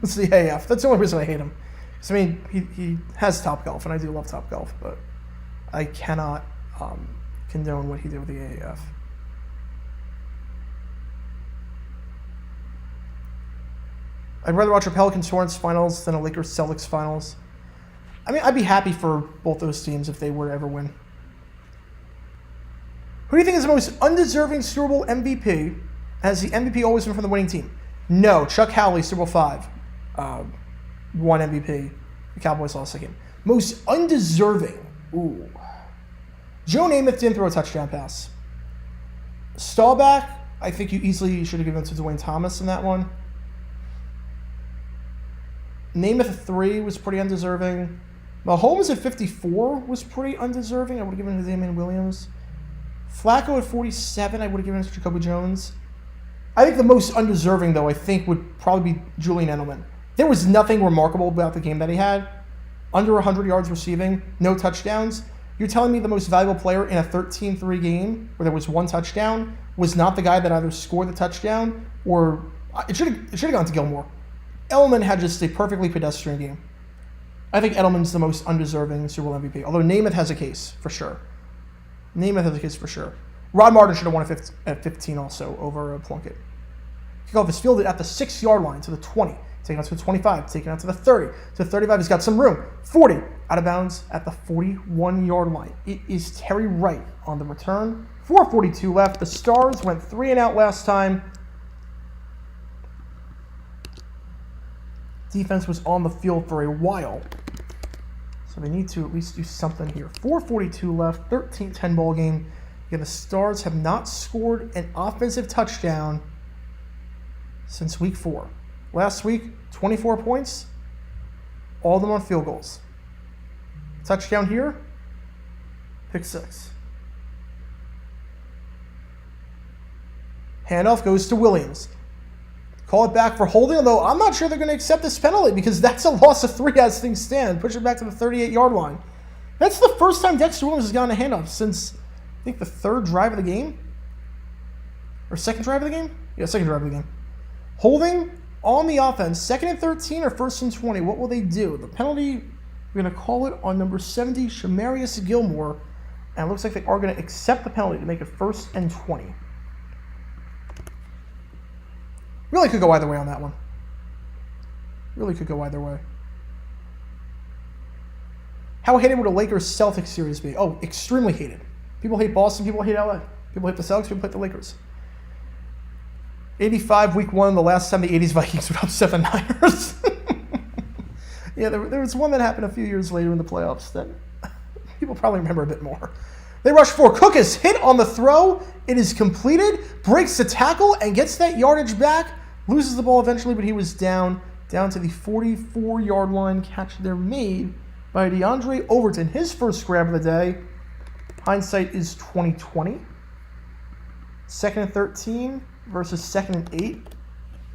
It's the AF. That's the only reason I hate him. Because, I mean, he has Top Golf, and I do love Top Golf, but I cannot condone what he did with the AAF. I'd rather watch a Pelicans-Hornets finals than a Lakers-Celtics finals. I mean, I'd be happy for both those teams if they were to ever win. Who do you think is the most undeserving Super Bowl MVP? Has the MVP always been from the winning team? No, Chuck Howley, Super Bowl 5, won MVP. The Cowboys lost the game. Most undeserving. Ooh. Joe Namath didn't throw a touchdown pass. Staubach, I think you easily should have given it to Dwayne Thomas in that one. Namath 3 was pretty undeserving. Mahomes at 54 was pretty undeserving. I would have given it to Damian Williams. Flacco at 47, I would have given it to Jacoby Jones. I think the most undeserving, though, I think would probably be Julian Edelman. There was nothing remarkable about the game that he had. Under 100 yards receiving, no touchdowns. You're telling me the most valuable player in a 13-3 game where there was one touchdown was not the guy that either scored the touchdown or it should have gone to Gilmore. Edelman had just a perfectly pedestrian game. I think Edelman's the most undeserving Super Bowl MVP, although Namath has a case for sure. Rod Martin should have won at 15 also over Plunkett. Kickoff is fielded at the 6-yard line to the 20, taken out to the 25, taken out to the 30, to the 35. He's got some room. 40, out of bounds at the 41-yard line. It is Terry Wright on the return. 4:42 left. The Stars went 3 and out last time. Defense was on the field for a while, so they need to at least do something here. 4:42 left, 13-10 ball game. Again, the Stars have not scored an offensive touchdown since week 4. Last week, 24 points, all of them on field goals. Touchdown here, pick 6. Handoff goes to Williams. Call it back for holding, although I'm not sure they're going to accept this penalty because that's a loss of 3 as things stand. Push it back to the 38-yard line. That's the first time Dexter Williams has gotten a handoff since, I think, the 3rd drive of the game? Or 2nd drive of the game? Yeah, 2nd drive of the game. Holding, On the offense, 2nd and 13 or 1st and 20, what will they do? The penalty, we're going to call it on number 70, Shamarius Gilmore. And it looks like they are going to accept the penalty to make it 1st and 20. Really could go either way on that one. Really could go either way. How hated would a Lakers-Celtics series be? Oh, extremely hated. People hate Boston, people hate LA. People hate the Celtics, people hate the Lakers. 85, week 1, the last time the 80s Vikings would upset the Niners. Yeah, there was one that happened a few years later in the playoffs that people probably remember a bit more. They rush 4. Cook is hit on the throw. It is completed, breaks the tackle, and gets that yardage back. Loses the ball eventually, but he was down to the 44-yard line. Catch there made by DeAndre Overton. His first grab of the day. Hindsight is 2020. 2nd and 13 versus 2nd and 8.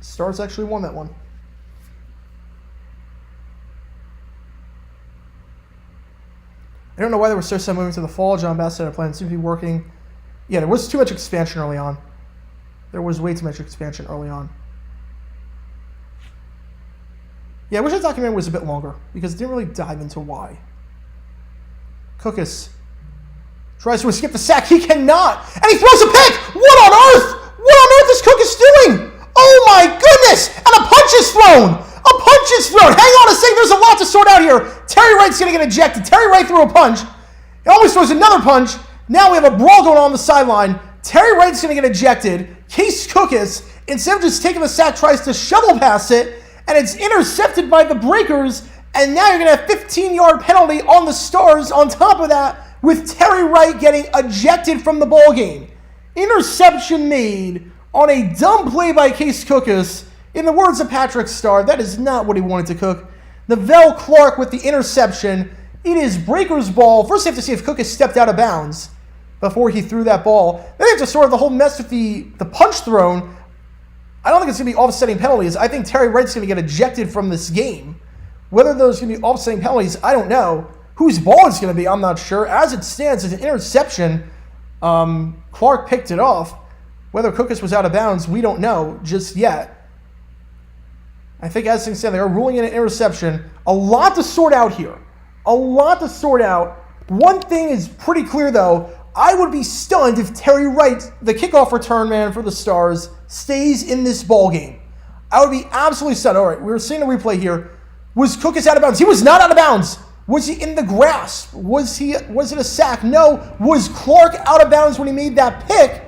Stars actually won that one. I don't know why they were so sad moving to the fall. John Bass said a plan seemed to be working. Yeah, there was too much expansion early on. There was way too much expansion early on. Yeah, I wish the documentary was a bit longer because it didn't really dive into why. Cookus tries to escape the sack. He cannot. And he throws a pick. What on earth? What on earth is Cookus doing? Oh my goodness. And a punch is thrown. A punch is thrown. Hang on a second. There's a lot to sort out here. Terry Wright's going to get ejected. Terry Wright threw a punch. He almost throws another punch. Now we have a brawl going on the sideline. Terry Wright's going to get ejected. Case Cookus, instead of just taking the sack, tries to shovel past it. And it's intercepted by the Breakers. And now you're going to have 15-yard penalty on the Stars on top of that, with Terry Wright getting ejected from the ball game. Interception made on a dumb play by Case Cookus. In the words of Patrick Starr, that is not what he wanted to cook. Neville Clark with the interception. It is Breakers' ball. First, they have to see if Cookus stepped out of bounds before he threw that ball. Then they have to sort of the whole mess with the punch thrown. I don't think it's going to be offsetting penalties. I think Terry Wright's going to get ejected from this game. Whether those are going to be offsetting penalties, I don't know. Whose ball it's going to be, I'm not sure. As it stands, it's an interception. Clark picked it off. Whether Cookus was out of bounds, we don't know just yet. I think as things stand, they are ruling in an interception. A lot to sort out here. A lot to sort out. One thing is pretty clear, though. I would be stunned if Terry Wright, the kickoff return man for the Stars, stays in this ball game. I would be absolutely stunned. All right, we were seeing a replay here. Was Cookus out of bounds? He was not out of bounds. Was he in the grasp? Was it a sack? No. Was Clark out of bounds when he made that pick?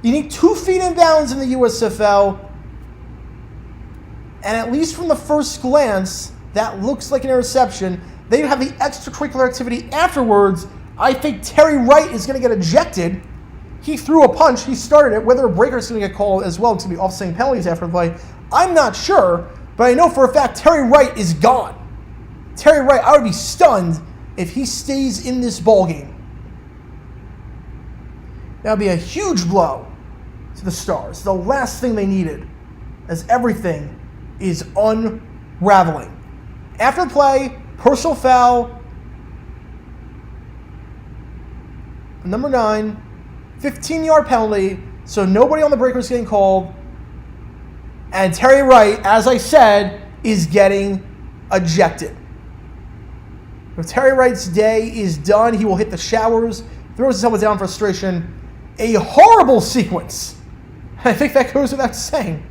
You need 2 feet in bounds in the USFL. And at least from the first glance, that looks like an interception. They have the extracurricular activity afterwards. I think Terry Wright is going to get ejected. He threw a punch. He started it. Whether a breaker is going to get called as well, it's going to be offsetting penalties after the play, I'm not sure. But I know for a fact Terry Wright is gone. Terry Wright, I would be stunned if he stays in this ball game. That would be a huge blow to the Stars. The last thing they needed, as everything is unraveling. After the play, personal foul, number 9, 15-yard penalty, so nobody on the Breakers getting called. And Terry Wright, as I said, is getting ejected. If Terry Wright's day is done, he will hit the showers, throws his helmet down in frustration. A horrible sequence. I think that goes without saying.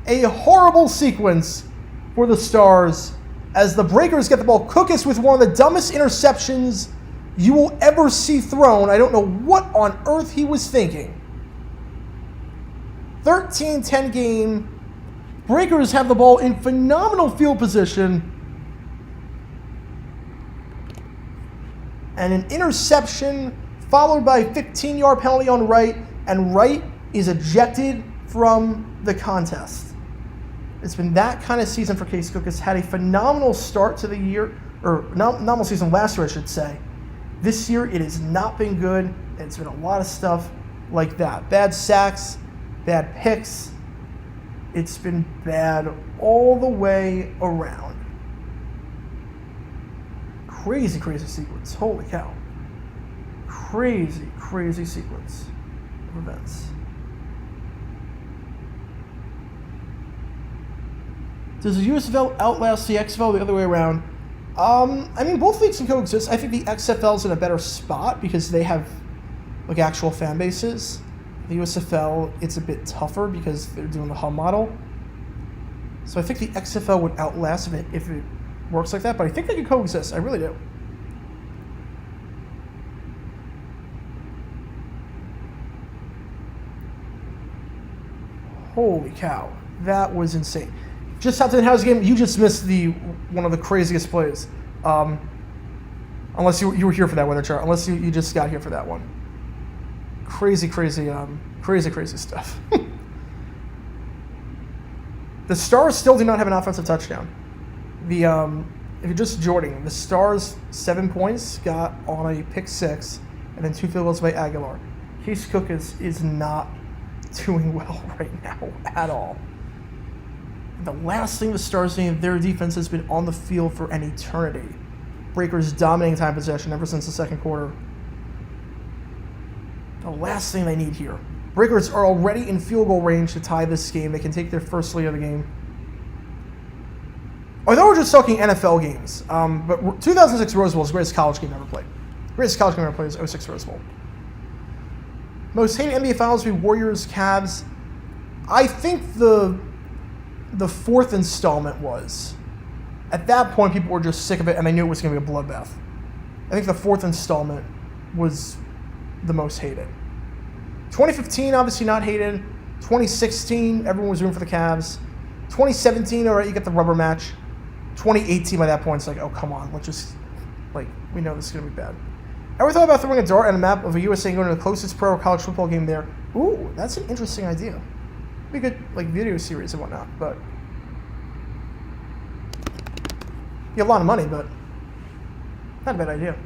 A horrible sequence for the Stars as the Breakers get the ball. Cookus with one of the dumbest interceptions you will ever see thrown. I don't know what on earth he was thinking. 13-10 game. Breakers have the ball in phenomenal field position. And an interception followed by a 15-yard penalty on Wright. And Wright is ejected from the contest. It's been that kind of season for Case Cookus. Had a phenomenal start to the year, or phenomenal season last year, I should say. This year, it has not been good. It's been a lot of stuff like that. Bad sacks, bad picks. It's been bad all the way around. Crazy, crazy sequence. Holy cow. Crazy, crazy sequence of events. Does the USFL outlast the XFL the other way around? I mean, both leagues can coexist. I think the XFL is in a better spot because they have like actual fan bases. The USFL, it's a bit tougher because they're doing the hub model. So I think the XFL would outlast if it works like that, but I think they can coexist. I really do. Holy cow. That was insane. Just hopped in the house game. You just missed one of the craziest plays. Unless you were here for that weather chart. Unless you just got here for that one. Crazy stuff. The Stars still do not have an offensive touchdown. If you're just joining, the Stars 7 points got on a pick 6 and then 2 field goals by Aguilar. Case Cook is not doing well right now at all. The last thing the Stars need, their defense has been on the field for an eternity. Breakers dominating time possession ever since the second quarter. The last thing they need here. Breakers are already in field goal range to tie this game. They can take their first lead of the game. Although we're just talking NFL games, but 2006 Rose Bowl is the greatest college game ever played. Greatest college game ever played is 06 Rose Bowl. Most hated NBA Finals would be Warriors, Cavs. I think the fourth installment was. At that point, people were just sick of it, and they knew it was going to be a bloodbath. I think the fourth installment was the most hated. 2015, obviously not hated. 2016, everyone was rooting for the Cavs. 2017, all right, you get the rubber match. 2018, by that point, it's like, oh, come on. Let's just, we know this is going to be bad. Ever thought about throwing a dart on a map of a USA and going to the closest pro or college football game there? Ooh, that's an interesting idea. Be a good, video series and whatnot, but... You have a lot of money, but not a bad idea.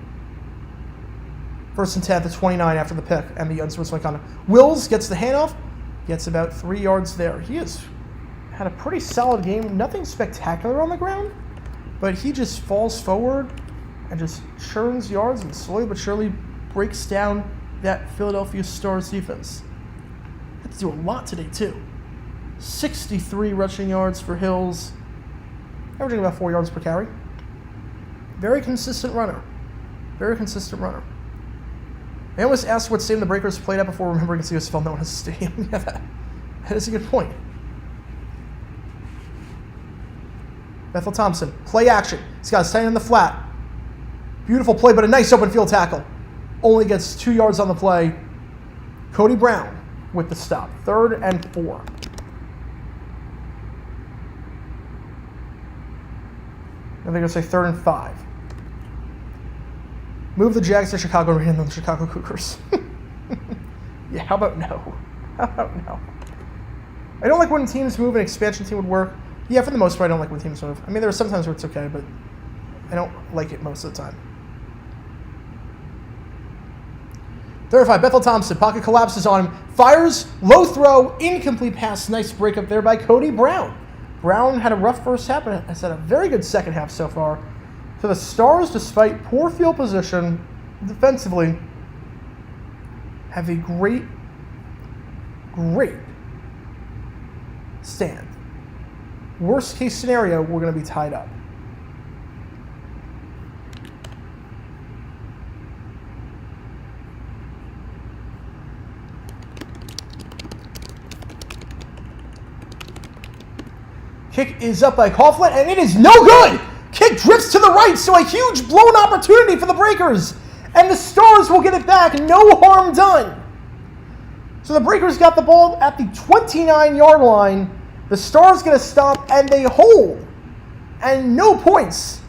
First and 10 at the 29 after the pick, and the unsportsmanlike conduct. Wills gets the handoff, gets about 3 yards there. He has had a pretty solid game. Nothing spectacular on the ground, but he just falls forward and just churns yards and slowly but surely breaks down that Philadelphia Stars defense. Had to do a lot today, too. 63 rushing yards for Hills, averaging about 4 yards per carry. Very consistent runner. Very consistent runner. I almost asked what stadium the Breakers played at before remembering it's the USFL known as a stadium. Yeah, that is a good point. Bethel Thompson, play action. He's got his tight end in the flat. Beautiful play, but a nice open field tackle. Only gets 2 yards on the play. Cody Brown with the stop. 3rd and 4. And they're going to say 3rd and 5. Move the Jags to Chicago and rename them the Chicago Cougars. Yeah, how about no? How about no? I don't like when teams move. An expansion team would work. Yeah, for the most part, I don't like when teams move. I mean, there are some times where it's okay, but I don't like it most of the time. 35, Bethel Thompson. Pocket collapses on him. Fires, low throw, incomplete pass. Nice breakup there by Cody Brown. Brown had a rough first half, but has had a very good second half so far. So the Stars, despite poor field position defensively, have a great stand. Worst case scenario, we're going to be tied up. Kick is up by Coughlin, and it is no good! Kick drifts to the right, so a huge blown opportunity for the Breakers. And the Stars will get it back, no harm done. So the Breakers got the ball at the 29-yard line. The Stars get a stop, and they hold. And no points.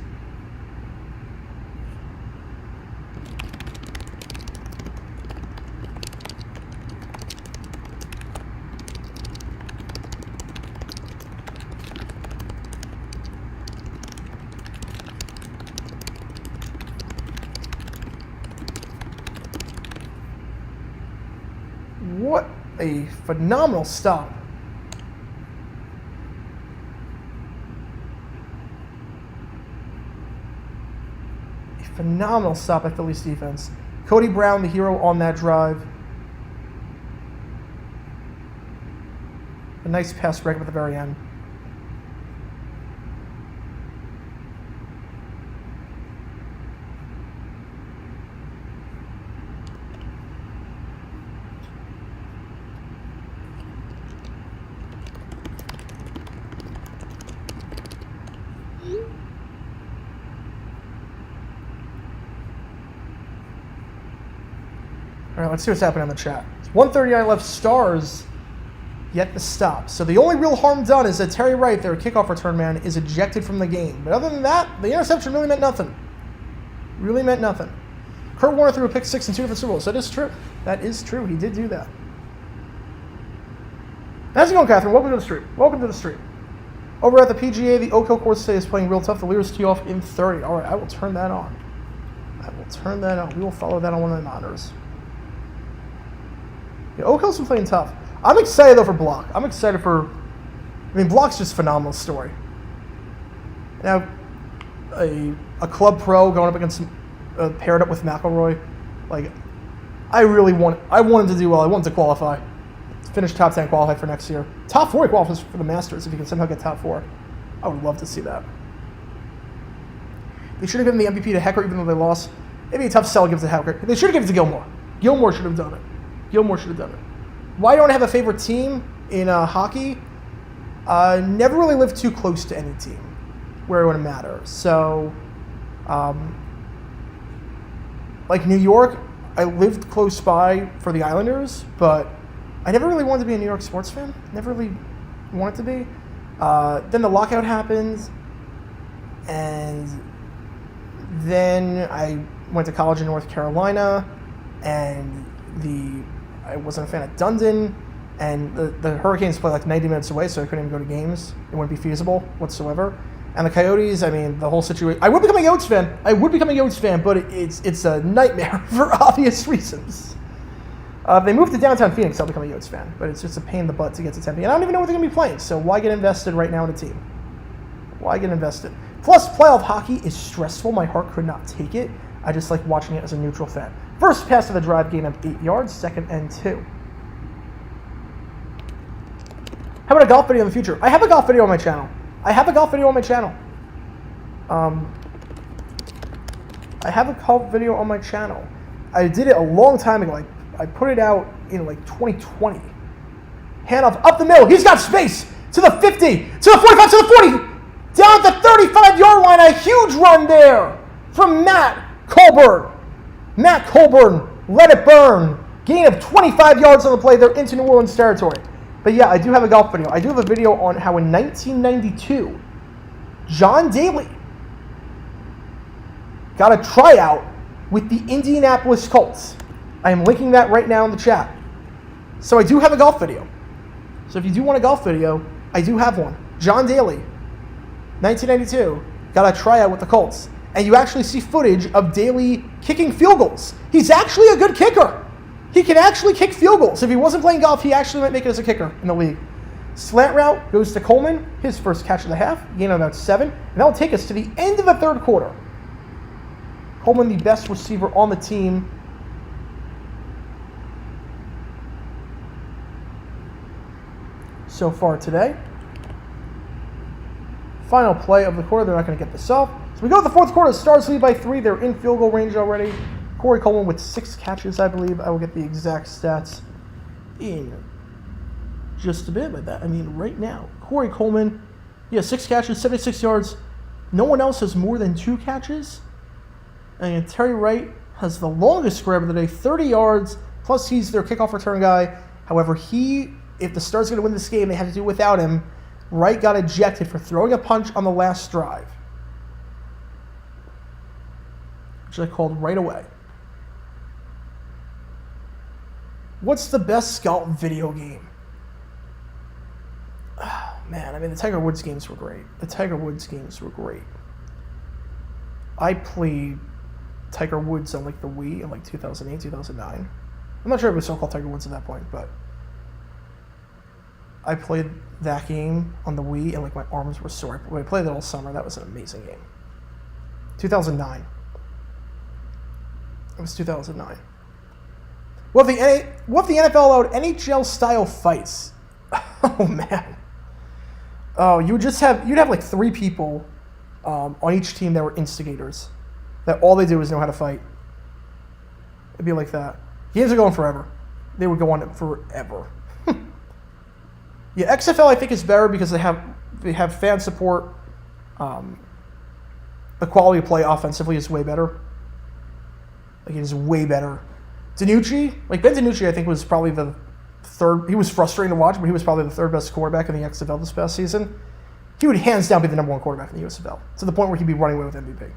What a phenomenal stop. A phenomenal stop by Philly's defense. Cody Brown, the hero on that drive. A nice pass breakup at the very end. right, let's see what's happening in the chat. 1:39 left. Stars yet to stop. So the only real harm done is that Terry Wright, their kickoff return man, is ejected from the game. But other than that, the interception really meant nothing. Really meant nothing. Kurt Warner threw a pick 6 in 2 different Super Bowls. That is true. That is true. He did do that. How's it going, Catherine? Welcome to the stream. Welcome to the stream. Over at the PGA, the Oak Hill course today is playing real tough. The leaders tee off in 30. All right, I will turn that on. I will turn that on. We will follow that on one of the monitors. Yeah, Oak Hill's been playing tough. I'm excited, though, for Block. I'm excited for... I mean, Block's just a phenomenal story. Now, a club pro going up against... paired up with McElroy. Like, I want him to do well. I want him to qualify. Finish top 10, qualify for next year. Top 4 qualifies for the Masters if he can somehow get top 4. I would love to see that. They should have given the MVP to Hecker even though they lost. It'd be a tough sell to give it to Hecker. They should have given it to Gilmore. Gilmore should have done it. Gilmore should have done it. Why don't I have a favorite team in hockey? Never really lived too close to any team where it would matter. So, like New York, I lived close by for the Islanders, but I never really wanted to be a New York sports fan. Never really wanted to be. Then the lockout happened, and then I went to college in North Carolina, and I wasn't a fan of Dundon, and the Hurricanes play like 90 minutes away, so I couldn't even go to games. It wouldn't be feasible whatsoever. And the Coyotes, I mean, the whole situation. I would become a Yotes fan. But it's a nightmare for obvious reasons. If they move to downtown Phoenix, I'll become a Yotes fan. But it's just a pain in the butt to get to Tempe. And I don't even know what they're going to be playing, so why get invested right now in a team? Why get invested? Plus, playoff hockey is stressful. My heart could not take it. I just like watching it as a neutral fan. First pass of the drive, gain of 8 yards. Second and 2. How about a golf video in the future? I have a golf video on my channel. I have a golf video on my channel. I did it a long time ago. I put it out in like 2020. Handoff up the middle. He's got space to the 50, to the 45, to the 40. Down at the 35-yard line. A huge run there from Matt Colburn. Matt Colburn let it burn. Gain of 25 yards on the play. They're into New Orleans territory. But yeah, I do have a golf video. I do have a video on how in 1992, John Daly got a tryout with the Indianapolis Colts. I am linking that right now in the chat. So I do have a golf video. So if you do want a golf video, I do have one. John Daly, 1992, got a tryout with the Colts. And you actually see footage of Daly kicking field goals. He's actually a good kicker. He can actually kick field goals. If he wasn't playing golf, he actually might make it as a kicker in the league. Slant route goes to Coleman, his first catch of the half, gain of about 7, and that will take us to the end of the third quarter. Coleman, the best receiver on the team. So far today. Final play of the quarter. They're not going to get this off. So we go to the fourth quarter. Stars lead by 3. They're in field goal range already. Corey Coleman with 6 catches, I believe. I will get the exact stats in just a bit. But that, I mean, right now, Corey Coleman, 6 catches, 76 yards. No one else has more than 2 catches. And Terry Wright has the longest grab of the day, 30 yards. Plus, he's their kickoff return guy. However, if the Stars are going to win this game, they have to do it without him. Wright got ejected for throwing a punch on the last drive, which I called right away. What's the best Scout video game? Oh, man, I mean, the Tiger Woods games were great. I played Tiger Woods on like the Wii in like 2008, 2009. I'm not sure if it was so called Tiger Woods at that point, but I played that game on the Wii and like my arms were sore. I played it all summer. That was an amazing game. 2009. It was 2009. What if the NFL allowed NHL-style fights? Oh, man. Oh, you'd have like 3 people on each team that were instigators. That all they do is know how to fight. It'd be like that. Games are going forever. They would go on forever. Yeah, XFL I think is better because they have fan support. The quality of play offensively is way better. Like, it is way better. DiNucci, like Ben DiNucci, I think was probably the third. He was frustrating to watch, but he was probably the third best quarterback in the XFL this past season. He would hands down be the number one quarterback in the USFL, to the point where he'd be running away with MVP.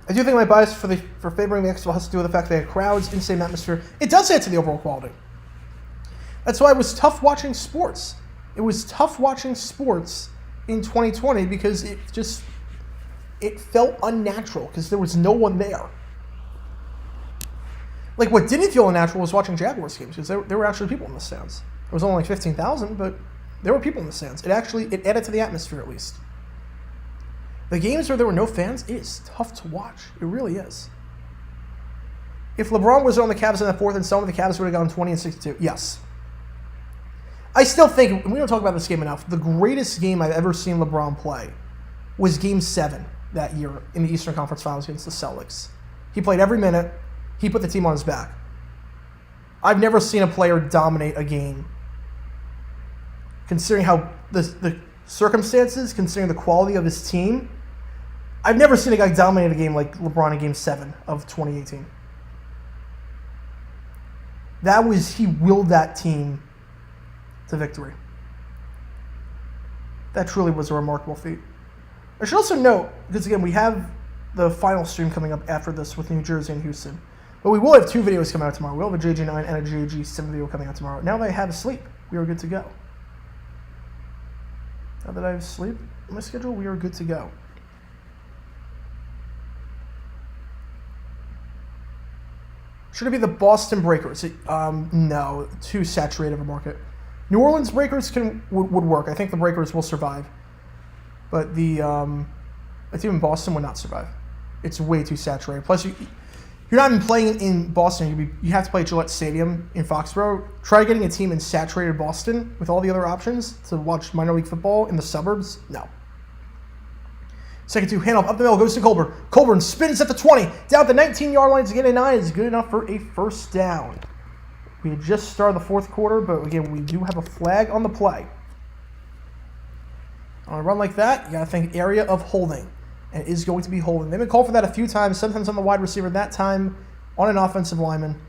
I do think my bias for favoring the XFL has to do with the fact that they had crowds, insane atmosphere. It does add to the overall quality. That's why it was tough watching sports. It was tough watching sports in 2020 because it felt unnatural because there was no one there. Like, what didn't feel unnatural was watching Jaguars games because there were actually people in the stands. There was only like 15,000, but there were people in the stands. It added to the atmosphere at least. The games where there were no fans, it is tough to watch. It really is. If LeBron was on the Cavs in the fourth and so on, the Cavs would have gone 20-62. Yes. I still think, and we don't talk about this game enough, the greatest game I've ever seen LeBron play was Game 7 that year in the Eastern Conference Finals against the Celtics. He played every minute. He put the team on his back. I've never seen a player dominate a game, considering how the circumstances, considering the quality of his team. I've never seen a guy dominate a game like LeBron in Game 7 of 2018. He willed that team to victory. That truly was a remarkable feat. I should also note, because again, we have the final stream coming up after this with New Jersey and Houston, but we will have 2 videos coming out tomorrow. We'll have a JG9 and a JG7 video coming out tomorrow. Now that I have sleep, we are good to go. Now that I have sleep on my schedule, we are good to go. Should it be the Boston Breakers? No, too saturated of a market. New Orleans Breakers would work. I think the Breakers will survive. But the team in Boston would not survive. It's way too saturated. Plus, you're not even playing in Boston. You have to play at Gillette Stadium in Foxborough. Try getting a team in saturated Boston with all the other options to watch minor league football in the suburbs. No. Second 2, handoff up the middle, goes to Colburn. Colburn spins at the 20, down at the 19-yard line to get a 9 is good enough for a first down. We had just started the fourth quarter, but again, we do have a flag on the play. On a run like that, you got to think area of holding, and it is going to be holding. They've been called for that a few times, sometimes on the wide receiver, that time on an offensive lineman.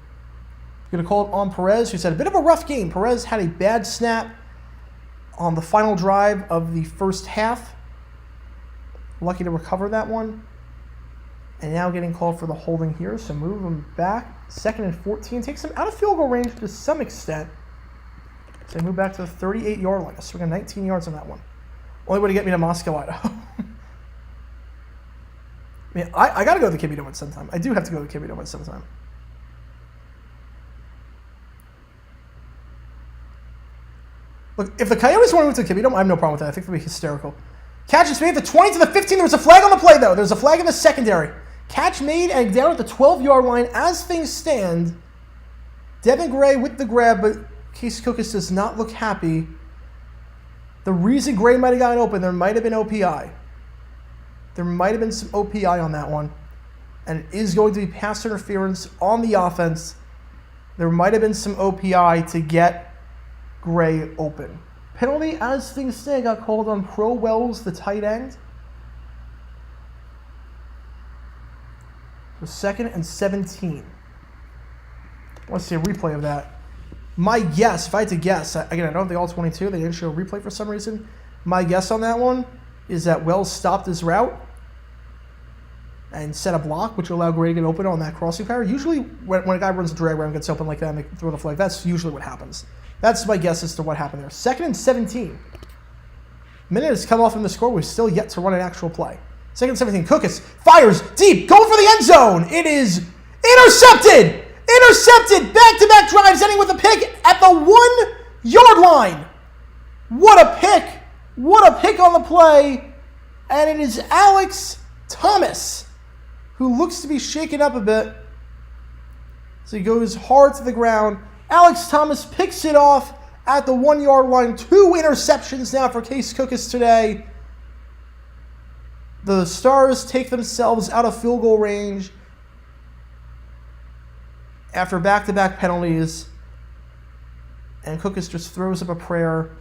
Going to call it on Perez, who's had a bit of a rough game. Perez had a bad snap on the final drive of the first half. Lucky to recover that one. And now getting called for the holding here, so move him back. 2nd and 14. Takes him out of field goal range to some extent. So they move back to the 38-yard line. So we got 19 yards on that one. Only way to get me to Moscow, Idaho. I got to go to the Kibby Dome sometime. I do have to go to the Kibby Dome sometime. Look, if the Coyotes want to move to the Kibby Dome, I have no problem with that. I think it would be hysterical. Catch is made at the 20 to the 15. There was a flag on the play, though. There's a flag in the secondary. Catch made and down at the 12-yard line. As things stand, Devin Gray with the grab, but Case Cookus does not look happy. The reason Gray might have gotten open, there might have been OPI. There might have been some OPI on that one. And it is going to be pass interference on the offense. There might have been some OPI to get Gray open. Penalty, as things stand, got called on Pro Wells, the tight end. So 2nd and 17. I want to see a replay of that. My guess, if I had to guess, again, I don't have the all-22. They didn't show a replay for some reason. My guess on that one is that Wells stopped his route and set a block, which will allow Gray to get open on that crossing pattern. Usually, when a guy runs a drag route and gets open like that and they throw the flag, that's usually what happens. That's my guess as to what happened there. 2nd and 17. Minute has come off from the score. We've still yet to run an actual play. 2nd and 17. Cookus fires deep, going for the end zone. It is intercepted. Intercepted. Back-to-back drives, ending with a pick at the 1-yard line. What a pick. What a pick on the play. And it is Alex Thomas, who looks to be shaken up a bit. So he goes hard to the ground. Alex Thomas picks it off at the 1-yard line. 2 interceptions now for Case Cookus today. The Stars take themselves out of field goal range after back-to-back penalties. And Cookus just throws up a prayer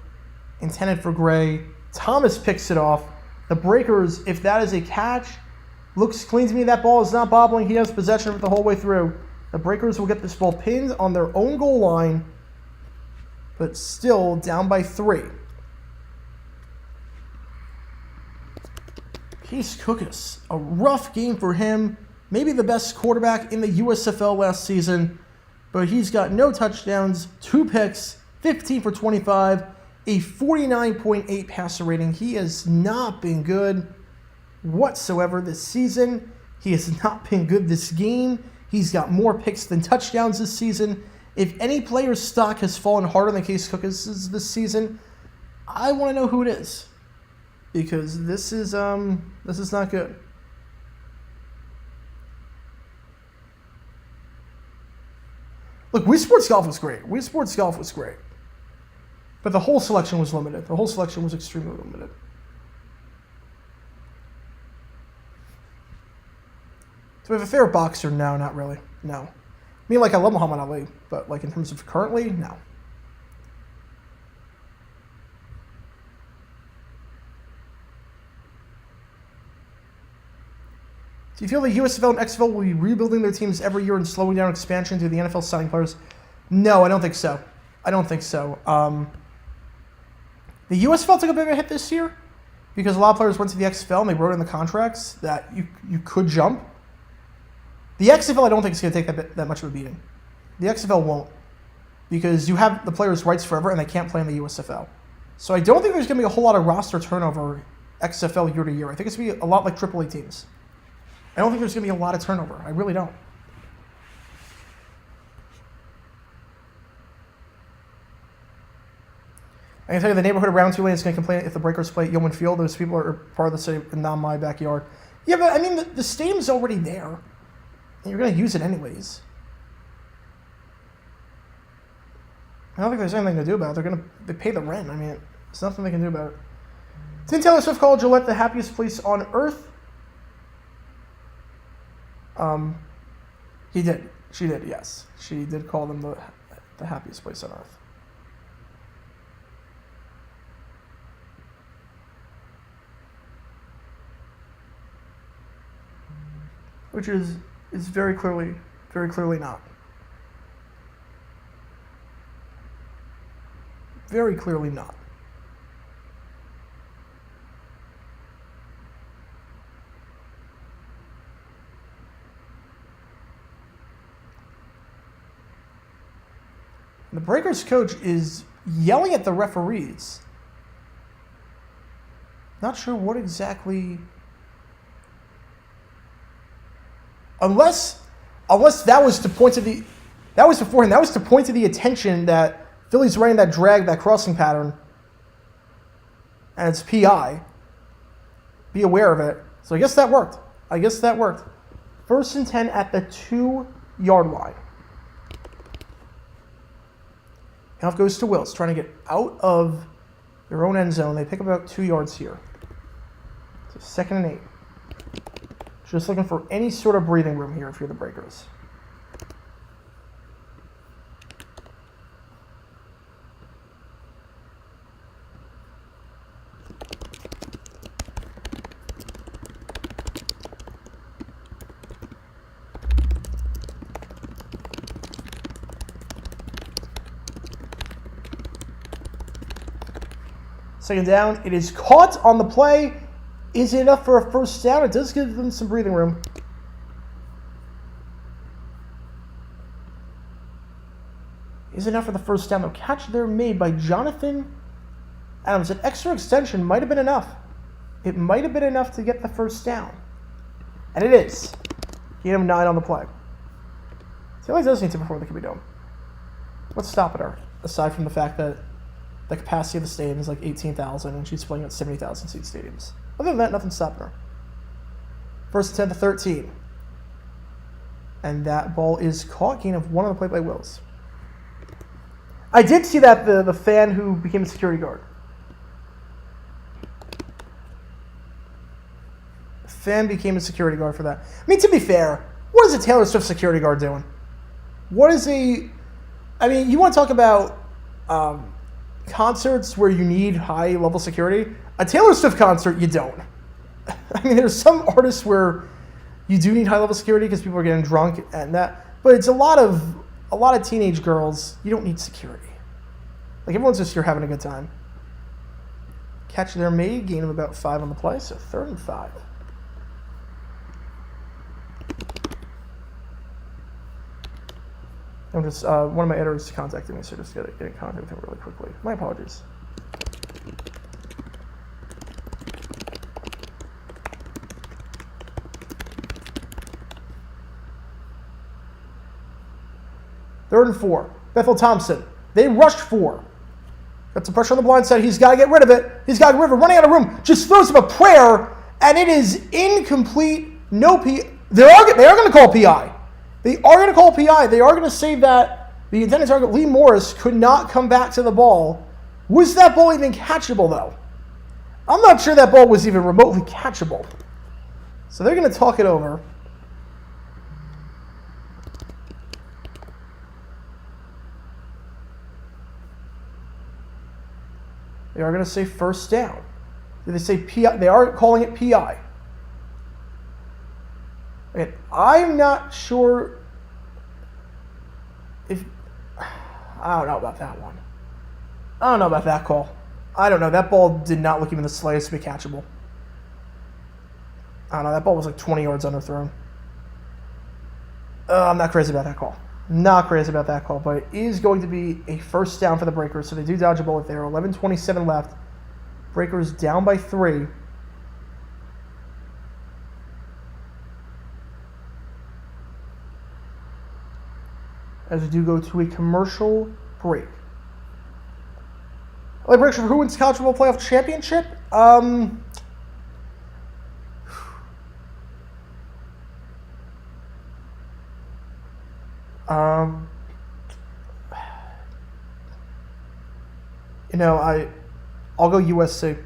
intended for Gray. Thomas picks it off. The Breakers, if that is a catch, looks clean to me. That ball is not bobbling. He has possession of it the whole way through. The Breakers will get this ball pinned on their own goal line, but still down by 3. Case Cookus, a rough game for him. Maybe the best quarterback in the USFL last season, but he's got no touchdowns, 2 picks, 15 for 25, a 49.8 passer rating. He has not been good whatsoever this season. He has not been good this game. He's got more picks than touchdowns this season. If any player's stock has fallen harder than Case Cookus' this season, I want to know who it is, because this is not good. Look, Wii Sports Golf was great. Wii Sports Golf was great. But the whole selection was limited. The whole selection was extremely limited. Do we have a favorite boxer? No, not really. No. I mean, like, I love Muhammad Ali, but, like, in terms of currently, no. Do you feel the USFL and XFL will be rebuilding their teams every year and slowing down expansion to the NFL signing players? No, I don't think so. I don't think so. The USFL took a bit of a hit this year because a lot of players went to the XFL and they wrote in the contracts that you could jump. The XFL, I don't think is going to take that much of a beating. The XFL won't, because you have the players' rights forever and they can't play in the USFL. So I don't think there's going to be a whole lot of roster turnover XFL year to year. I think it's going to be a lot like AAA teams. I don't think there's going to be a lot of turnover. I really don't. I can tell you the neighborhood around Tulane is going to complain if the Breakers play at Yeoman Field. Those people are part of the city and not my backyard. Yeah, but I mean, the stadium's already there. And you're going to use it anyways. I don't think there's anything to do about it. They pay the rent. I mean, there's nothing they can do about it. Didn't Taylor Swift call Gillette the happiest place on earth? He did. She did, yes. She did call them the happiest place on earth. Which is very clearly not. Very clearly not. The Breakers coach is yelling at the referees. Not sure what exactly. Unless that was to point to the. That was beforehand. That was to point to the attention that Philly's running that drag, that crossing pattern. And it's PI. Be aware of it. So I guess that worked. 1st and 10 at the 2-yard line. Handoff goes to Wills, trying to get out of their own end zone. They pick up about 2 yards here. So 2nd and 8. Just looking for any sort of breathing room here if you're the Breakers. Second down, it is caught on the play. Is it enough for a first down? It does give them some breathing room. Is it enough for the first down? The catch there made by Jonathan Adams. An extra extension might have been enough. It might have been enough to get the first down. And it is. Gain of 9 on the play. So he does need to perform the QB dome. What's stopping her? Aside from the fact that the capacity of the stadium is like 18,000 and she's playing at 70,000 seat stadiums. Other than that, nothing's stopping her. 1st and 10 to 13. And that ball is caught. Gain of 1 on the play by Wills. I did see that the fan who became a security guard. The fan became a security guard for that. I mean, to be fair, what is a Taylor Swift security guard doing? What is a... I mean, you want to talk about concerts where you need high-level security. A Taylor Swift concert, you don't. I mean, there's some artists where you do need high-level security because people are getting drunk and that, but it's a lot of teenage girls. You don't need security. Like, everyone's just here having a good time. Catch there made, gain of about 5 on the play, so 3rd and 5. I'm just, one of my editors contacted me, so just get in contact with him really quickly. My apologies. Third and 4. Bethel Thompson. They rushed 4. Got some pressure on the blind side. He's got to get rid of it. He's got to get rid of it. Running out of room. Just throws him a prayer, and it is incomplete. No P. They are going to call PI. They are going to call PI. They are going to say that the intended target, Lee Morris, could not come back to the ball. Was that ball even catchable, though? I'm not sure that ball was even remotely catchable. So they're going to talk it over. They are going to say first down. Did they say PI? They are calling it PI. And I'm not sure if... I don't know about that one. I don't know about that call. I don't know. That ball did not look even the slightest to be catchable. I don't know. That ball was like 20 yards underthrown. I'm not crazy about that call. Not crazy about that call, but it is going to be a first down for the Breakers, so they do dodge a bullet there. 11:27 left. Breakers down by 3. As we do go to a commercial break. LA Breakers for who wins college football playoff championship? You know, I'll go USC.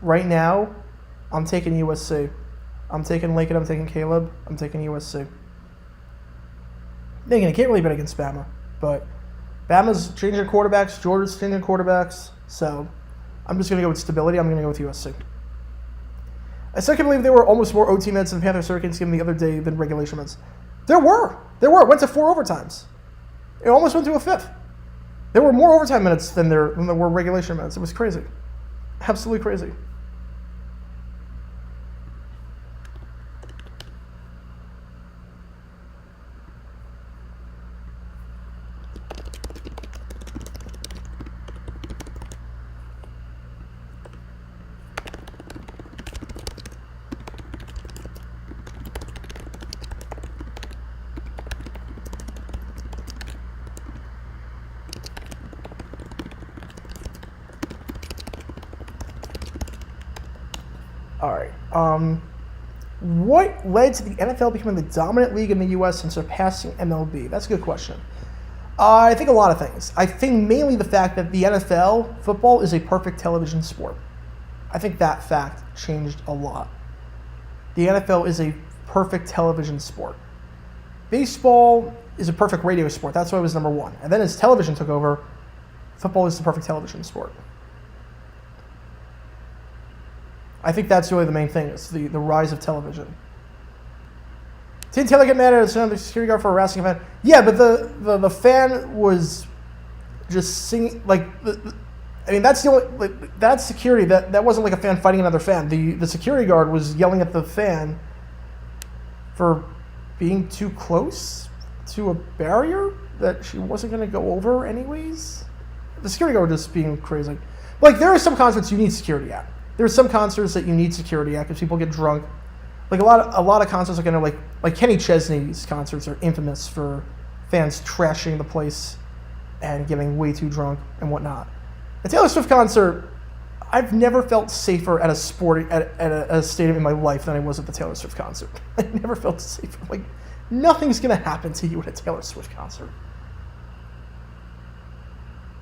Right now, I'm taking USC. I'm taking Lincoln. I'm taking Caleb. I'm taking USC. Again, I can't really bet against Bama, but Bama's changing quarterbacks. Georgia's changing quarterbacks. So I'm just going to go with stability. I'm going to go with USC. I still can't believe there were almost more OT minutes in the Panthers Hurricanes game the other day than regulation minutes. There were. It went to 4 overtimes. It almost went to a 5th. There were more overtime minutes than there were regulation minutes. It was crazy. Absolutely crazy. All right. What led to the NFL becoming the dominant league in the U.S. and surpassing MLB? That's a good question. I think a lot of things. I think mainly the fact that the NFL, football, is a perfect television sport. I think that fact changed a lot. The NFL is a perfect television sport. Baseball is a perfect radio sport. That's why it was number 1. And then as television took over, football is the perfect television sport. I think that's really the main thing. It's the rise of television. Didn't Taylor get mad at another security guard for harassing a fan? Yeah, but the fan was just singing like. I mean, that's the only that's security. That wasn't like a fan fighting another fan. The security guard was yelling at the fan for being too close to a barrier that she wasn't going to go over anyways. The security guard was just being crazy. Like, there are some concerts you need security at. There are some concerts that you need security at because people get drunk. Like a lot of concerts are gonna like Kenny Chesney's concerts are infamous for fans trashing the place and getting way too drunk and whatnot. A Taylor Swift concert, I've never felt safer at a stadium in my life than I was at the Taylor Swift concert. I never felt safer. Like, nothing's gonna happen to you at a Taylor Swift concert.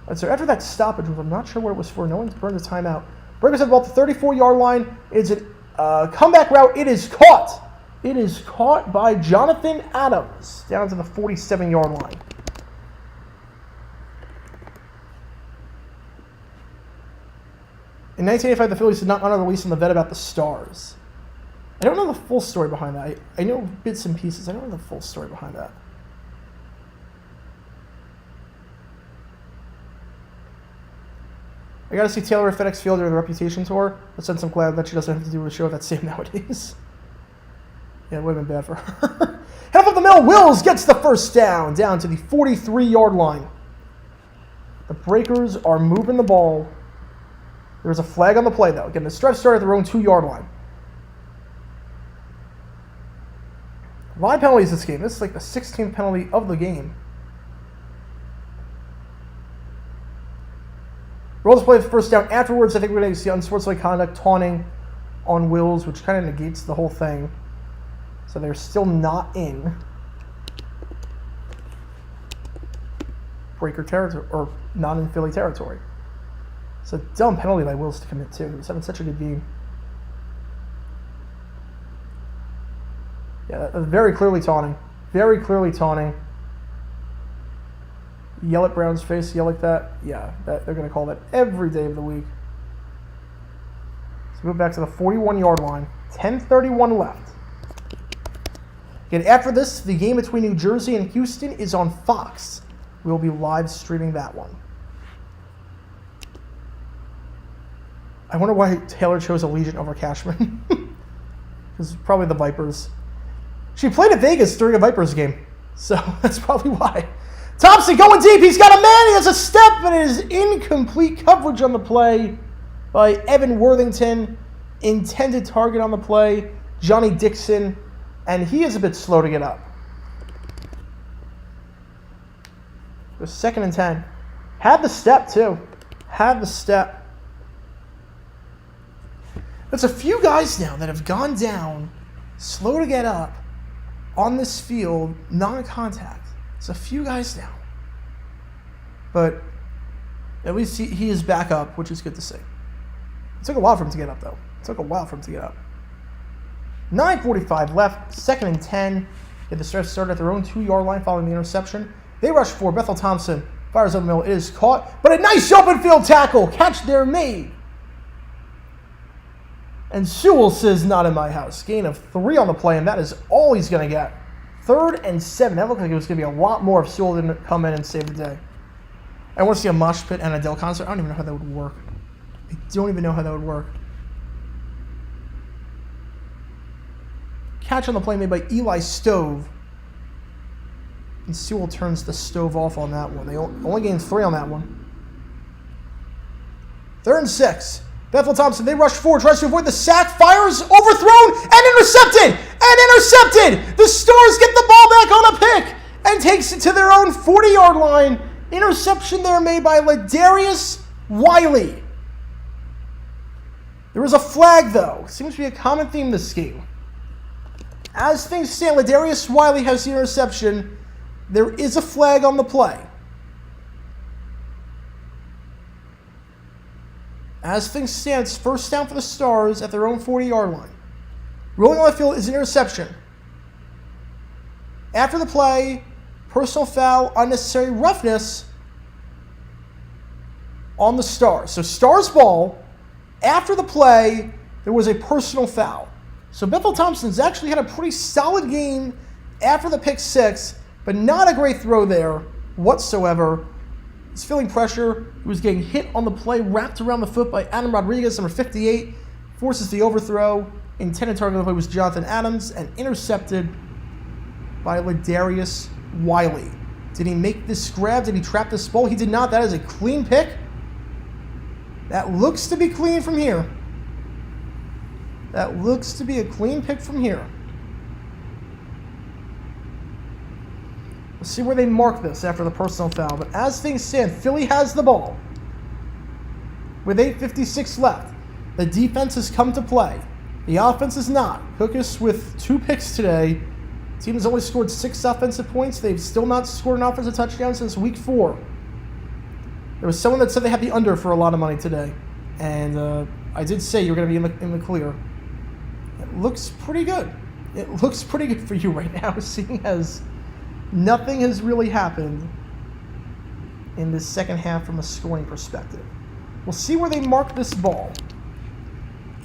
And so after that stoppage, I'm not sure what it was for. No one's burned a timeout. Breakers have about the 34-yard line. It's a comeback route. It is caught. It is caught by Jonathan Adams down to the 47-yard line. 1985, the Phillies did not honor the release on the vet about the Stars. I don't know the full story behind that. I know bits and pieces. I don't know the full story behind that. I gotta see Taylor at FedEx Field during the Reputation Tour. But since I'm glad that she doesn't have to do a show with that same nowadays. Yeah, it would have been bad for her. Head up the middle, Wills gets the first down to the 43-yard line. The Breakers are moving the ball. There's a flag on the play, though. Again, the stretch started at their own 2-yard line. A lot of penalties this game. This is like the 16th penalty of the game. Rolls play the first down. Afterwards, I think we're going to see unsportsmanlike conduct, taunting on Wills, which kind of negates the whole thing. So they're still not in Breaker territory, or not in Philly territory. It's a dumb penalty by Wills to commit, too. He was having such a good game. Yeah, very clearly taunting. Very clearly taunting. Yell at Brown's face, yell like that. Yeah, they're going to call that every day of the week. So move back to the 41-yard line. 10:31 left. Again, after this, the game between New Jersey and Houston is on Fox. We'll be live streaming that one. I wonder why Taylor chose Allegiant over Cashman. Because probably the Vipers. She played at Vegas during a Vipers game, so that's probably why. Thompson going deep. He's got a man. He has a step, and it is incomplete coverage on the play by Evan Worthington. Intended target on the play, Johnny Dixon, and he is a bit slow to get up. It was 2nd and 10. Had the step, too. Had the step. There's a few guys now that have gone down, slow to get up, on this field, non-contact. It's a few guys now. But at least he is back up, which is good to see. It took a while for him to get up, though. It took a while for him to get up. 9:45 left, 2nd and 10. The stretch started at their own 2-yard line following the interception. They rush for Bethel Thompson. Fires over the middle. It is caught, but a nice open field tackle. Catch there made. And Sewell says, not in my house. Gain of 3 on the play, and that is all he's going to get. 3rd and 7. That looked like it was going to be a lot more if Sewell didn't come in and save the day. I want to see a mosh pit and Adele concert. I don't even know how that would work. I don't even know how that would work. Catch on the play made by Eli Stove. And Sewell turns the stove off on that one. They only gained 3 on that one. 3rd and 6. Bethel Thompson, they rush forward, tries to avoid the sack, fires, overthrown, and intercepted! And intercepted! The Stars get the ball back on a pick and takes it to their own 40-yard line. Interception there made by Ladarius Wiley. There was a flag, though. Seems to be a common theme this game. As things stand, Ladarius Wiley has the interception. There is a flag on the play. As things stand, it's first down for the Stars at their own 40-yard line. Rolling on the field is an interception. After the play, personal foul, unnecessary roughness on the Stars. So Stars ball. After the play, there was a personal foul. So Bethel Thompson's actually had a pretty solid game after the pick 6, but not a great throw there whatsoever. He's feeling pressure. He was getting hit on the play, wrapped around the foot by Adam Rodriguez, number 58, forces the overthrow. Intended target of the play was Jonathan Adams, and intercepted by Ladarius Wiley. Did he make this grab? Did he trap this ball? He did not. That is a clean pick. That looks to be clean from here. That looks to be a clean pick from here. Let's see where they mark this after the personal foul. But as things stand, Philly has the ball. With 8:56 left, the defense has come to play. The offense is not. Hookus with 2 picks today. The team has only scored 6 offensive points. They've still not scored an offensive touchdown since week 4. There was someone that said they had the under for a lot of money today. And I did say you're going to be in the clear. It looks pretty good. It looks pretty good for you right now, seeing as nothing has really happened in this second half from a scoring perspective. We'll see where they mark this ball.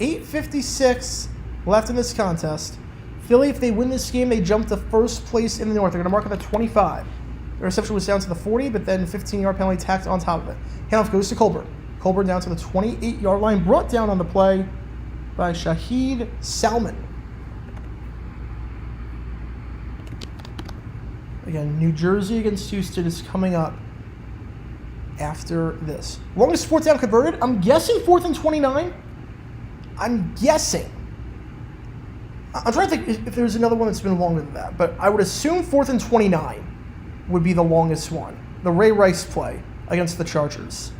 8:56 left in this contest. Philly, if they win this game, they jump to first place in the North. They're going to mark it at 25. The reception was down to the 40, but then 15-yard penalty tacked on top of it. Handoff goes to Colburn. Colburn down to the 28-yard line, brought down on the play by Shahid Salman. Again, New Jersey against Houston is coming up after this. Longest fourth down converted? I'm guessing 4th and 29. I'm guessing. I'm trying to think if there's another one that's been longer than that, but I would assume 4th and 29 would be the longest one. The Ray Rice play against the Chargers.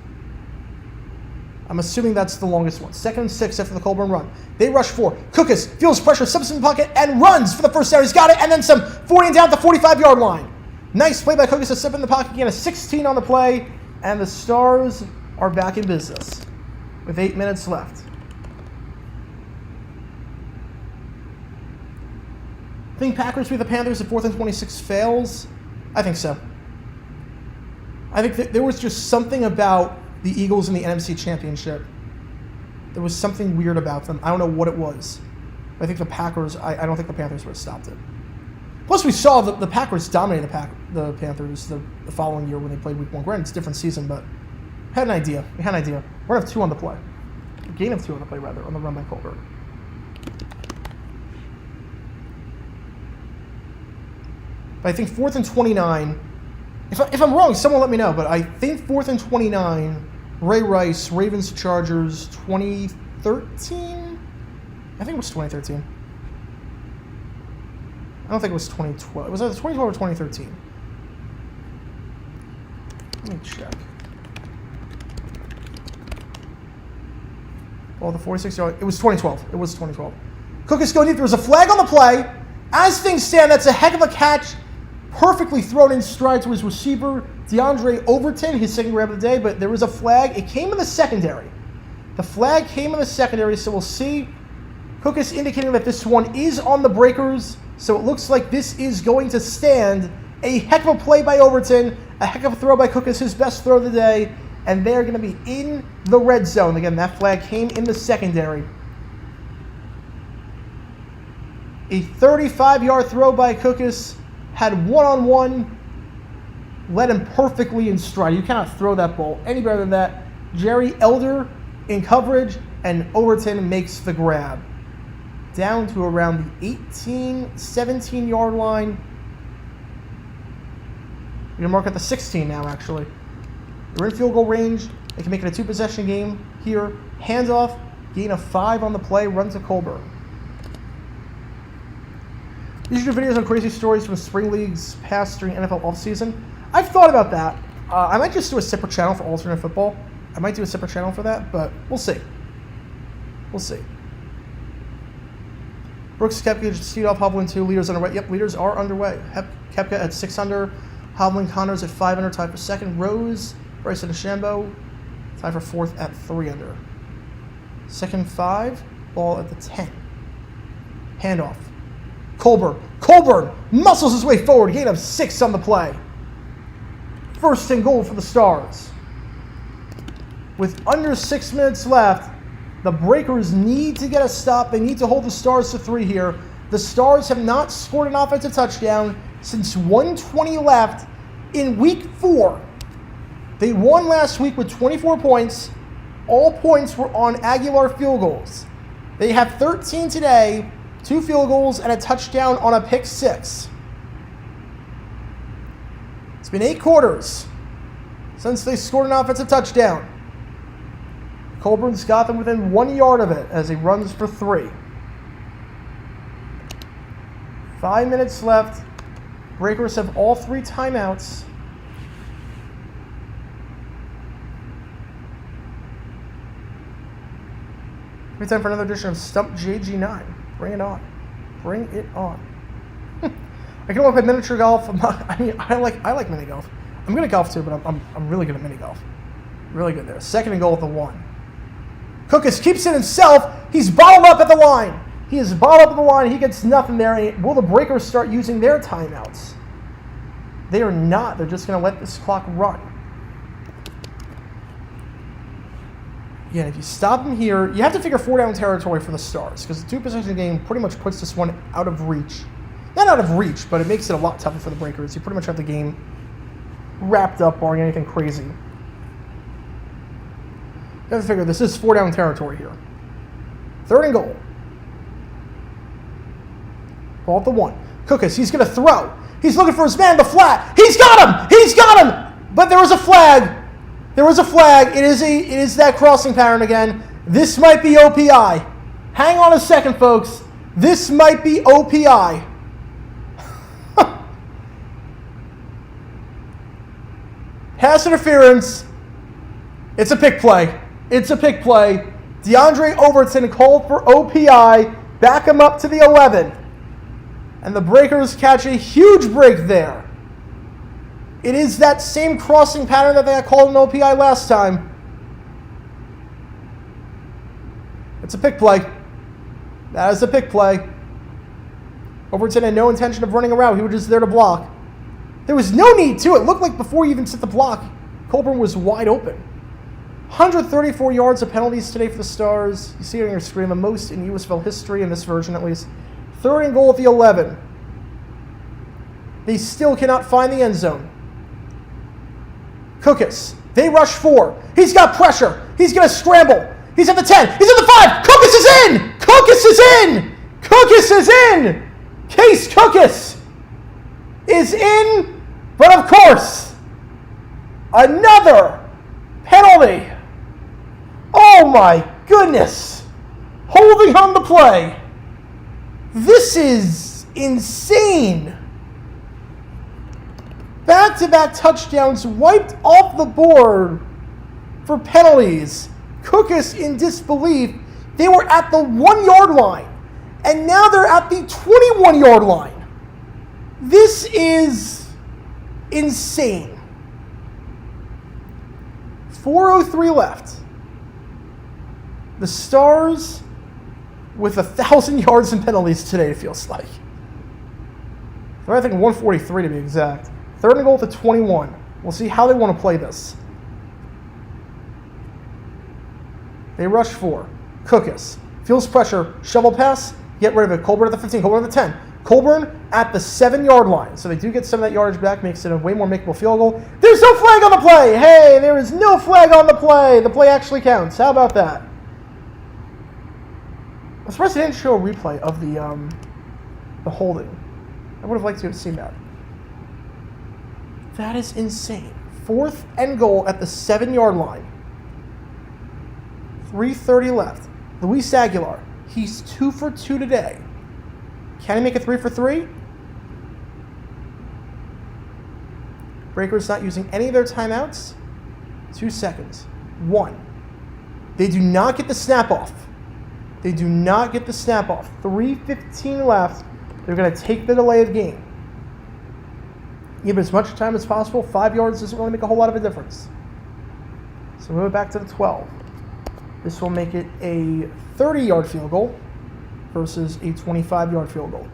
I'm assuming that's the longest one. 2nd and 6 after the Colburn run. They rush 4. Cookus feels pressure, steps in the pocket, and runs for the first down. He's got it, and then some 40 and down at the 45-yard line. Nice play by Cookus to step in the pocket. Again, a 16 on the play, and the Stars are back in business with 8 minutes left. I think Packers beat the Panthers if 4th and 26 fails. I think so. I think there was just something about the Eagles in the NFC Championship. There was something weird about them. I don't know what it was. But I think the Packers, I don't think the Panthers would have stopped it. Plus, we saw the Packers dominate the Panthers the following year when they played Week 1. Granted, it's a different season, but we had an idea. We're going to have 2 on the play. A gain of 2 on the play, rather, on the run by Colbert. But I think 4th and 29, if I'm wrong, someone let me know, but I think 4th and 29, Ray Rice, Ravens Chargers, 2013? I think it was 2013. I don't think it was 2012. It was either 2012 or 2013. Let me check. Well, the 46-yard, it was 2012. It was 2012. Cook is going deep. There was a flag on the play. As things stand, that's a heck of a catch. Perfectly thrown in stride to his receiver, DeAndre Overton, his second grab of the day, but there was a flag. It came in the secondary. The flag came in the secondary, so we'll see. Cook is indicating that this one is on the breakers, so it looks like this is going to stand. A heck of a play by Overton, a heck of a throw by Cook is his best throw of the day, and they're going to be in the red zone. Again, that flag came in the secondary. A 35-yard throw by Cookus. Had one-on-one, led him perfectly in stride. You cannot throw that ball any better than that. Jerry Elder in coverage, and Overton makes the grab. Down to around the 18, 17-yard line. We're going to mark at the 16 now, actually. They're in field goal range. They can make it a 2-possession game here. Handoff, gain of 5 on the play, run to Colburn. These are videos on crazy stories from spring leagues passed during NFL offseason. I've thought about that. I might just do a separate channel for alternate football. I might do a separate channel for that, but we'll see. We'll see. Brooks Koepka just teed off Hovland 2. Leaders underway. Yep, leaders are underway. Koepka at 6 under. Hovland Connors at 5 under, tied for second. Rose, Bryson DeChambeau, tied for fourth at 3 under. Second 5, ball at the 10. Handoff. Colburn muscles his way forward. Gain of 6 on the play. First and goal for the Stars. With under 6 minutes left, the Breakers need to get a stop. They need to hold the Stars to 3 here. The Stars have not scored an offensive touchdown since 1:20 left in Week 4. They won last week with 24 points. All points were on Aguilar field goals. They have 13 today. 2 field goals and a touchdown on a pick 6. It's been 8 quarters since they scored an offensive touchdown. Colburn's got them within 1 yard of it as he runs for 3. 5 minutes left. Breakers have all 3 timeouts. It's time for another edition of Stump JG9. Bring it on. Bring it on. I can only play miniature golf. I like mini golf. I'm good at golf too, but I'm really good at mini golf. Really good there. Second and goal with the 1. Cookus keeps it himself. He's bottled up at the line. He is bottled up at the line. He gets nothing there. Will the Breakers start using their timeouts? They are not. They're just going to let this clock run. Again, if you stop him here, you have to figure 4-down territory for the Stars, because the two-possession game pretty much puts this one out of reach. Not out of reach, but it makes it a lot tougher for the Breakers. You pretty much have the game wrapped up, barring anything crazy. You have to figure this is 4-down territory here. 3rd and goal. Ball at the 1. Cookus, he's going to throw. He's looking for his man in the flat. He's got him! He's got him! But there was a flag. There was a flag. It is that crossing pattern again. This might be OPI. Hang on a second, folks. This might be OPI. Pass interference. It's a pick play. It's a pick play. DeAndre Overton called for OPI. Back him up to the 11. And the Breakers catch a huge break there. It is that same crossing pattern that they got called in OPI last time. It's a pick play. That is a pick play. Overton had no intention of running around. He was just there to block. There was no need to. It looked like before he even set the block, Colburn was wide open. 134 yards of penalties today for the Stars. You see it on your screen, the most in USFL history, in this version at least. 3rd and goal at the 11. They still cannot find the end zone. Cookus. They rush 4. He's got pressure. He's going to scramble. He's at the 10. He's at the 5. Cookus is in! Cookus is in! Cookus is in! Case Cookus is in, but of course, another penalty. Oh my goodness. Holding on the play. This is insane. Back-to-back touchdowns wiped off the board for penalties. Cookus in disbelief. They were at the 1-yard line, and now they're at the 21-yard line. This is insane. 4:03 left. The Stars with 1,000 yards in penalties today, it feels like. They're, I think, 143 to be exact. 3rd and goal to 21. We'll see how they want to play this. They rush 4. Cookus feels pressure. Shovel pass. Get rid of it. Colburn at the 15. Colburn at the 10. Colburn at the 7-yard line. So they do get some of that yardage back. Makes it a way more makeable field goal. There's no flag on the play. Hey, there is no flag on the play. The play actually counts. How about that? I'm surprised they didn't show a replay of the holding. I would have liked to have seen that. That is insane. 4th and goal at the 7-yard line. 3:30 left. Luis Aguilar. He's 2 for 2 today. Can he make it 3 for 3? Breakers not using any of their timeouts. 2 seconds. 1. They do not get the snap off. They do not get the snap off. 3:15 left. They're going to take the delay of the game. Give as much time as possible. 5 yards doesn't really make a whole lot of a difference. So move it back to the 12. This will make it a 30-yard field goal versus a 25-yard field goal.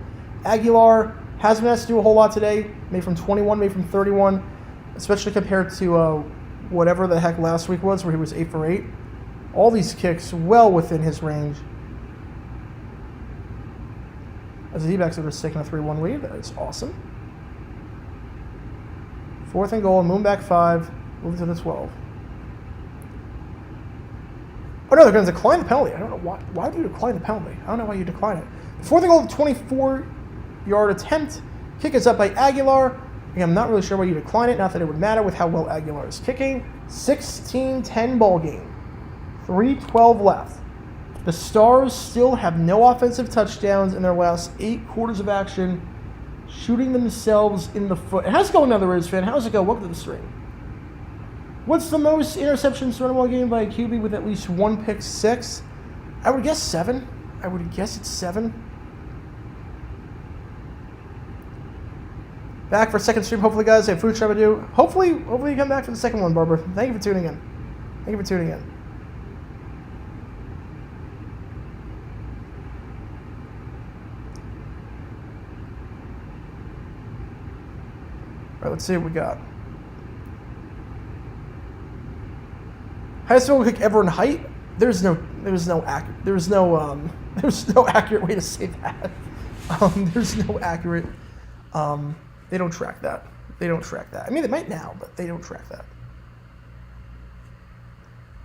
Aguilar hasn't been asked to do a whole lot today. Made from 21, made from 31, especially compared to whatever the heck last week was, where he was 8 for 8. All these kicks well within his range. As the D-backs are just taking a 3-1 lead, that is awesome. 4th and goal, moon back 5, move to the 12. Oh no, they're going to decline the penalty. I don't know why. Why do you decline the penalty? I don't know why you decline it. 4th and goal, 24-yard attempt. Kick is up by Aguilar. Again, I'm not really sure why you decline it. Not that it would matter with how well Aguilar is kicking. 16-10 ball game. 3:12 left. The Stars still have no offensive touchdowns in their last 8 quarters of action, shooting themselves in the foot. And how's it going, another Riz fan? How's it go? Welcome to the stream. What's the most interceptions thrown in one game by a QB with at least 1 pick 6? I would guess 7. I would guess it's 7. Back for second stream. Hopefully, guys, I have food trying to do. Hopefully you come back for the second one, Barbara. Thank you for tuning in. Thank you for tuning in. All right, let's see what we got. Highest field goal kick ever in height? there's no accurate way to say that. There's no accurate. They don't track that. I mean, they might now, but they don't track that.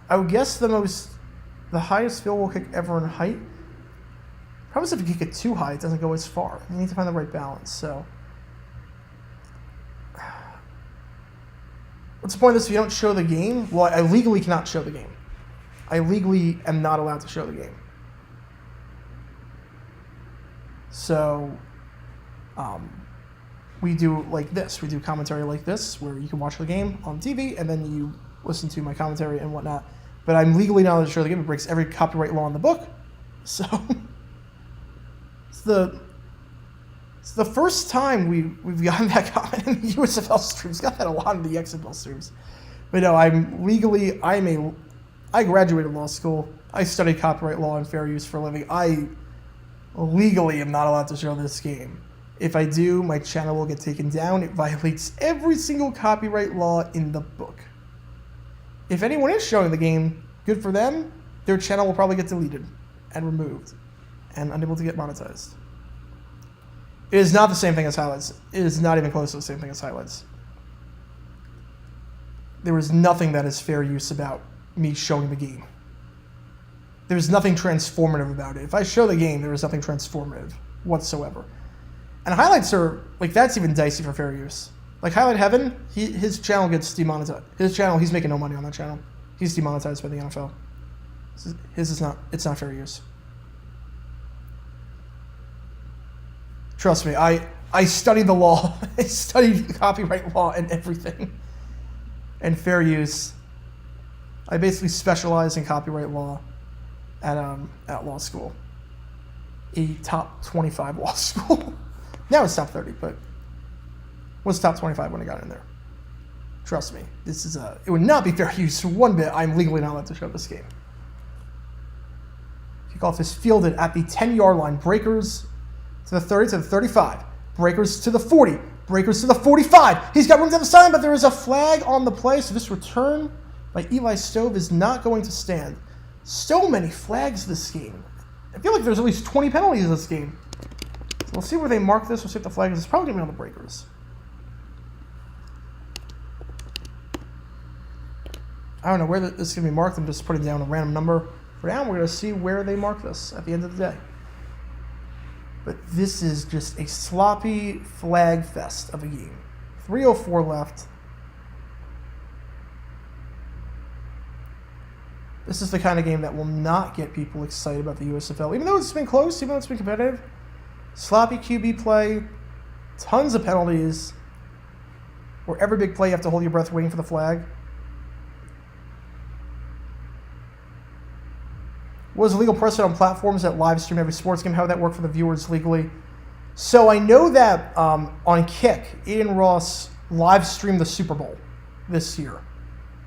I would guess the highest field goal kick ever in height. Probably if you kick it too high, it doesn't go as far. You need to find the right balance. So, what's the point of this if you don't show the game? Well, I legally cannot show the game. I legally am not allowed to show the game. So, we do like this. We do commentary like this, where you can watch the game on TV, and then you listen to my commentary and whatnot. But I'm legally not allowed to show the game. It breaks every copyright law in the book. So, it's the first time we've gotten that comment in the USFL streams. Got that a lot in the XFL streams. But no, I graduated law school. I studied copyright law and fair use for a living. I legally am not allowed to show this game. If I do, my channel will get taken down. It violates every single copyright law in the book. If anyone is showing the game, good for them. Their channel will probably get deleted and removed and unable to get monetized. It is not the same thing as highlights. It is not even close to the same thing as highlights. There is nothing that is fair use about me showing the game. There's nothing transformative about it. If I show the game, there is nothing transformative whatsoever. And highlights are, like, that's even dicey for fair use. Like, Highlight Heaven, his channel gets demonetized. His channel, he's making no money on that channel. He's demonetized by the NFL. His is not, it's not fair use. Trust me, I studied the law. I studied copyright law and everything. And fair use. I basically specialize in copyright law at law school. A top 25 law school. Now it's top 30, but was top 25 when I got in there. Trust me, it would not be fair use one bit. I'm legally not allowed to show this game. Kickoff is fielded at the 10-yard line. Breakers to the 30, to the 35. Breakers to the 40. Breakers to the 45. He's got room to the side, but there is a flag on the play, so this return by Eli Stove is not going to stand. So many flags this game. I feel like there's at least 20 penalties in this game. So we'll see where they mark this. We'll see if the flag is. It's probably going to be on the Breakers. I don't know where this is going to be marked. I'm just putting down a random number. For now, we're going to see where they mark this at the end of the day. But this is just a sloppy flag fest of a game. 3:04 left. This is the kind of game that will not get people excited about the USFL. Even though it's been close, even though it's been competitive. Sloppy QB play. Tons of penalties. Where every big play you have to hold your breath waiting for the flag. Was legal precedent on platforms that live stream every sports game? How would that work for the viewers legally? So I know that on Kick, Ian Ross live streamed the Super Bowl this year.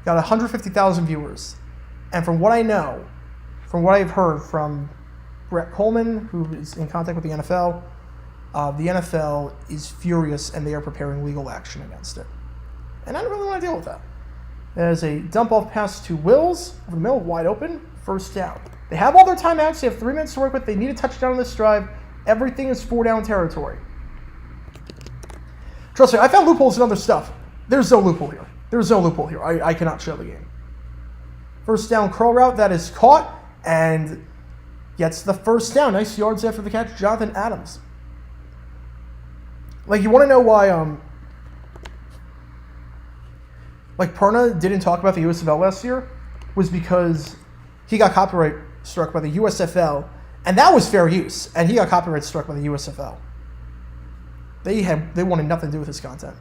Got 150,000 viewers. And from what I know, from what I've heard from Brett Coleman, who is in contact with the NFL is furious and they are preparing legal action against it. And I don't really want to deal with that. There's a dump-off pass to Wills over the middle, wide open, first down. They have all their timeouts. They have 3 minutes to work with. They need a touchdown on this drive. Everything is 4-down territory. Trust me, I found loopholes in other stuff. There's no loophole here. There's no loophole here. I cannot show the game. First down curl route that is caught and gets the first down. Nice yards after the catch, Jonathan Adams. Like, you want to know why like Perna didn't talk about the USFL last year? Was because he got copyright struck by the USFL, and that was fair use, and he got copyright struck by the USFL. They wanted nothing to do with his content,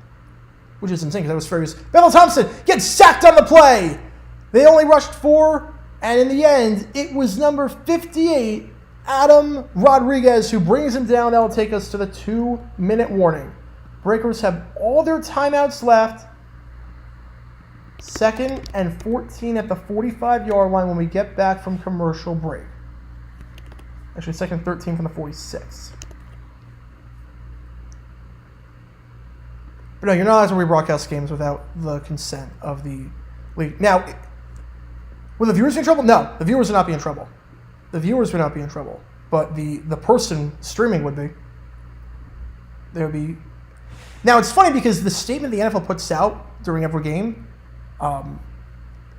which is insane because that was fair use. Bethel Thompson gets sacked on the play. They only rushed 4, and in the end, it was number 58, Adam Rodriguez, who brings him down. That'll take us to the 2-minute warning. Breakers have all their timeouts left. 2nd and 14 at the 45-yard line when we get back from commercial break. Actually, 2nd and 13 from the 46. But no, you're not allowed to rebroadcast games without the consent of the league. Now, Will the viewers be in trouble? No, the viewers would not be in trouble. The viewers would not be in trouble. But the person streaming would be. There would be. Now, it's funny because the statement the NFL puts out during every game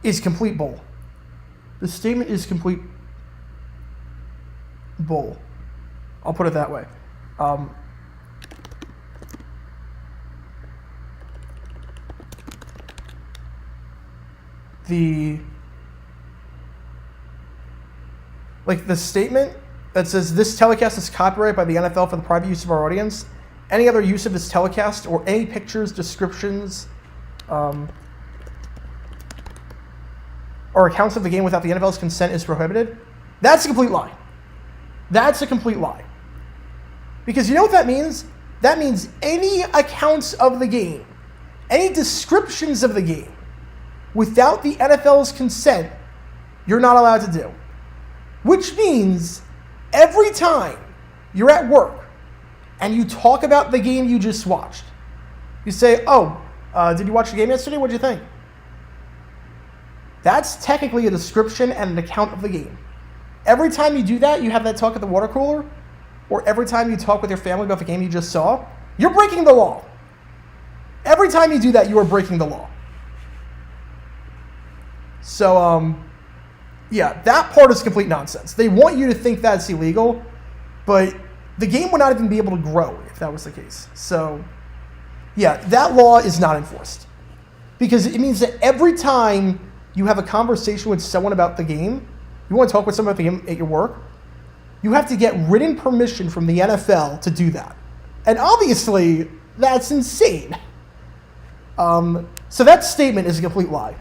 is complete bull. The statement is complete bull. I'll put it that way. The statement that says this telecast is copyrighted by the NFL for the private use of our audience. Any other use of this telecast or any pictures, descriptions, or accounts of the game without the NFL's consent is prohibited. That's a complete lie. That's a complete lie. Because you know what that means? That means any accounts of the game, any descriptions of the game, without the NFL's consent, you're not allowed to do. Which means every time you're at work and you talk about the game you just watched, you say, did you watch the game yesterday? What'd you think? That's technically a description and an account of the game. Every time you do that, you have that talk at the water cooler, or every time you talk with your family about the game you just saw, you're breaking the law. Every time you do that, you are breaking the law. So, yeah, that part is complete nonsense. They want you to think that's illegal, but the game would not even be able to grow if that was the case. So, yeah, that law is not enforced. Because it means that every time you have a conversation with someone about the game, you want to talk with someone about the game at your work, you have to get written permission from the NFL to do that. And obviously, that's insane. So that statement is a complete lie.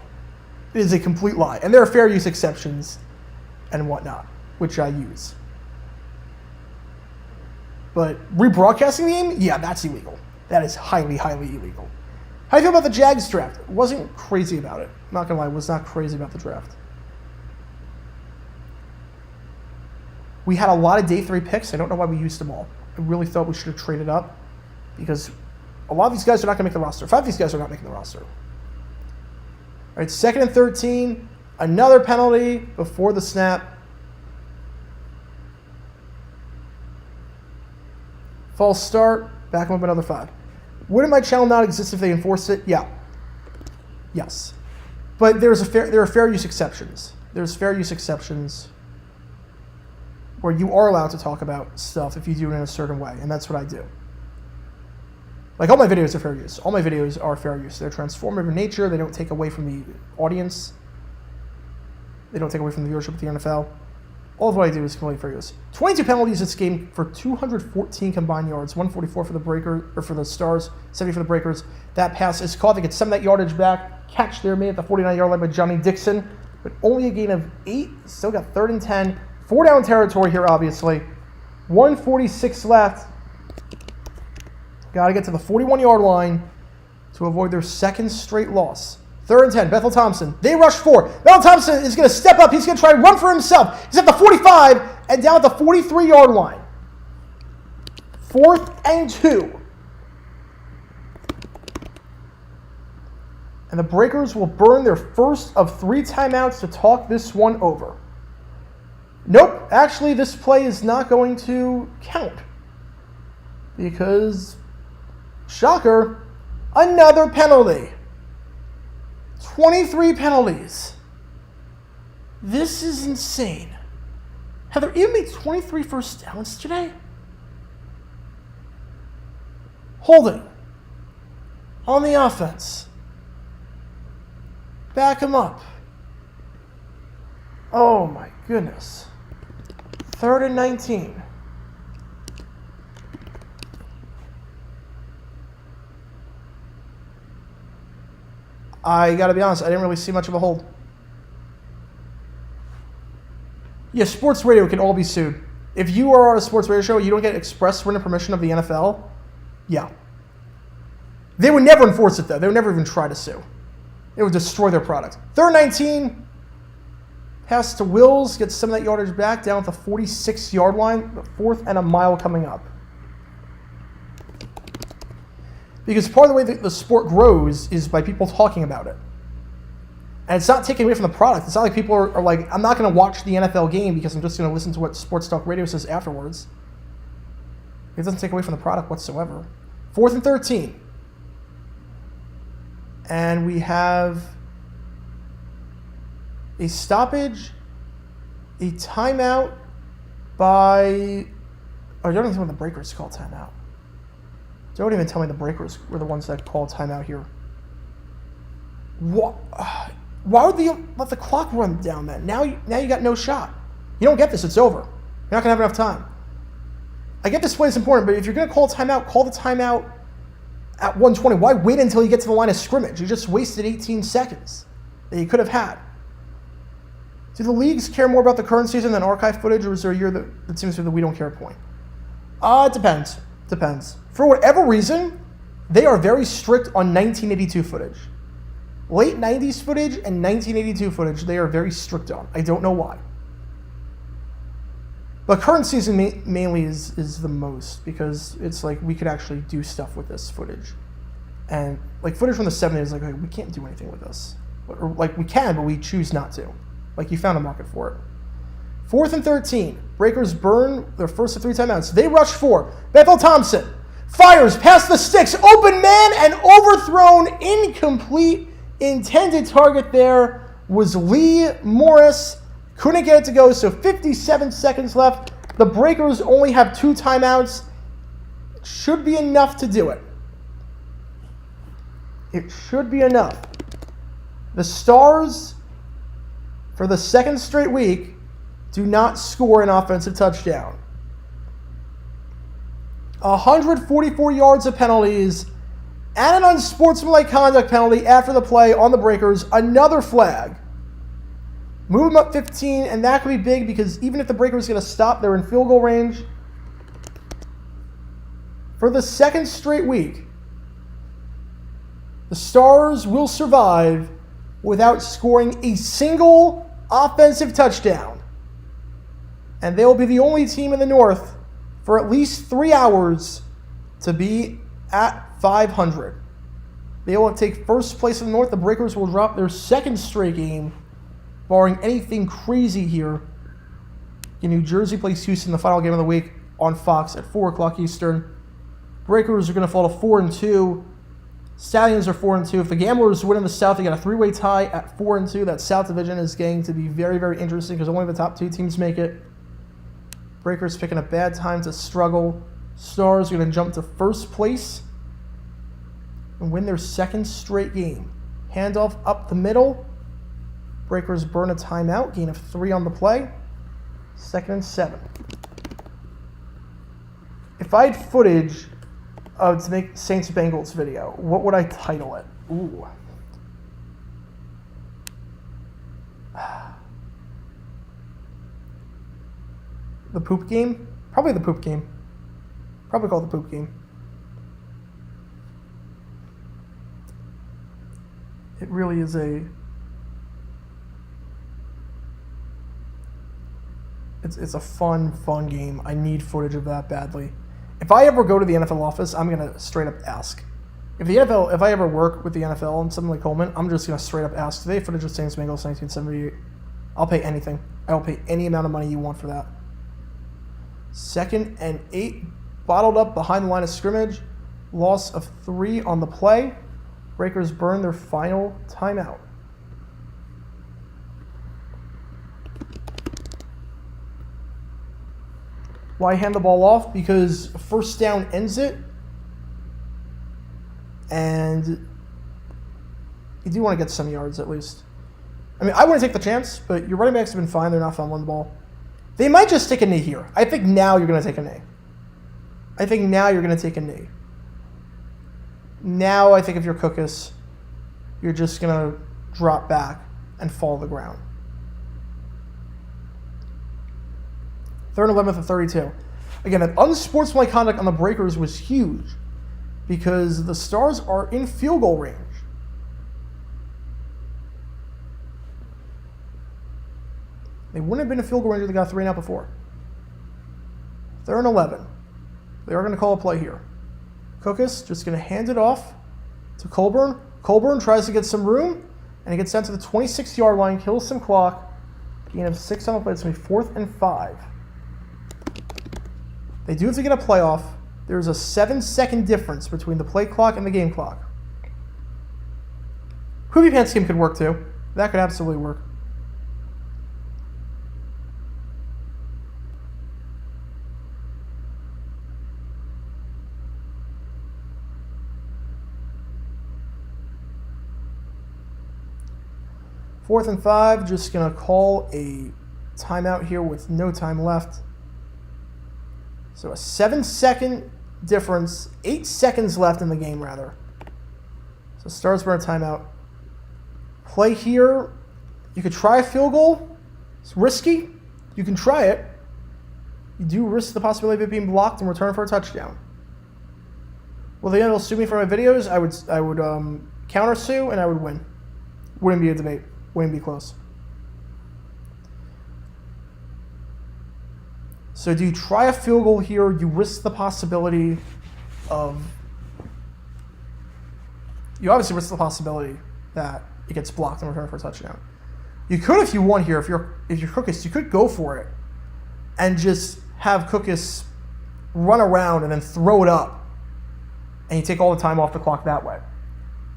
It is a complete lie. And there are fair use exceptions and whatnot, which I use. But rebroadcasting the game, yeah, that's illegal. That is highly, highly illegal. How do you feel about the Jags draft? Wasn't crazy about it. Not gonna lie, was not crazy about the draft. We had a lot of day 3 picks. I don't know why we used them all. I really thought we should have traded up because a lot of these guys are not gonna make the roster. 5 of these guys are not making the roster. All right, 2nd and 13, another penalty before the snap. False start, back them up another 5. Wouldn't my channel not exist if they enforced it? Yeah. Yes. But there are fair use exceptions. There's fair use exceptions where you are allowed to talk about stuff if you do it in a certain way, and that's what I do. Like, all my videos are fair use. All my videos are fair use. They're transformative in nature. They don't take away from the audience. They don't take away from the viewership of the NFL. All of what I do is completely fair use. 22 penalties this game for 214 combined yards. 144 for the Stars, 70 for the Breakers. That pass is caught. They get some of that yardage back. Catch there made at the 49-yard line by Johnny Dixon. But only a gain of 8. Still got 3rd and 10. 4-down territory here, obviously. 1:46 left. Got to get to the 41-yard line to avoid their 2nd straight loss. 3rd and 10, Bethel Thompson. They rush 4. Bethel Thompson is going to step up. He's going to try to run for himself. He's at the 45 and down at the 43-yard line. 4th and 2. And the Breakers will burn their first of 3 timeouts to talk this one over. Nope, actually this play is not going to count. Because, shocker, another penalty. 23 penalties. This is insane. Have there even made 23 first downs today? Holding. On the offense. Back him up. Oh my goodness. 3rd and 19. I gotta be honest, I didn't really see much of a hold. Yeah, sports radio can all be sued. If you are on a sports radio show, you don't get express written permission of the NFL, yeah. They would never enforce it though. They would never even try to sue. It would destroy their product. 3rd and 19. Pass to Wills, gets some of that yardage back, down at the 46-yard line, 4th and a mile coming up. Because part of the way that the sport grows is by people talking about it. And it's not taking away from the product. It's not like people are like, I'm not going to watch the NFL game because I'm just going to listen to what Sports Talk Radio says afterwards. It doesn't take away from the product whatsoever. 4th and 13. And we have a stoppage, a timeout by... Oh, don't even tell me the breakers call timeout. Don't even tell me the breakers were the ones that called timeout here. What? Why would they let the clock run down then? Now you got no shot. You don't get this. It's over. You're not going to have enough time. I get this play is important, but if you're going to call timeout, call the timeout at 1:20. Why wait until you get to the line of scrimmage? You just wasted 18 seconds that you could have had. Do the leagues care more about the current season than archive footage, or is there a year that seems to be the we don't care point? It depends. Depends. For whatever reason, they are very strict on 1982 footage. Late 90s footage and 1982 footage, they are very strict on. I don't know why. But current season mainly is the most, because it's like we could actually do stuff with this footage. And like footage from the 70s, like we can't do anything with this. Or like we can, but we choose not to. Like you found a market for it. 4th and 13. Breakers burn their first of 3 timeouts. They rush 4. Bethel Thompson fires past the sticks. Open man and overthrown. Incomplete. Intended target there was Lee Morris. Couldn't get it to go, so 57 seconds left. The Breakers only have 2 timeouts. Should be enough to do it. It should be enough. The Stars, for the 2nd straight week, do not score an offensive touchdown. 144 yards of penalties and an unsportsmanlike conduct penalty after the play on the Breakers. Another flag. Move them up 15, and that could be big because even if the Breakers get a stop, they're in field goal range. For the 2nd straight week, the Stars will survive without scoring a single offensive touchdown. And they will be the only team in the North for at least 3 hours to be at 500. They will take first place in the North. The Breakers will drop their 2nd straight game, barring anything crazy here. New Jersey plays Houston, the final game of the week, on Fox at 4 o'clock Eastern. Breakers are going to fall to 4-2. Stallions are 4-2. If the Gamblers win in the South, they got a 3-way tie at 4-2. That South Division is going to be very, very interesting because only the top 2 teams make it. Breakers picking a bad time to struggle. Stars are going to jump to first place and win their 2nd straight game. Handoff up the middle. Breakers burn a timeout. Gain of 3 on the play. 2nd and 7. If I had footage to make Saints Bengals video, what would I title it? Ooh. The poop game? Probably the poop game. Probably called the poop game. It really is It's a fun game. I need footage of that badly. If I ever go to the NFL office, I'm gonna straight up ask. If I ever work with the NFL and something like Coleman, I'm just gonna straight up ask. Do they have footage of Saints Bengals 1978? I'll pay anything. I will pay any amount of money you want for that. 2nd and 8, bottled up behind the line of scrimmage. Loss of 3 on the play. Breakers burn their final timeout. Why hand the ball off? Because first down ends it. And you do want to get some yards at least. I mean, I wouldn't take the chance, but your running backs have been fine. They're not fumbling the ball. They might just take a knee here. I think now you're going to take a knee. Now I think if you're Cookus, you're just going to drop back and fall to the ground. 3rd and 11 at 32. Again, that unsportsmanlike conduct on the Breakers was huge because the Stars are in field goal range. They wouldn't have been in field goal range if they got 3 and out before. 3rd and 11. They are going to call a play here. Cookus just going to hand it off to Colburn. Colburn tries to get some room. And he gets down to the 26-yard line, kills some clock. Gain of 6 on the play. It's going to be 4th and 5. They do have to get a playoff. There's a 7-second difference between the play clock and the game clock. Hoopy Pants scheme could work too. That could absolutely work. Fourth and 5, just going to call a timeout here with no time left. So a 7-second difference, 8 seconds left in the game, rather. So Stars burn a timeout. Play here. You could try a field goal. It's risky. You can try it. You do risk the possibility of it being blocked and return for a touchdown. Well, the end will sue me for my videos. I would counter sue and I would win. Wouldn't be a debate. Wouldn't be close. So do you try a field goal here? You risk the possibility of... You obviously risk the possibility that it gets blocked and returned for a touchdown. You could, if you want here, if you're Cookus, you could go for it and just have Cookus run around and then throw it up, and you take all the time off the clock that way.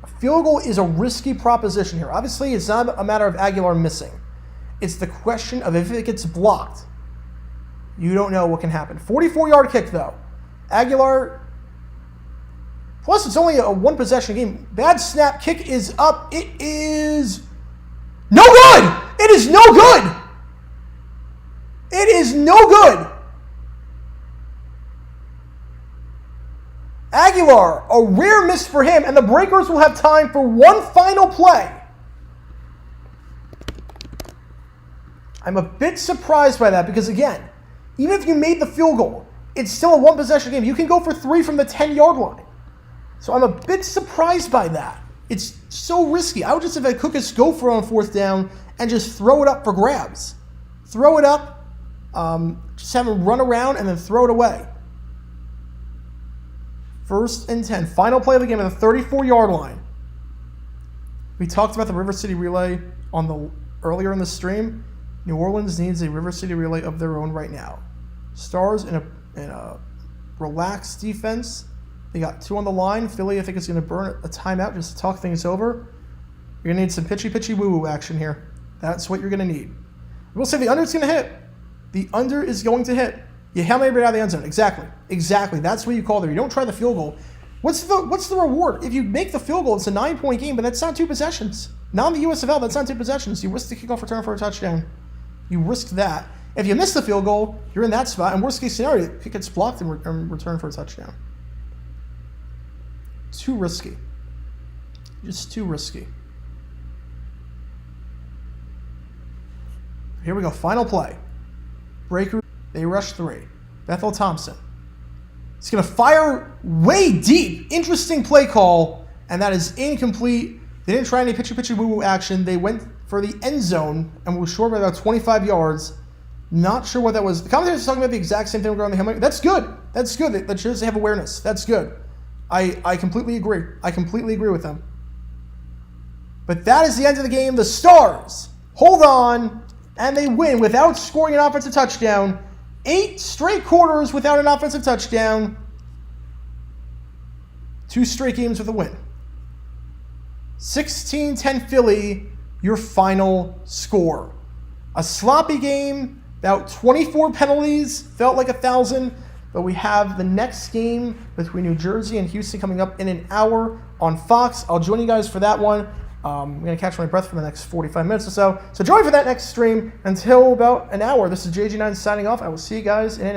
A field goal is a risky proposition here. Obviously, it's not a matter of Aguilar missing. It's the question of if it gets blocked. You don't know what can happen. 44-yard kick, though. Aguilar, plus it's only a one-possession game. Bad snap, kick is up. It is no good! It is no good! It is no good! Aguilar, a rare miss for him, and the Breakers will have time for one final play. I'm a bit surprised by that because, again, even if you made the field goal, it's still a one-possession game. You can go for 3 from the 10-yard line. So I'm a bit surprised by that. It's so risky. I would just have had Cookus go for it on 4th down and just throw it up for grabs. Throw it up, just have him run around and then throw it away. 1st and 10. Final play of the game at the 34-yard line. We talked about the River City Relay earlier in the stream. New Orleans needs a River City Relay of their own right now. Stars in a relaxed defense. They got 2 on the line. Philly, I think, is going to burn a timeout just to talk things over. You're going to need some pitchy woo-woo action here. That's what you're going to need. We'll say the under is going to hit. The under is going to hit. You hammer it out of the end zone. Exactly. That's what you call there. You don't try the field goal. What's the reward? If you make the field goal, it's a 9-point game, but that's not 2 possessions. Not in the USFL, that's not 2 possessions. You risk the kickoff return for a touchdown. You risk that. If you miss the field goal, you're in that spot. And worst case scenario, it gets blocked and return for a touchdown. Too risky. Just too risky. Here we go. Final play. Breaker. They rush 3. Bethel Thompson. He's going to fire way deep. Interesting play call. And that is incomplete. They didn't try any pitchy woo-woo action. They went for the end zone and were short by about 25 yards. Not sure what that was. The commentators are talking about the exact same thing regarding the helmet. That's good. That's good. That shows they have awareness. That's good. I completely agree. I completely agree with them. But that is the end of the game. The Stars hold on, and they win without scoring an offensive touchdown. 8 straight quarters without an offensive touchdown. 2 straight games with a win. 16-10 Philly, your final score. A sloppy game, about 24 penalties, felt like 1,000. But we have the next game between New Jersey and Houston coming up in an hour on Fox. I'll join you guys for that one. I'm going to catch my breath for the next 45 minutes or so. So join me for that next stream until about an hour. This is JG9 signing off. I will see you guys in an hour.